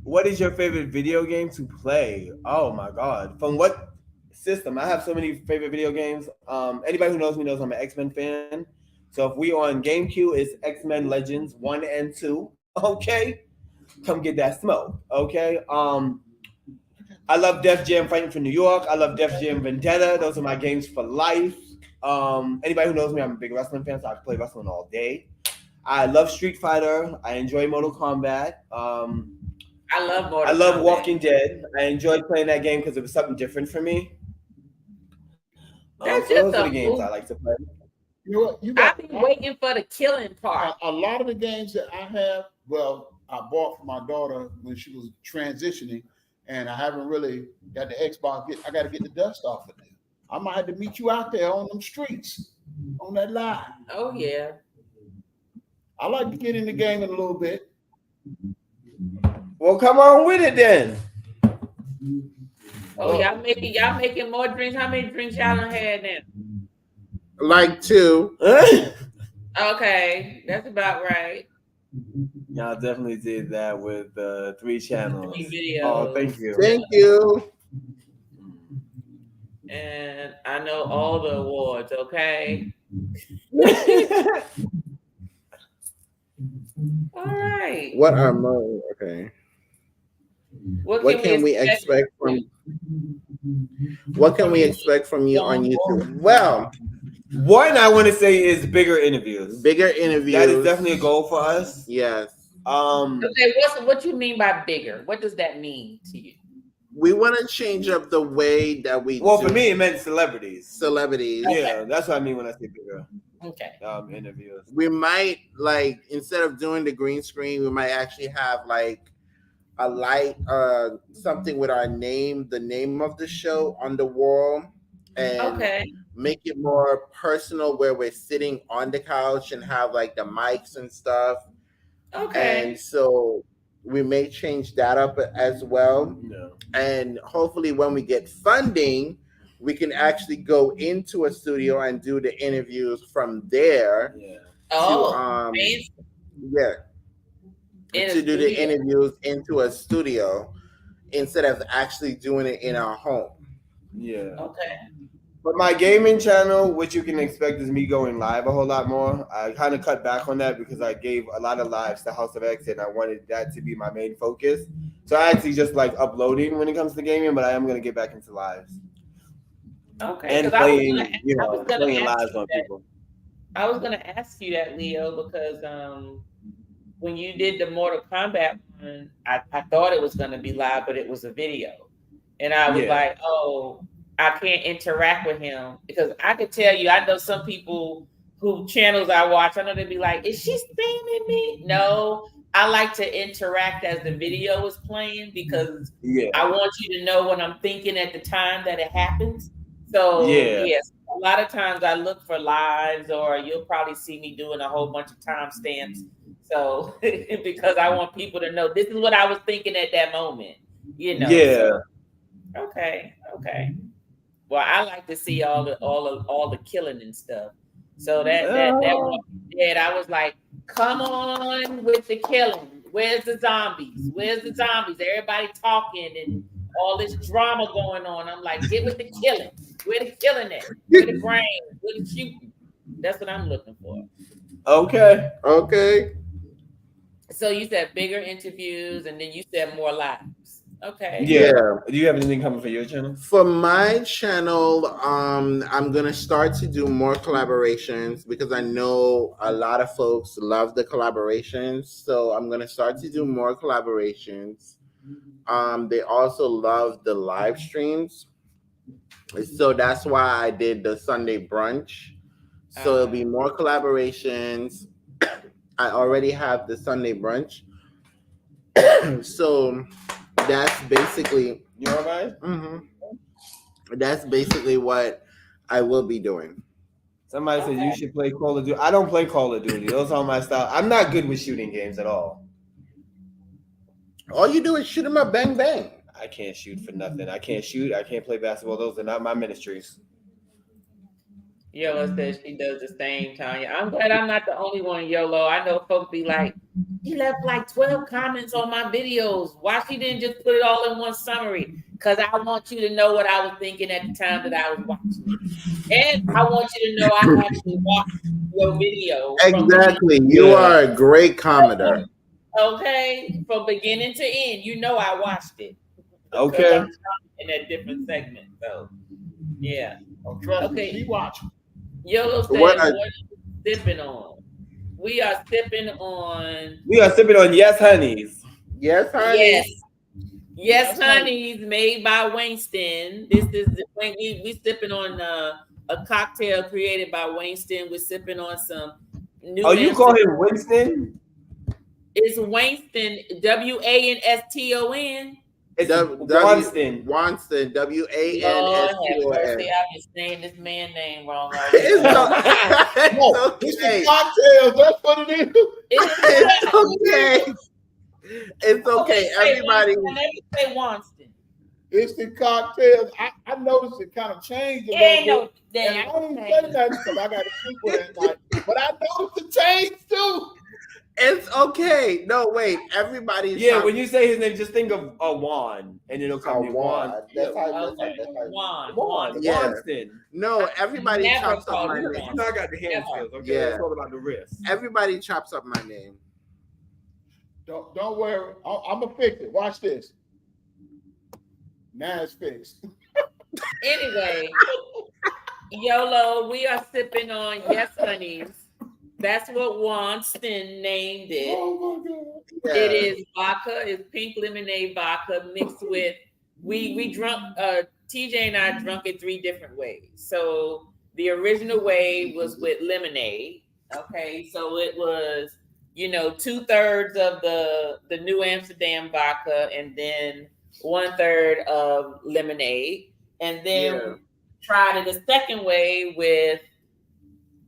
Speaker 5: What is your favorite video game to play? Oh my God! From what system? I have so many favorite video games. Anybody who knows me knows I'm an X-Men fan. So if we on GameCube, it's X-Men Legends 1 and 2. Okay, come get that smoke. Okay. I love Def Jam Fighting for New York. I love Def Jam Vendetta. Those are my games for life. Anybody who knows me, I'm a big wrestling fan, so I can play wrestling all day. I love Street Fighter. I enjoy Mortal Kombat.
Speaker 2: I love Mortal
Speaker 5: I love
Speaker 2: Kombat.
Speaker 5: Walking Dead. I enjoyed playing that game because it was something different for me.
Speaker 2: That's
Speaker 5: So
Speaker 2: just
Speaker 5: those are
Speaker 2: a
Speaker 5: the games
Speaker 2: movie.
Speaker 5: I like to play.
Speaker 3: You know what? You
Speaker 2: I've
Speaker 3: got
Speaker 2: been waiting for the killing part.
Speaker 3: a lot of the games that I have. Well, I bought for my daughter when she was transitioning, and I haven't really got the Xbox. I got to get the dust off of it. I might have to meet you out there on them streets, on that line.
Speaker 2: Oh yeah.
Speaker 3: I like to get in the game in a little bit.
Speaker 5: Well, come on with it then.
Speaker 2: Oh, y'all making more drinks. How many drinks y'all done had now?
Speaker 4: Like 2.
Speaker 2: Okay, that's about right.
Speaker 5: Y'all definitely did that with 3 channels.
Speaker 2: 3 videos.
Speaker 5: Oh, thank you.
Speaker 4: Thank you.
Speaker 2: And I know all the awards, okay? All right.
Speaker 4: What are more? Okay. What can we expect from? What can we expect from you on YouTube? Well,
Speaker 5: One I want to say is bigger interviews.
Speaker 4: bigger interviews.
Speaker 5: That is definitely a goal for us.
Speaker 4: Yes.
Speaker 2: Okay, what you mean by bigger? What does that mean to you?
Speaker 4: We want to change up the way that we
Speaker 5: Well,
Speaker 4: do
Speaker 5: for me, it meant celebrities.
Speaker 4: celebrities.
Speaker 5: Yeah, that's what I mean when I say bigger
Speaker 2: Okay.
Speaker 5: interviews.
Speaker 4: We might, like, instead of doing the green screen, we might actually have like a light, something with our name, the name of the show on the wall, and
Speaker 2: Okay.
Speaker 4: make it more personal where we're sitting on the couch and have like the mics and stuff.
Speaker 2: Okay.
Speaker 4: And so we may change that up as well.
Speaker 5: No.
Speaker 4: And hopefully when we get funding, we can actually go into a studio and do the interviews from there.
Speaker 5: Yeah.
Speaker 2: Oh,
Speaker 4: Yeah. To do the interviews into a studio instead of actually doing it in our home.
Speaker 5: Yeah.
Speaker 2: Okay.
Speaker 5: But my gaming channel, what you can expect is me going live a whole lot more. I kind of cut back on that because I gave a lot of lives to House of X and I wanted that to be my main focus. So I actually just like uploading when it comes to gaming, but I am going to get back into lives.
Speaker 2: Okay.
Speaker 5: And
Speaker 2: 'cause I was
Speaker 5: playing,
Speaker 2: gonna-
Speaker 5: you
Speaker 2: I
Speaker 5: know,
Speaker 2: was gonna
Speaker 5: playing
Speaker 2: ask
Speaker 5: lives
Speaker 2: you
Speaker 5: on
Speaker 2: that.
Speaker 5: people.
Speaker 2: I was gonna ask you that, Leo, because when you did the Mortal Kombat one, I thought it was gonna be live, but it was a video. And I was like, oh, I can't interact with him because I could tell you, I know some people who channels I watch, I know they'd be like, is she spamming me? No, I like to interact as the video is playing because I want you to know what I'm thinking at the time that it happens. So yes, a lot of times I look for lives, or you'll probably see me doing a whole bunch of timestamps. So because I want people to know this is what I was thinking at that moment, you know.
Speaker 5: Yeah.
Speaker 2: So, okay. Well, I like to see all the killing and stuff. So that one dead, I was like, come on with the killing. Where's the zombies? Everybody talking and all this drama going on. I'm like, get with the killing. Where the killing at? Where the brain? Where the shooting? That's what I'm looking for.
Speaker 5: Okay.
Speaker 4: Okay.
Speaker 2: So you said bigger interviews, and then you said more lives. Okay.
Speaker 5: Yeah.
Speaker 4: Yeah.
Speaker 5: Do you have anything coming for your channel?
Speaker 4: For my channel, I'm gonna start to do more collaborations because I know a lot of folks love the collaborations. So I'm gonna start to do more collaborations. They also love the live streams, so that's why I did the Sunday brunch. So it'll be more collaborations. I already have the Sunday brunch, so that's basically.
Speaker 5: You all right?
Speaker 4: Mhm. That's basically what I will be doing.
Speaker 5: Somebody said you should play Call of Duty. I don't play Call of Duty. Those aren't my style. I'm not good with shooting games at all.
Speaker 4: All you do is shoot them up, bang bang.
Speaker 5: I can't shoot for nothing. I can't shoot. I can't play basketball. Those are not my ministries.
Speaker 2: Yolo says she does the same, Tanya. I'm glad I'm not the only one, Yolo. I know folks be like, she left like 12 comments on my videos. Why she didn't just put it all in one summary? Because I want you to know what I was thinking at the time that I was watching it. And I want you to know I actually watched your video.
Speaker 4: Exactly. You are a great commenter.
Speaker 2: Okay, from beginning to end, you know I watched it.
Speaker 5: Okay.
Speaker 2: I'm in a different segment, so yeah.
Speaker 3: Oh, trust me,
Speaker 2: Okay.
Speaker 3: she watching.
Speaker 2: Yolo said,
Speaker 4: What
Speaker 2: what
Speaker 4: I-
Speaker 2: are you sipping on? We are sipping on
Speaker 5: We are sipping on Yes Honeys.
Speaker 4: Yes, honey.
Speaker 2: Yes, Honeys made by Winston. This is we sipping on a cocktail created by Winston. We're sipping on some new.
Speaker 5: Oh, you call him Winston?
Speaker 2: It's Winston, WANSTON.
Speaker 5: It's
Speaker 4: Wanston.
Speaker 5: Wanston.
Speaker 4: Wanston.
Speaker 2: Lord have
Speaker 4: WANSTON.
Speaker 2: mercy, I've been saying this man name wrong already.
Speaker 4: It's
Speaker 3: No, it's the
Speaker 4: okay.
Speaker 3: cocktails. That's what it is.
Speaker 4: It's okay. It's okay. Everybody.
Speaker 2: Let me say Wanston.
Speaker 3: It's the cocktails. I noticed it kind of changed a
Speaker 2: Yeah,
Speaker 3: little
Speaker 2: no,
Speaker 3: bit. And I don't say nothing because I got to sleep with it at night. But I noticed the change too.
Speaker 4: It's okay. No, wait. Everybody's
Speaker 5: Yeah, when you say his name, just think of a Juan, and it'll come to Juan.
Speaker 4: That's how.
Speaker 2: Juan.
Speaker 4: Yeah.
Speaker 5: Wanston.
Speaker 4: No, everybody
Speaker 2: Never
Speaker 4: chops up
Speaker 2: called
Speaker 4: my
Speaker 2: him
Speaker 4: name.
Speaker 5: You know I got the hand skills. Okay,
Speaker 4: Yeah.
Speaker 5: it's all about the wrist.
Speaker 4: Everybody chops up my name.
Speaker 3: Don't worry. I'm gonna fix it. Watch this. Now it's fixed.
Speaker 2: Anyway, Yolo, we are sipping on Yes Honeys. That's what Wanston named it.
Speaker 3: Oh my God.
Speaker 4: Yeah.
Speaker 2: It is vodka. It's pink lemonade vodka mixed with we drunk. TJ and I drunk it 3 different ways. So the original way was with lemonade. Okay, so it was 2/3 of the New Amsterdam vodka and then 1/3 of lemonade, and then tried it a second way with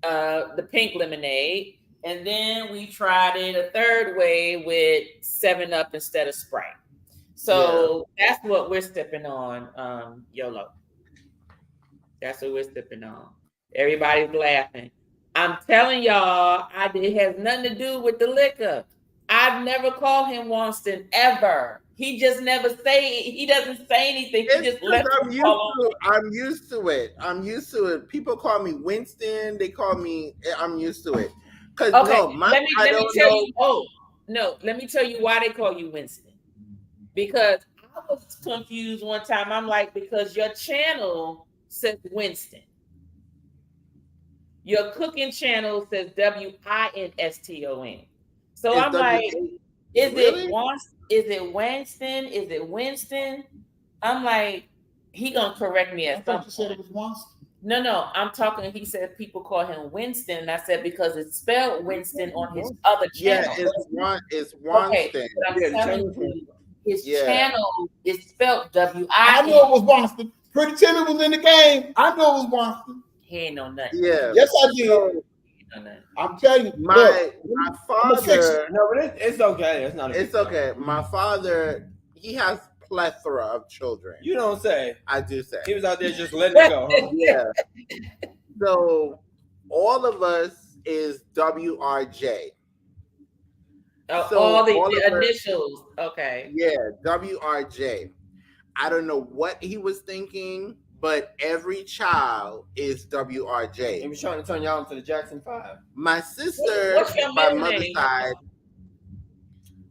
Speaker 2: the pink lemonade, and then we tried it a third way with 7-Up instead of Sprite. So that's what we're sipping on, Yolo. That's what we're sipping on. Everybody's laughing. I'm telling y'all, it has nothing to do with the liquor. I've never called him Wanston ever. He just never he doesn't say anything. He just lets
Speaker 4: I'm used to it. I'm used to it. People call me Winston. They call me. I'm used to it. Cause
Speaker 2: let me tell you why they call you Winston. Because I was confused one time. I'm like, because your channel says Winston. Your cooking channel says WINSTON. So
Speaker 4: It's
Speaker 2: I'm like, is
Speaker 4: really?
Speaker 2: it Winston? Is it Winston? Is it Winston? I'm like, he gonna correct me
Speaker 3: I
Speaker 2: at
Speaker 3: thought
Speaker 2: some
Speaker 3: you said it
Speaker 2: point.
Speaker 3: was Wanston.
Speaker 2: No, I'm talking. He said people call him Winston, and I said because it's spelled Winston on his other channel.
Speaker 4: Yeah, it's Wanston.
Speaker 2: Okay, but I'm telling you, his
Speaker 4: Yeah.
Speaker 2: channel is spelled
Speaker 3: I
Speaker 2: WIN.
Speaker 3: knew it was Wanston. Pretty Timmy was in the game. I knew it was Wanston.
Speaker 2: He ain't know nothing.
Speaker 4: Yeah.
Speaker 3: Yes, I did.
Speaker 2: He know nothing.
Speaker 3: I'm telling you.
Speaker 4: My
Speaker 3: I'ma fix
Speaker 4: father.
Speaker 5: No, but it's okay. It's not.
Speaker 4: It's okay. My father. He has plethora of children.
Speaker 5: You don't say.
Speaker 4: I do say.
Speaker 5: He was out there just letting it go. Huh?
Speaker 4: Yeah. So all of us is WRJ. So
Speaker 2: all the
Speaker 4: all of us-
Speaker 2: initials. Okay.
Speaker 4: Yeah, WRJ. I don't know what he was thinking, but every child is
Speaker 5: He
Speaker 4: WRJ.
Speaker 5: was trying to turn y'all into the Jackson 5.
Speaker 4: My sister,
Speaker 2: What's your
Speaker 4: my
Speaker 2: middle
Speaker 4: mother's
Speaker 2: name?
Speaker 4: side,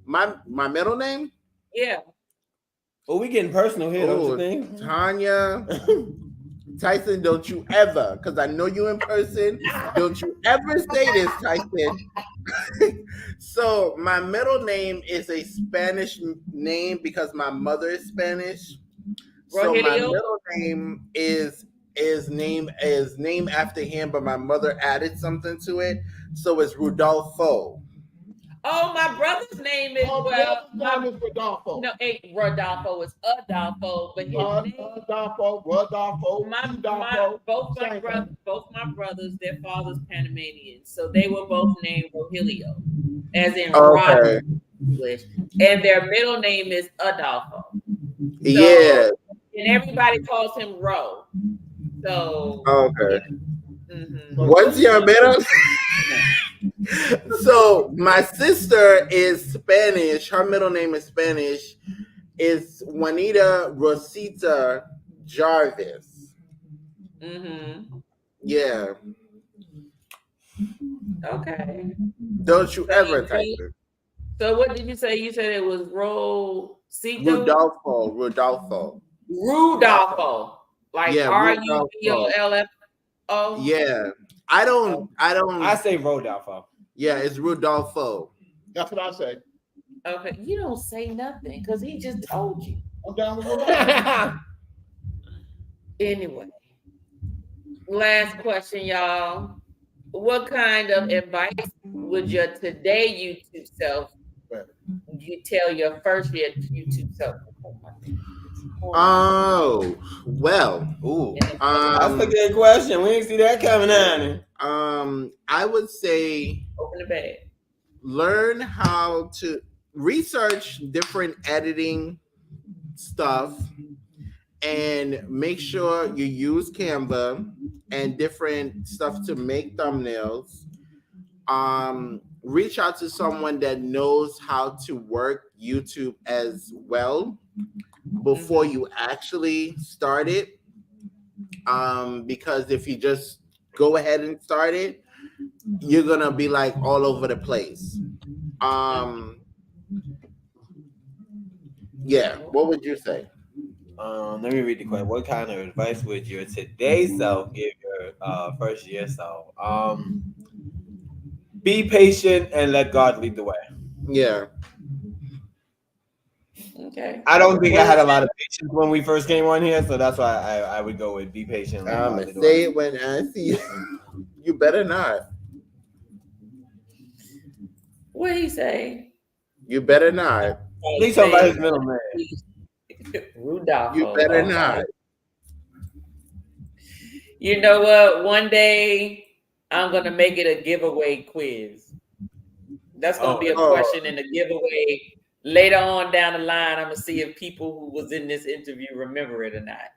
Speaker 4: my middle name,
Speaker 2: Yeah.
Speaker 5: Well, we getting personal here, don't you
Speaker 4: Oh,
Speaker 5: think?
Speaker 4: Tanya. Tyson, don't you ever, because I know you in person, don't you ever say this, Tyson. So my middle name is a Spanish name because my mother is Spanish. So my
Speaker 2: Rogelio?
Speaker 4: middle name is named after him, but my mother added something to it. So it's Rudolfo.
Speaker 2: Oh, my brother's name is,
Speaker 3: Oh,
Speaker 2: well,
Speaker 3: brother's name is Rodolfo.
Speaker 2: no, ain't Rodolfo, it's Adolfo, but his name,
Speaker 3: Rodolfo, Udolfo, same thing.
Speaker 2: both my brothers, their fathers Panamanian, so they were both named Rogelio, as in Rod
Speaker 4: Okay.
Speaker 2: English, and their middle name is Adolfo.
Speaker 4: Yeah.
Speaker 2: And everybody calls him Ro. So
Speaker 4: Okay.
Speaker 2: mhm.
Speaker 4: What's your middle? So my sister is Spanish. Her middle name is Spanish. It's Juanita Rosita Jarvis. Yeah.
Speaker 2: Okay.
Speaker 4: Don't you ever type it.
Speaker 2: So what did you say? You said it was
Speaker 4: Rudolfo.
Speaker 2: Rudolfo. Like
Speaker 4: Yeah,
Speaker 2: Rudolfo.
Speaker 4: Yeah. I don't
Speaker 5: I say Rodolfo.
Speaker 4: Yeah, it's Rudolfo.
Speaker 3: That's what I say.
Speaker 2: Okay, you don't say nothing because he just told you.
Speaker 3: I'm down with Rodolfo.
Speaker 2: Anyway, last question, y'all. What kind of advice would your today YouTube self you tell your first year YouTube self?
Speaker 4: Oh, well.
Speaker 5: Ooh. That's a good question. We didn't see that coming on.
Speaker 4: I would say
Speaker 2: open the bag.
Speaker 4: Learn how to research different editing stuff and make sure you use Canva and different stuff to make thumbnails. Reach out to someone that knows how to work YouTube as well before you actually start it. Because if you just go ahead and start it, you're gonna be like all over the place. Yeah, what would you say?
Speaker 5: Let me read the question. What kind of advice would your today self give your first year self? Be patient and let God lead the way.
Speaker 4: Yeah.
Speaker 2: Okay.
Speaker 5: I don't think I had a lot of patience when we first came on here, so that's why I would go with be patient.
Speaker 4: I'm gonna say it when I see you. You better not.
Speaker 2: What he say?
Speaker 4: You better not.
Speaker 5: At least somebody his middle name.
Speaker 2: Rudolph.
Speaker 4: You better not.
Speaker 2: You know what? One day I'm gonna make it a giveaway quiz. That's gonna be a question in the giveaway. Later on down the line, I'm gonna see if people who was in this interview remember it or not.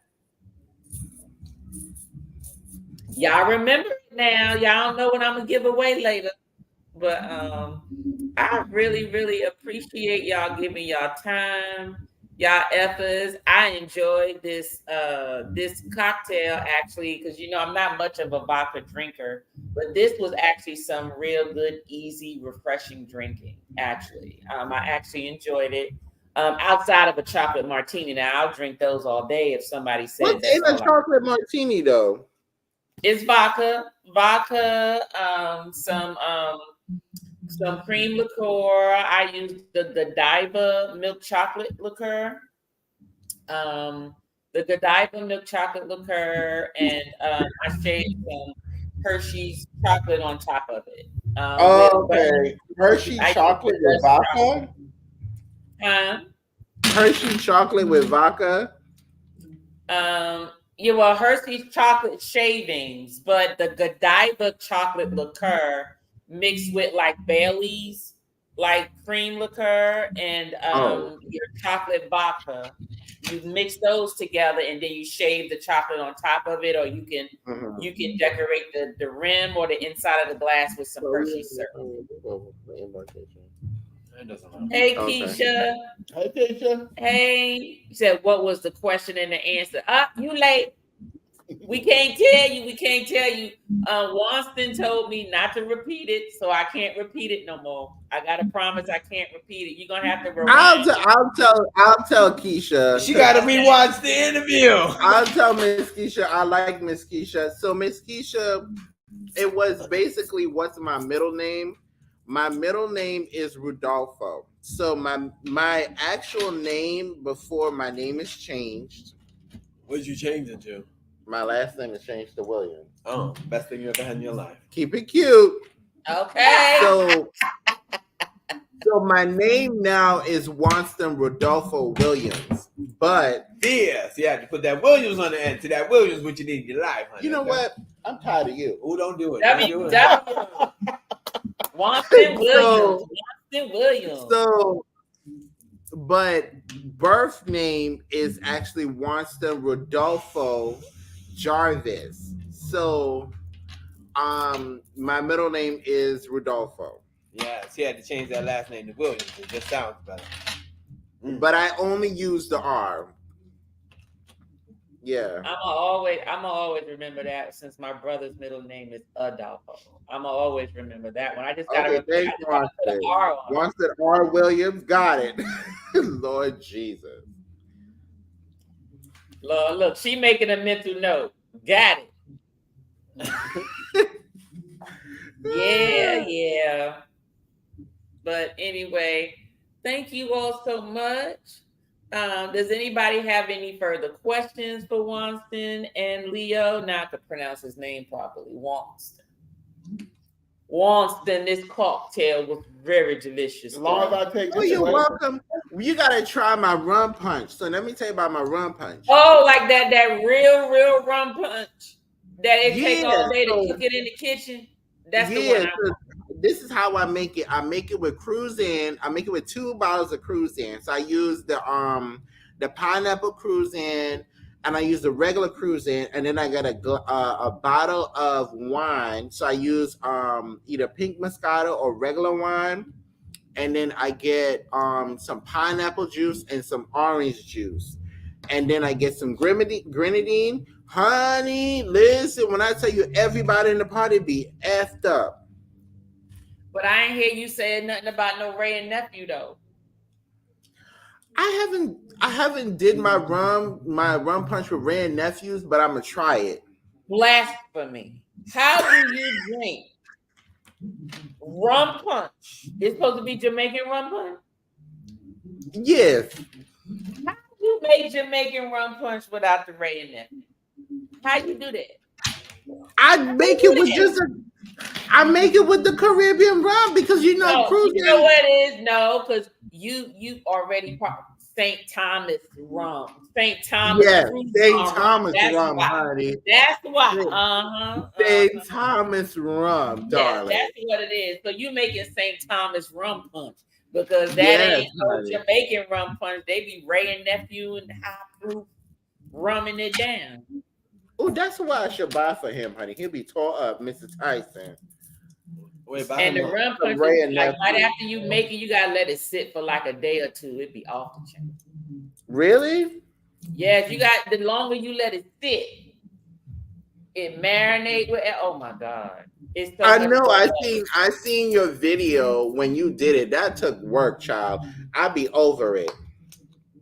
Speaker 2: Y'all remember it now. Y'all know what I'm gonna give away later. But I really, really appreciate y'all giving y'all time, y'all efforts. I enjoyed this this cocktail actually, because you know I'm not much of a vodka drinker, but this was actually some real good, easy, refreshing drinking. Actually, I actually enjoyed it. Outside of a chocolate martini, now I'll drink those all day if somebody says
Speaker 4: what's in a chocolate martini though?
Speaker 2: It's vodka, some cream liqueur. I used the Godiva milk chocolate liqueur. The Godiva milk chocolate liqueur, and I shaved some Hershey's chocolate on top of it.
Speaker 4: Okay. Hershey chocolate with vodka? Hershey chocolate with vodka?
Speaker 2: Yeah, well, Hershey's chocolate shavings, but the Godiva chocolate liqueur mixed with like Bailey's, like cream liqueur, and your chocolate vodka. You mix those together, and then you shave the chocolate on top of it, or you can decorate the rim or the inside of the glass with some Hershey syrup. Hey, Keisha.
Speaker 3: Hey, Keisha.
Speaker 2: Hey. You said, what was the question and the answer? You late. We can't tell you. We can't tell you. Wanston told me not to repeat it, so I can't repeat it no more. I got to promise I can't repeat it. You're gonna have to rewind.
Speaker 4: I'll tell Keisha.
Speaker 5: She got to rewatch the interview.
Speaker 4: I'll tell Miss Keisha. I like Miss Keisha. So Miss Keisha, it was basically what's my middle name. My middle name is Rudolfo. So my actual name before my name is changed.
Speaker 5: What did you change it to?
Speaker 4: My last name is changed to William.
Speaker 5: Oh, best thing you ever had in your life.
Speaker 4: Keep it cute.
Speaker 2: Okay.
Speaker 4: So my name now is Wanston Rodolfo Williams. But
Speaker 5: yes, you have to put that Williams on the end. To that Williams, what you need in your life, honey.
Speaker 4: You know what? I'm tired of you.
Speaker 5: Oh, don't do it.
Speaker 2: Wanston Williams. Wanston Williams.
Speaker 4: So, but birth name is actually Wanston Rodolfo Jarvis. So, my middle name is Rodolfo.
Speaker 5: Yeah, she had to change that last name to Williams. It just sounds better.
Speaker 4: But I only use the R. Yeah.
Speaker 2: I'm always remember that since my brother's middle name is Adolfo. I'm always remember that one. I just gotta put an R on.
Speaker 4: Wanston R. Williams, got it. Lord Jesus.
Speaker 2: Lord, look, she making a mental note. Got it. Yeah. But anyway, thank you all so much. Does anybody have any further questions for Wanston and Leo? Now I can pronounce his name properly. Wanston, this cocktail was very delicious.
Speaker 3: As long as I take
Speaker 4: this you're welcome. You gotta try my rum punch. So let me tell you about my rum punch.
Speaker 2: Oh, like that real rum punch that it take all day to cook it in the kitchen. That's the one.
Speaker 4: This is how I make it. I make it with Cruzan. I make it with 2 bottles of Cruzan. So I use the pineapple Cruzan, and I use the regular Cruzan, and then I got a bottle of wine. So I use either pink Moscato or regular wine, and then I get some pineapple juice and some orange juice, and then I get some grenadine. Honey, listen, when I tell you everybody in the party be effed up.
Speaker 2: But I ain't hear you saying nothing about no Ray and nephew though.
Speaker 4: I haven't did my rum punch with Ray and nephews, but I'm gonna try it.
Speaker 2: Blasphemy! How do you drink rum punch? It's supposed to be Jamaican rum punch.
Speaker 4: Yes.
Speaker 2: How do you make Jamaican rum punch without the Ray and nephew? How you do that?
Speaker 4: I make it with the Caribbean rum because you know Cruz.
Speaker 2: You know what it is? No, because you already St. Thomas rum. St. Thomas.
Speaker 4: Yeah, St. Thomas rum, honey.
Speaker 2: That's why.
Speaker 4: St. Thomas rum, darling.
Speaker 2: Yeah, that's what it is. So you making St. Thomas rum punch because that ain't no Jamaican rum punch. They be Ray and nephew and high proof rumming it down.
Speaker 4: Oh, that's what I should buy for him, honey. He'll be tore up, Mr. Tyson.
Speaker 2: And the rum punch, like right after you make it, you gotta let it sit for like a day or two. It'd be off the chain.
Speaker 4: Really?
Speaker 2: Yes, you got the longer you let it sit, it marinate with. Oh my God! It's so
Speaker 4: I know. I seen your video when you did it. That took work, child. I'd be over it.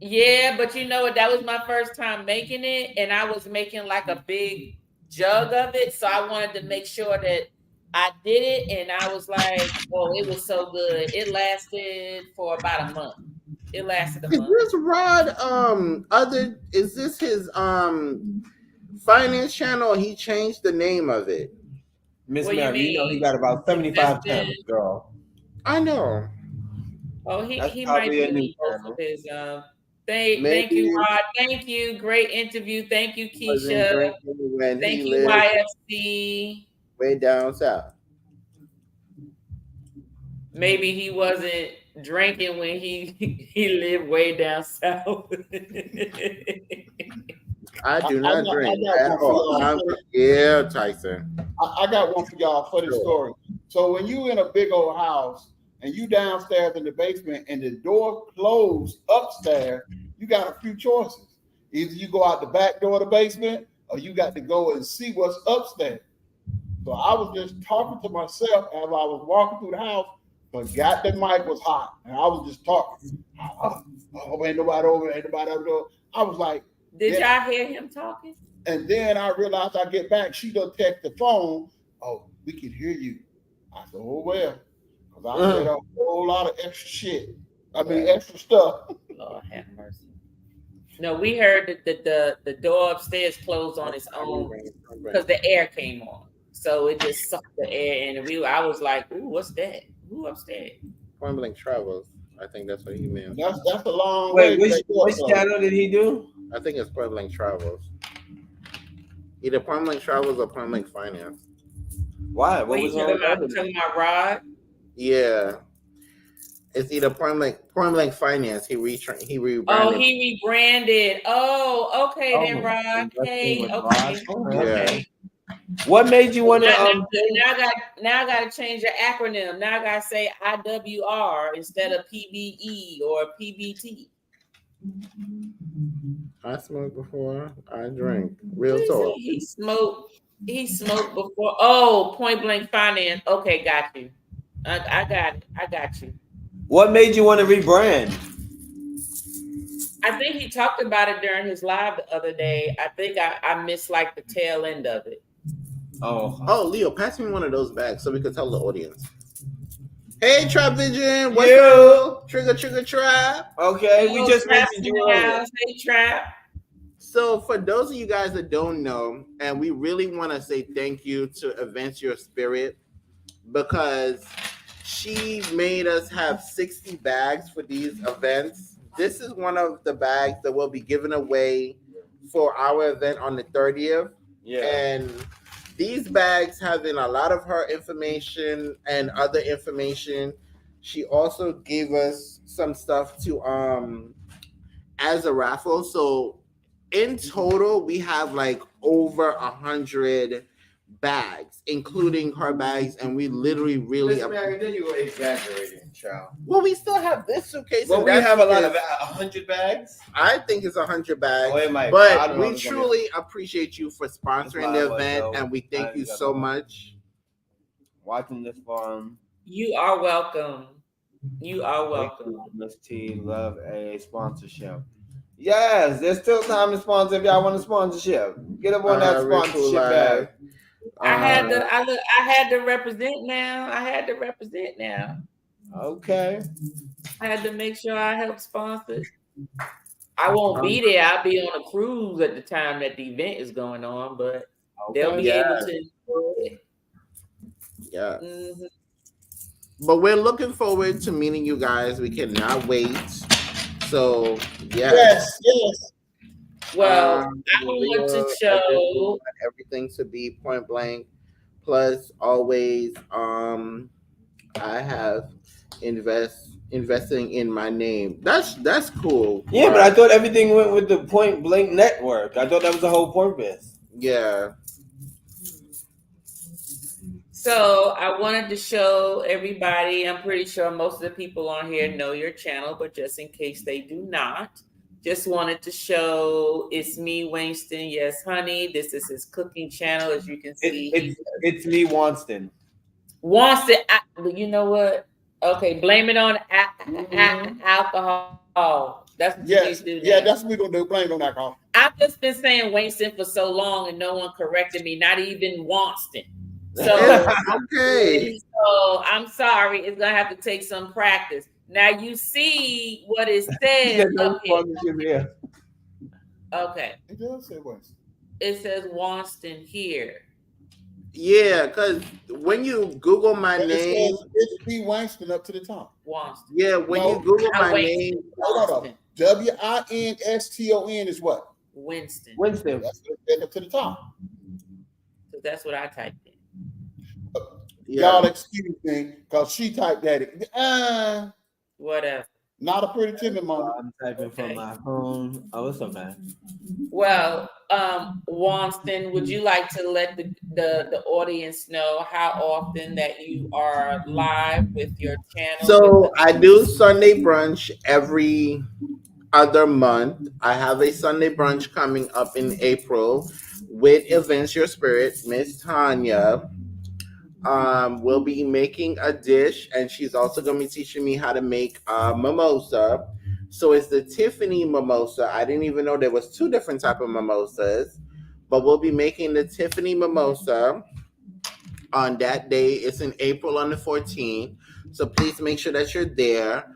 Speaker 2: Yeah, but you know what? That was my first time making it, and I was making like a big jug of it. So I wanted to make sure that I did it, and I was like, "Oh, it was so good." It lasted for about a month. It lasted a month.
Speaker 4: Is this Rod? Is this his finance channel? He changed the name of it.
Speaker 5: Miss Mary, you know he got about 75 channels, girl.
Speaker 4: I know.
Speaker 2: Oh, he might be both of his. Thank you, Rod. Thank you. Great interview. Thank you, Keisha. Thank you, YFC.
Speaker 4: Way down south.
Speaker 2: Maybe he wasn't drinking when he lived way down south.
Speaker 4: I do not drink at all. Yeah, Tyson.
Speaker 3: I got one for y'all for the story. So when you in a big old house and you downstairs in the basement and the door closed upstairs, you got a few choices. Either you go out the back door of the basement or you got to go and see what's upstairs. So I was just talking to myself as I was walking through the house, forgot the mic was hot, and I was just talking. Oh, ain't nobody over, ain't nobody over there. I was like,
Speaker 2: Did
Speaker 3: then,
Speaker 2: y'all hear him talking?
Speaker 3: and then I realized I get back, she done text the phone. Oh, we can hear you. I said, oh well, because I said a whole lot of extra shit. I mean, extra stuff.
Speaker 2: Lord have mercy. No, we heard that the door upstairs closed on its own because the air came on. So it just sucked the air in. And I was like, ooh, what's that? Who upstairs?
Speaker 4: Point Blank Travels. I think that's what he meant.
Speaker 3: That's a long
Speaker 5: Wait,
Speaker 3: way.
Speaker 5: which channel did he do?
Speaker 4: I think it's Point Blank Travels. Either Point Blank Travels or Point Blank Finance.
Speaker 5: Why?
Speaker 2: What you talking about Rod?
Speaker 4: Yeah. It's either Point Blank Finance. He rebranded.
Speaker 2: Oh, he rebranded. Oh, okay then, Rod. Hey, okay. Okay.
Speaker 5: What made you want to?
Speaker 2: Now I got to change the acronym. Now I got to say IWR instead of PBE or PBT.
Speaker 4: I smoked before I drank. Real talk.
Speaker 2: He smoked before. Oh, Point Blank Finance. Okay, got you. I got it. I got you.
Speaker 5: What made you want to rebrand?
Speaker 2: I think he talked about it during his live the other day. I think I missed like the tail end of it.
Speaker 4: Oh, Leo, pass me one of those bags so we can tell the audience. Hey, Trap Vision, what's up? Trigger Trap.
Speaker 5: Okay, we just mentioned you earlier.
Speaker 2: Hey, Trap.
Speaker 4: So, for those of you guys that don't know, and we really want to say thank you to Events Your Spirit, because she made us have 60 bags for these events. This is one of the bags that will be given away for our event on the 30th.
Speaker 5: Yeah.
Speaker 4: And these bags having a lot of her information and other information. She also gave us some stuff to as a raffle. So in total, we have like over 100 bags, including her bags, and we literally really.
Speaker 5: Then you were exaggerating, child.
Speaker 4: Well, we still have this suitcase.
Speaker 5: Well, we have a lot of 100 bags.
Speaker 4: I think it's 100 bags.
Speaker 5: Oh, it might,
Speaker 4: but we truly appreciate you for sponsoring the event, and we thank you so much.
Speaker 5: Watching this farm.
Speaker 2: You are welcome. You are welcome.
Speaker 5: Miss T, love a sponsorship. Yes, there's still time to sponsor if y'all want a sponsorship. Get up on that sponsorship bag.
Speaker 2: I had to represent now.
Speaker 5: Okay.
Speaker 2: I had to make sure I help sponsor. I won't be there. I'll be on a cruise at the time that the event is going on, but they'll be able to enjoy it.
Speaker 4: Yeah.
Speaker 2: Mm-hmm.
Speaker 4: But we're looking forward to meeting you guys. We cannot wait. So,
Speaker 3: yes.
Speaker 2: Well, I want to show
Speaker 4: everything to be point blank. Plus, always, I have investing in my name. That's cool.
Speaker 5: Yeah, but I thought everything went with the Point Blank network. I thought that was the whole purpose.
Speaker 4: Yeah.
Speaker 2: So I wanted to show everybody. I'm pretty sure most of the people on here know your channel, but just in case they do not, just wanted to show it's me, Winston. Yes, honey. This is his cooking channel, as you can see.
Speaker 5: It's me, Winston.
Speaker 2: Winston, you know what? Okay, blame it on alcohol. That's what you do.
Speaker 3: Yeah, that's what we're gonna do. Blame it on alcohol.
Speaker 2: I've just been saying Winston for so long, and no one corrected me. Not even Winston. So
Speaker 4: okay.
Speaker 2: So I'm sorry. It's gonna have to take some practice. Now you see what it says up here. Okay.
Speaker 3: It does say Winston.
Speaker 2: It says Winston here.
Speaker 4: Yeah, because when you Google my name,
Speaker 3: it's B Winston up to the top.
Speaker 2: Winston.
Speaker 4: Yeah, when you Google my name,
Speaker 3: hold on. WINSTON is what?
Speaker 2: Winston.
Speaker 5: Winston.
Speaker 3: That's it up to the top.
Speaker 2: So that's what I typed in.
Speaker 3: Y'all excuse me, because she typed that.
Speaker 2: Whatever.
Speaker 3: Not a pretty timid moment.
Speaker 5: I'm typing from my phone. Oh, it's okay.
Speaker 2: Well, Winston, would you like to let the audience know how often that you are live with your channel?
Speaker 4: So I do Sunday brunch every other month. I have a Sunday brunch coming up in April with Events Your Spirit, Miss Tanya, will be making a dish, and she's also going to be teaching me how to make mimosa. So it's the Tiffany mimosa. I didn't even know there was two different type of mimosas, but we'll be making the Tiffany mimosa on that day. It's in April on the 14th. So please make sure that you're there.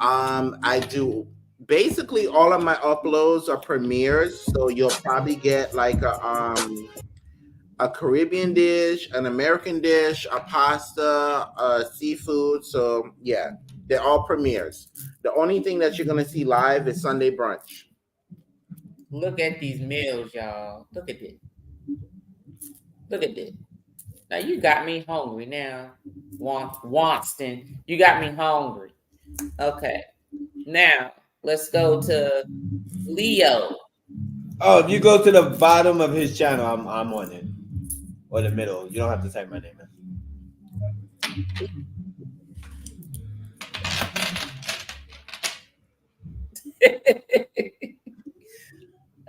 Speaker 4: I do basically all of my uploads are premieres, so you'll probably get like a Caribbean dish, an American dish, a pasta, a seafood. So yeah, they're all premieres. The only thing that you're gonna see live is Sunday brunch.
Speaker 2: Look at these meals, y'all. Look at this. Look at this. Now you got me hungry now. Wanston, you got me hungry. Okay. Now let's go to Leo.
Speaker 5: Oh, if you go to the bottom of his channel, I'm on it. Or the middle. You don't have to type my name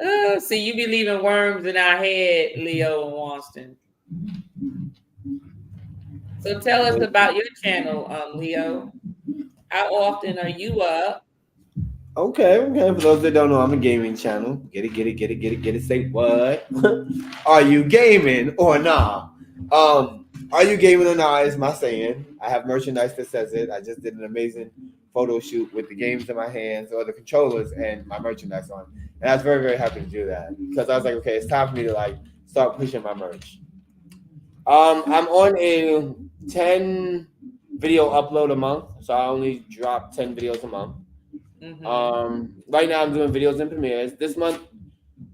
Speaker 2: Oh, see, you be leaving worms in our head, Leo and Wanston. So tell us about your channel, Leo. How often are you up?
Speaker 5: Okay. For those that don't know, I'm a gaming channel. Get it. Say what? Are you gaming or not? Are you gaming or not is my saying. I have merchandise that says it. I just did an amazing photo shoot with the games in my hands or the controllers and my merchandise on. And I was very, very happy to do that because I was like, okay, it's time for me to like start pushing my merch. I'm on a 10 video upload a month, so I only drop 10 videos a month. Right now I'm doing videos and premieres. This month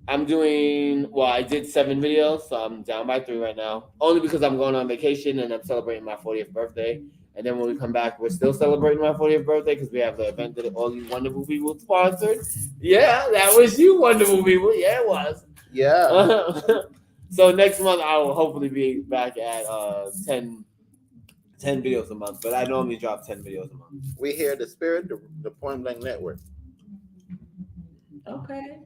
Speaker 5: I did 7 videos, so I'm down by 3 right now. Only because I'm going on vacation and I'm celebrating my 40th birthday. And then when we come back, we're still celebrating my 40th birthday because we have the event that all you wonderful people sponsored. Yeah, that was you, wonderful people. Yeah, it was.
Speaker 4: Yeah.
Speaker 5: So next month I will hopefully be back at 10 videos a month, but I normally drop 10 videos a month.
Speaker 4: We hear the spirit, the Point Blank Network.
Speaker 2: Okay.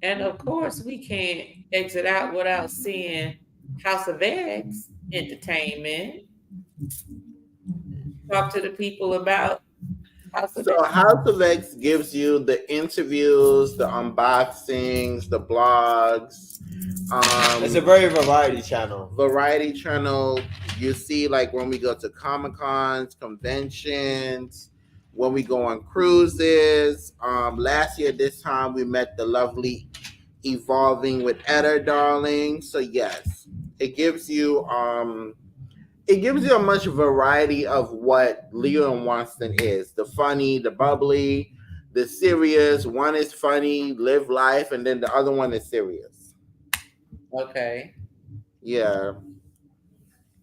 Speaker 2: And of course, we can't exit out without seeing House of X Entertainment. Talk to the people about House of X.
Speaker 4: So House of X gives you the interviews, the unboxings, the blogs.
Speaker 5: It's a very variety channel.
Speaker 4: You see, like when we go to Comic-Cons, conventions, when we go on cruises. Last year, this time, we met the lovely Evolving with Etta Darling. So yes, it gives you a much variety of what Leo and Wanston is. The funny, the bubbly, the serious. One is funny, live life, and then the other one is serious.
Speaker 2: Okay.
Speaker 4: Yeah.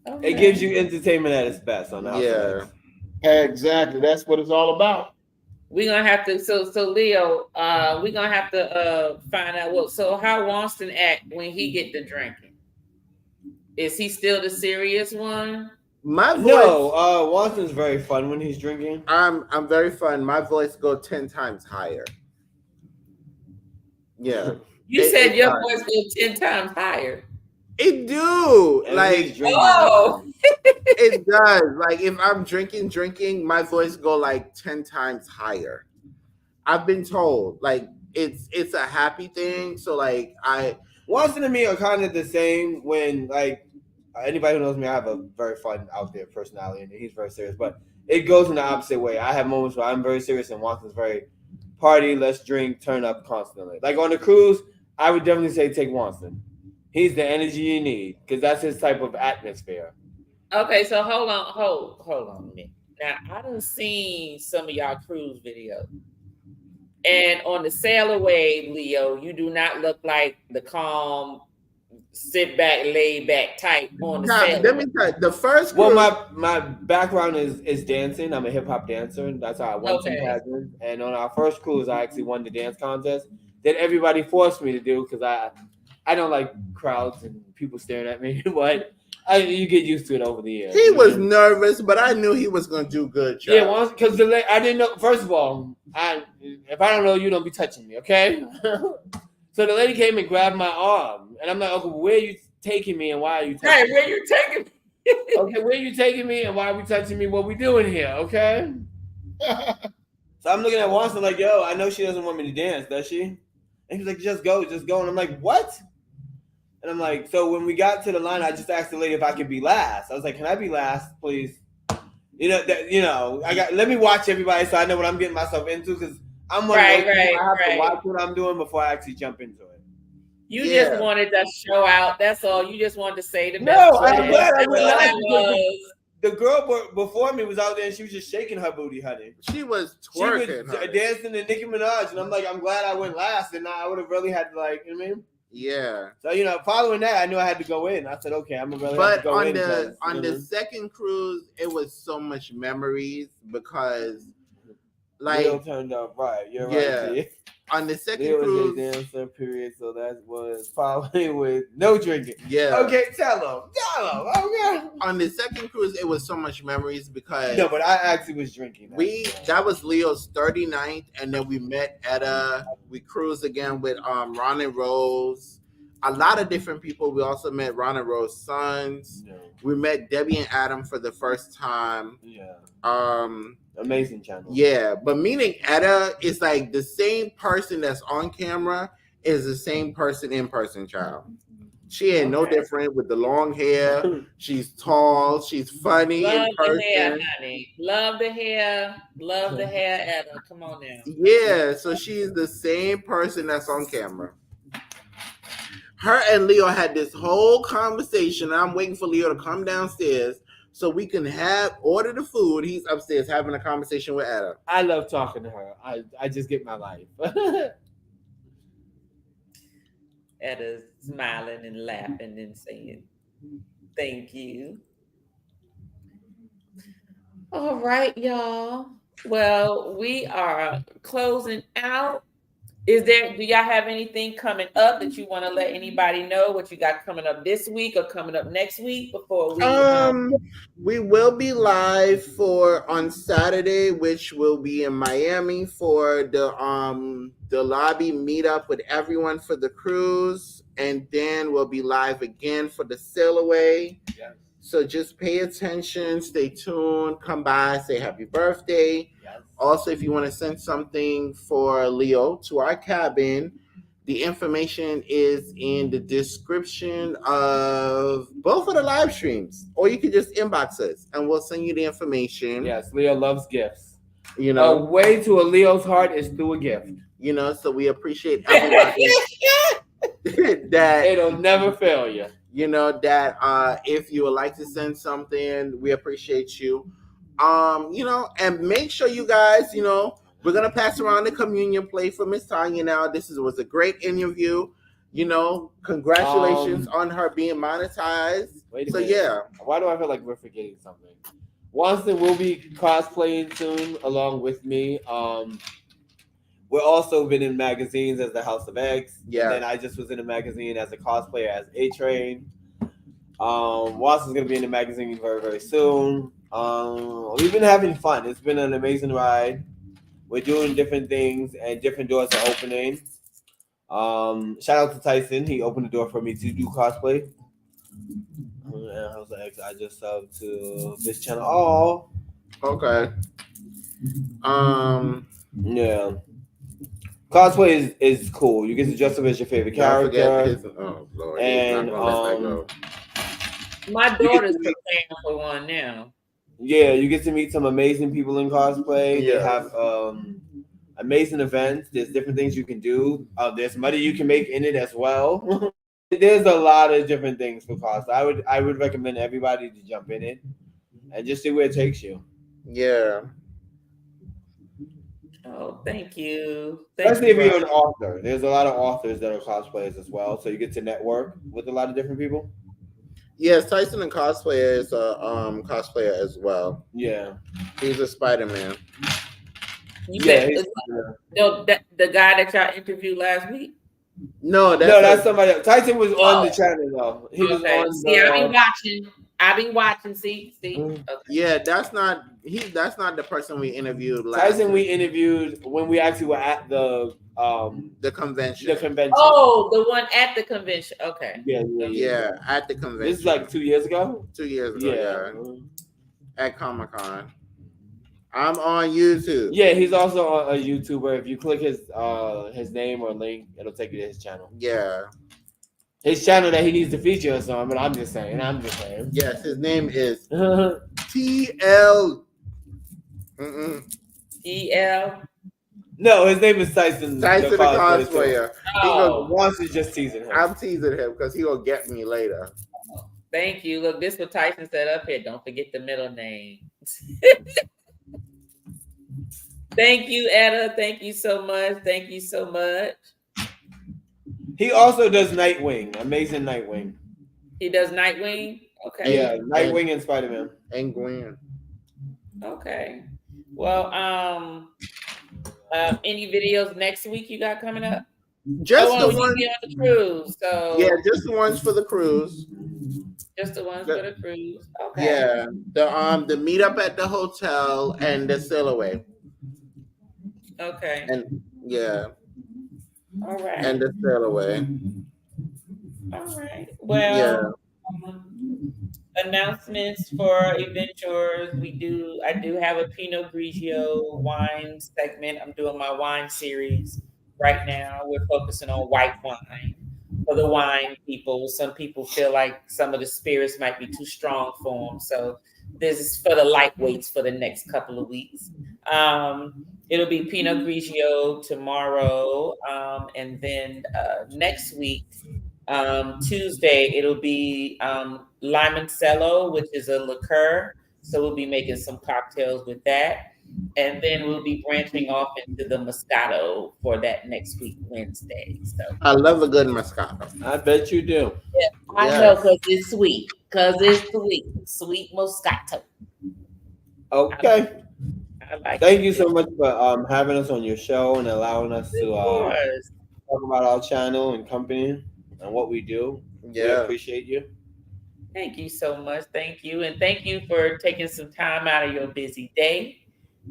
Speaker 2: Okay.
Speaker 5: It gives you entertainment at its best on the House of X.
Speaker 3: Exactly. That's what it's all about.
Speaker 2: We're gonna have to so Leo, we're gonna have to find out how Wanston act when he get to drinking. Is he still the serious one?
Speaker 4: My voice.
Speaker 5: No, Wanston's very fun when he's drinking.
Speaker 4: I'm very fun. My voice goes 10 times higher. Yeah.
Speaker 2: You said your voice goes 10 times higher.
Speaker 4: It do.
Speaker 5: And
Speaker 4: like,
Speaker 2: oh,
Speaker 4: it does. Like, if I'm drinking, my voice go like 10 times higher. I've been told. Like, it's a happy thing. So, like,
Speaker 5: Wanston and me are kind of the same when, like, anybody who knows me, I have a very fun, out there personality, and he's very serious. But it goes in the opposite way. I have moments where I'm very serious, and Wanston's very party, let's drink, turn up constantly. Like on the cruise, I would definitely say take Wanston. He's the energy you need because that's his type of atmosphere.
Speaker 2: Okay, so hold on a minute. Now I done seen some of y'all cruise videos, and on the sail away, Leo, you do not look like the calm, sit back, lay back type on the sail.
Speaker 4: Let me tell you, the first
Speaker 5: cruise,
Speaker 4: well,
Speaker 5: my background is dancing. I'm a hip hop dancer, and that's how I won some pageants. And on our first cruise, I actually won the dance contest that everybody forced me to do because I don't like crowds and people staring at me, but you get used to it over the years.
Speaker 4: He was nervous, but I knew he was going to do good. Child.
Speaker 5: Yeah, because I didn't know. First of all, if I don't know you, don't be touching me, okay? So the lady came and grabbed my arm, And I'm like, okay, where are you taking me and why are you touching
Speaker 2: Right,
Speaker 5: me?
Speaker 2: where you taking me?
Speaker 5: Okay, where are you taking me and why are we touching me? What we doing here? Okay. So I'm looking at Watson like, yo, I know she doesn't want me to dance, does she? And he's like, just go. And I'm like, what? And I'm like, so when we got to the line, I just asked the lady if I could be last. I was like, can I be last, please? Let me watch everybody so I know what I'm getting myself into, because I'm one of those people, I have to watch what I'm doing before I actually jump into it.
Speaker 2: You just wanted to show out. That's all. You just wanted to say the best.
Speaker 5: No, I'm glad I went last.
Speaker 2: Was.
Speaker 5: The girl before me was out there and she was just shaking her booty, honey.
Speaker 4: She was twerking.
Speaker 5: She was dancing to Nicki Minaj, and I'm like, I'm glad I went last, and I would have really had to, like, you know what I mean?
Speaker 4: Yeah.
Speaker 5: So, following that, I knew I had to go in. I said, okay, I'm going to really have to go in.
Speaker 4: But on the second cruise, it was so much memories because, like...
Speaker 5: Leo turned up, right. You're right, G.
Speaker 4: On the second
Speaker 5: Leo
Speaker 4: cruise...
Speaker 5: was a dancer, period, so that was probably with no drinking.
Speaker 4: Yeah.
Speaker 5: Okay, tell him. Okay.
Speaker 4: On the second cruise, it was so much memories because...
Speaker 5: No, but I actually was drinking.
Speaker 4: That was Leo's 39th, and then we met Etta. We cruised again with Ron and Rose. A lot of different people. We also met Ron and Rose's sons. Yeah. We met Debbie and Adam for the first time.
Speaker 5: Yeah. Amazing channel.
Speaker 4: Yeah, but meaning Etta is like the same person that's on camera is the same person in person, child. She ain't no different with the long hair. She's tall. She's funny in person.
Speaker 2: Love the hair, honey. Love the hair. Love the hair, Etta. Come on now.
Speaker 4: Yeah, so she's the same person that's on camera. Her and Leo had this whole conversation. I'm waiting for Leo to come downstairs so we can order the food. He's upstairs having a conversation with Etta.
Speaker 5: I love talking to her. I just get my life.
Speaker 2: Etta's smiling and laughing and saying, thank you. All right, y'all. Well, we are closing out. Do y'all have anything coming up that you want to let anybody know? What you got coming up this week or coming up next week before we?
Speaker 4: We will be live on Saturday, which will be in Miami for the lobby meetup with everyone for the cruise, and then we'll be live again for the sail away. Yes. So just pay attention, stay tuned, come by, say happy birthday. Yes. Also, if you want to send something for Leo to our cabin, the information is in the description of both of the live streams, or you can just inbox us and we'll send you the information.
Speaker 5: Yes, Leo loves gifts. A way to a Leo's heart is through a gift.
Speaker 4: So we appreciate everybody. That
Speaker 5: it'll never fail you.
Speaker 4: That if you would like to send something, we appreciate you. And make sure you guys, we're gonna pass around the communion plate for Miss Tanya now. This was a great interview. Congratulations on her being monetized.
Speaker 5: Wait a minute.
Speaker 4: Yeah.
Speaker 5: Why do I feel like we're forgetting something? Watson will be cosplaying soon along with me. We're also been in magazines as the House of X. Yeah. And then I just was in a magazine as a cosplayer as A-Train. Watson's gonna be in the magazine very, very soon. We've been having fun. It's been an amazing ride. We're doing different things and different doors are opening. Shout out to Tyson. He opened the door for me to do cosplay. House of X, I just subbed to this channel. Oh.
Speaker 4: Okay.
Speaker 5: Yeah. Cosplay is cool. You get to dress up as your favorite character.
Speaker 4: Lord,
Speaker 5: and
Speaker 2: my daughter's preparing for one now.
Speaker 5: Yeah, you get to meet some amazing people in cosplay. Yeah. They have amazing events. There's different things you can do. There's money you can make in it as well. There's a lot of different things for cosplay. I would recommend everybody to jump in it and just see where it takes you.
Speaker 4: Yeah.
Speaker 2: Oh, thank you.
Speaker 5: Especially if you're an author. There's a lot of authors that are cosplayers as well, so you get to network with a lot of different people.
Speaker 4: Yes, Tyson and cosplayer is a cosplayer as well.
Speaker 5: Yeah,
Speaker 4: he's a Spider-Man.
Speaker 2: The guy that y'all interviewed last week.
Speaker 4: No, that's
Speaker 5: somebody else. Tyson was on the channel though. He was on.
Speaker 2: See, I be watching. I be watching. See. Okay.
Speaker 4: Yeah, that's not the person we interviewed last.
Speaker 5: Tyson, we interviewed when we actually were at the
Speaker 4: convention.
Speaker 5: The convention.
Speaker 2: Oh, the one at the convention. Okay.
Speaker 4: Yeah, at the convention.
Speaker 5: This is like 2 years ago.
Speaker 4: 2 years ago. Yeah. At Comic-Con. I'm on YouTube.
Speaker 5: Yeah, he's also a YouTuber. If you click his name or link, it'll take you to his channel.
Speaker 4: Yeah.
Speaker 5: His channel that he needs to feature us on, but I'm just saying.
Speaker 4: Yes, his name is TL.
Speaker 2: TL.
Speaker 5: No, his name is Tyson.
Speaker 4: Tyson the cosplayer.
Speaker 5: Wants is just teasing him.
Speaker 4: I'm teasing him because he will get me later.
Speaker 2: Thank you. Look, this is what Tyson said up here. Don't forget the middle name. Thank you, Etta. Thank you so much. Thank you so much.
Speaker 5: He also does Nightwing. Amazing Nightwing.
Speaker 2: He does Nightwing? Okay.
Speaker 5: Yeah, Nightwing and Spider-Man.
Speaker 4: And Gwen.
Speaker 2: Okay. Well, any videos next week you got coming up?
Speaker 4: Just the
Speaker 2: ones on the cruise. So
Speaker 4: yeah, just the ones for the cruise.
Speaker 2: Just the ones for the cruise. Okay.
Speaker 4: Yeah. The meetup at the hotel and the sail away.
Speaker 2: Okay.
Speaker 4: And yeah.
Speaker 2: All right.
Speaker 4: And the sail away.
Speaker 2: All right. Well, announcements for adventures. I do have a Pinot Grigio wine segment. I'm doing my wine series right now. We're focusing on white wine for the wine people. Some people feel like some of the spirits might be too strong for them. So this is for the lightweights for the next couple of weeks. It'll be Pinot Grigio tomorrow. And then next week, Tuesday, it'll be limoncello, which is a liqueur. So we'll be making some cocktails with that. And then we'll be branching off into the Moscato for that next week, Wednesday. So
Speaker 4: I love a good Moscato.
Speaker 5: I bet you do.
Speaker 2: Yeah, I know, because it's sweet. Sweet Moscato.
Speaker 5: Okay.
Speaker 2: I like
Speaker 5: Thank you so much for having us on your show and allowing us to talk about our channel and company and what we do.
Speaker 4: Yeah.
Speaker 5: We appreciate you.
Speaker 2: Thank you so much. Thank you. And thank you for taking some time out of your busy day,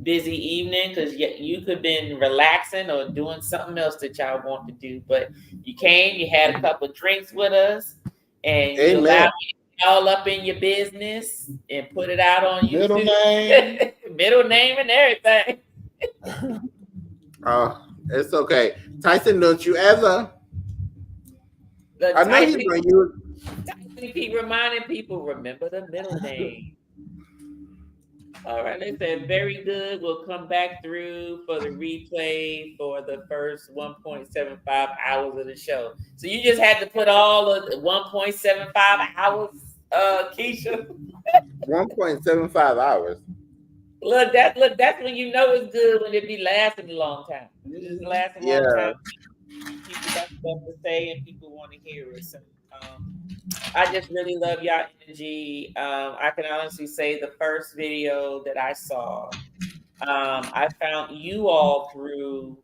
Speaker 2: busy evening, because you could have been relaxing or doing something else that y'all want to do. But you came, you had a couple of drinks with us, and you allowed me to get all up in your business and put it out on YouTube. Middle name and everything.
Speaker 4: Oh, it's okay. Tyson, don't you ever. I know he's going to use.
Speaker 2: Tyson keep reminding people, remember the middle name. All right, they said very good. We'll come back through for the replay for the first 1.75 hours of the show. So you just had to put all of the 1.75 hours, Keisha.
Speaker 4: 1.75 hours.
Speaker 2: Look, that's when you know it's good, when it be lasting a long time. It just lasting a long time. People got stuff to say and people want to hear it. So I just really love y'all energy. I can honestly say the first video that I saw, I found you all through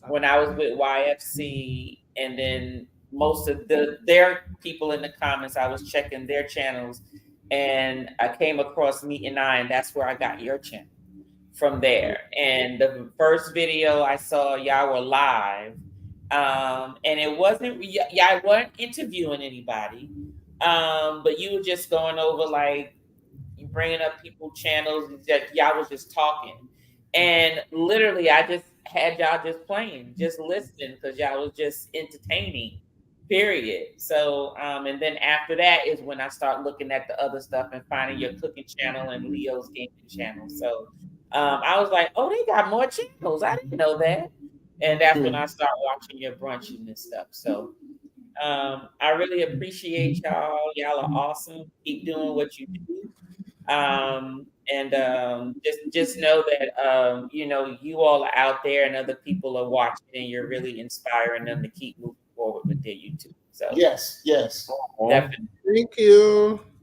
Speaker 2: when I was with YFC, and then most of their people in the comments, I was checking their channels, and I came across Meet and I, and that's where I got your channel from there. And the first video I saw, y'all were live. And it wasn't, I wasn't interviewing anybody, but you were just going over, like, you bringing up people's channels that y'all was just talking, and literally I just had y'all just playing, just listening, because y'all was just entertaining, period. So and then after that is when I start looking at the other stuff and finding your cooking channel and Leo's gaming channel. So I was like, oh, they got more channels, I didn't know that. And that's when I start watching your brunching and stuff. So I really appreciate y'all. Y'all are awesome. Keep doing what you do. Just know that, you all are out there and other people are watching, and you're really inspiring them to keep moving forward with their YouTube. So
Speaker 3: yes.
Speaker 2: Definitely.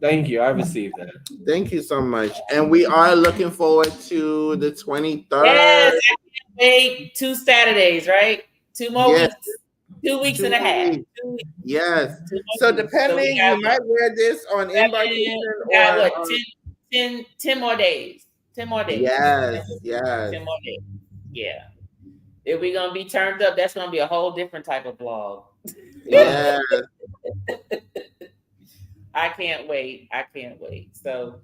Speaker 4: Thank you.
Speaker 5: I received that.
Speaker 4: Thank you so much. And we are looking forward to the 23rd.
Speaker 2: Yes, I can't wait. 2 Saturdays, right? 2 more weeks. 2 weeks and a half. 2
Speaker 4: Yes.
Speaker 2: Two more
Speaker 4: So
Speaker 2: weeks.
Speaker 4: depending, you might wear this on embarkation
Speaker 2: got
Speaker 4: or
Speaker 2: what, 10 more days. 10 more days.
Speaker 4: yes, yes.
Speaker 2: 10 more days. Yeah. If we're gonna be turned up, that's gonna be a whole different type of vlog.
Speaker 4: Yeah.
Speaker 2: I can't wait. So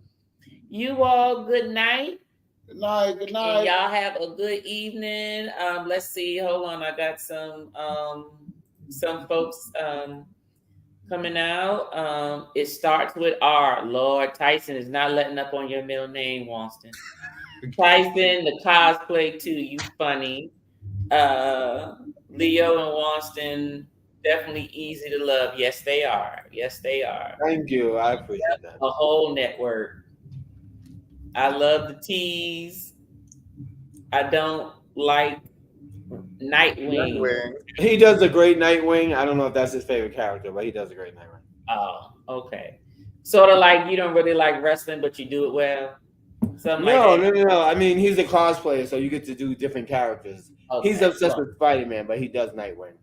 Speaker 2: you all good night.
Speaker 3: Good night. Good
Speaker 2: And
Speaker 3: night.
Speaker 2: y'all have a good evening. Let's see. Hold on. I got some folks coming out. It starts with R. Lord, Tyson is not letting up on your middle name, Wanston. Tyson, the cosplay too. You funny. Leo and Wanston, definitely easy to love. Yes, they are.
Speaker 5: Thank you. I appreciate that.
Speaker 2: A whole network. I love the tease. I don't like Nightwing.
Speaker 5: He does a great Nightwing. I don't know if that's his favorite character, but he does a great Nightwing.
Speaker 2: Oh, okay. Sort of like you don't really like wrestling, but you do it well.
Speaker 5: No. I mean, he's a cosplayer, so you get to do different characters.
Speaker 2: Okay.
Speaker 5: He's obsessed with Spider-Man, but he does Nightwing.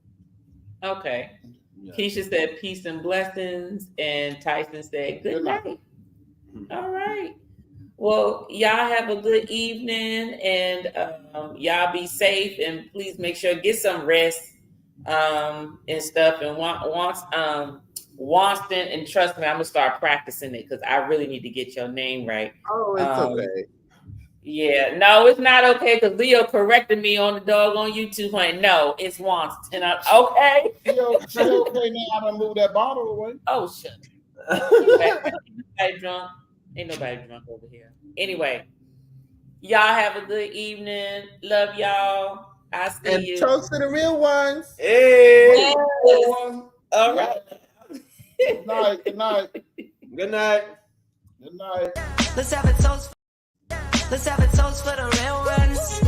Speaker 2: Okay.
Speaker 5: Yeah.
Speaker 2: Keisha said peace and blessings, and Tyson said good night. All right. Well, y'all have a good evening, and y'all be safe, and please make sure get some rest and stuff. And Wanston, and trust me, I'm gonna start practicing it because I really need to get your name right.
Speaker 4: Oh, it's okay.
Speaker 2: Yeah, no, it's not okay because Leo corrected me on the dog on YouTube. Like, no, it's Wanston. Okay.
Speaker 3: She okay now? I done moved that bottle away.
Speaker 2: Oh, shut up. Ain't nobody drunk over here. Anyway, y'all have a good evening. Love y'all. I see
Speaker 4: And
Speaker 2: you.
Speaker 4: toast to the real ones.
Speaker 5: Hey.
Speaker 2: Yes. All right.
Speaker 3: Good night. Good night.
Speaker 5: Good night.
Speaker 3: Good night.
Speaker 1: Let's have a toast. Let's have a toast for the real ones.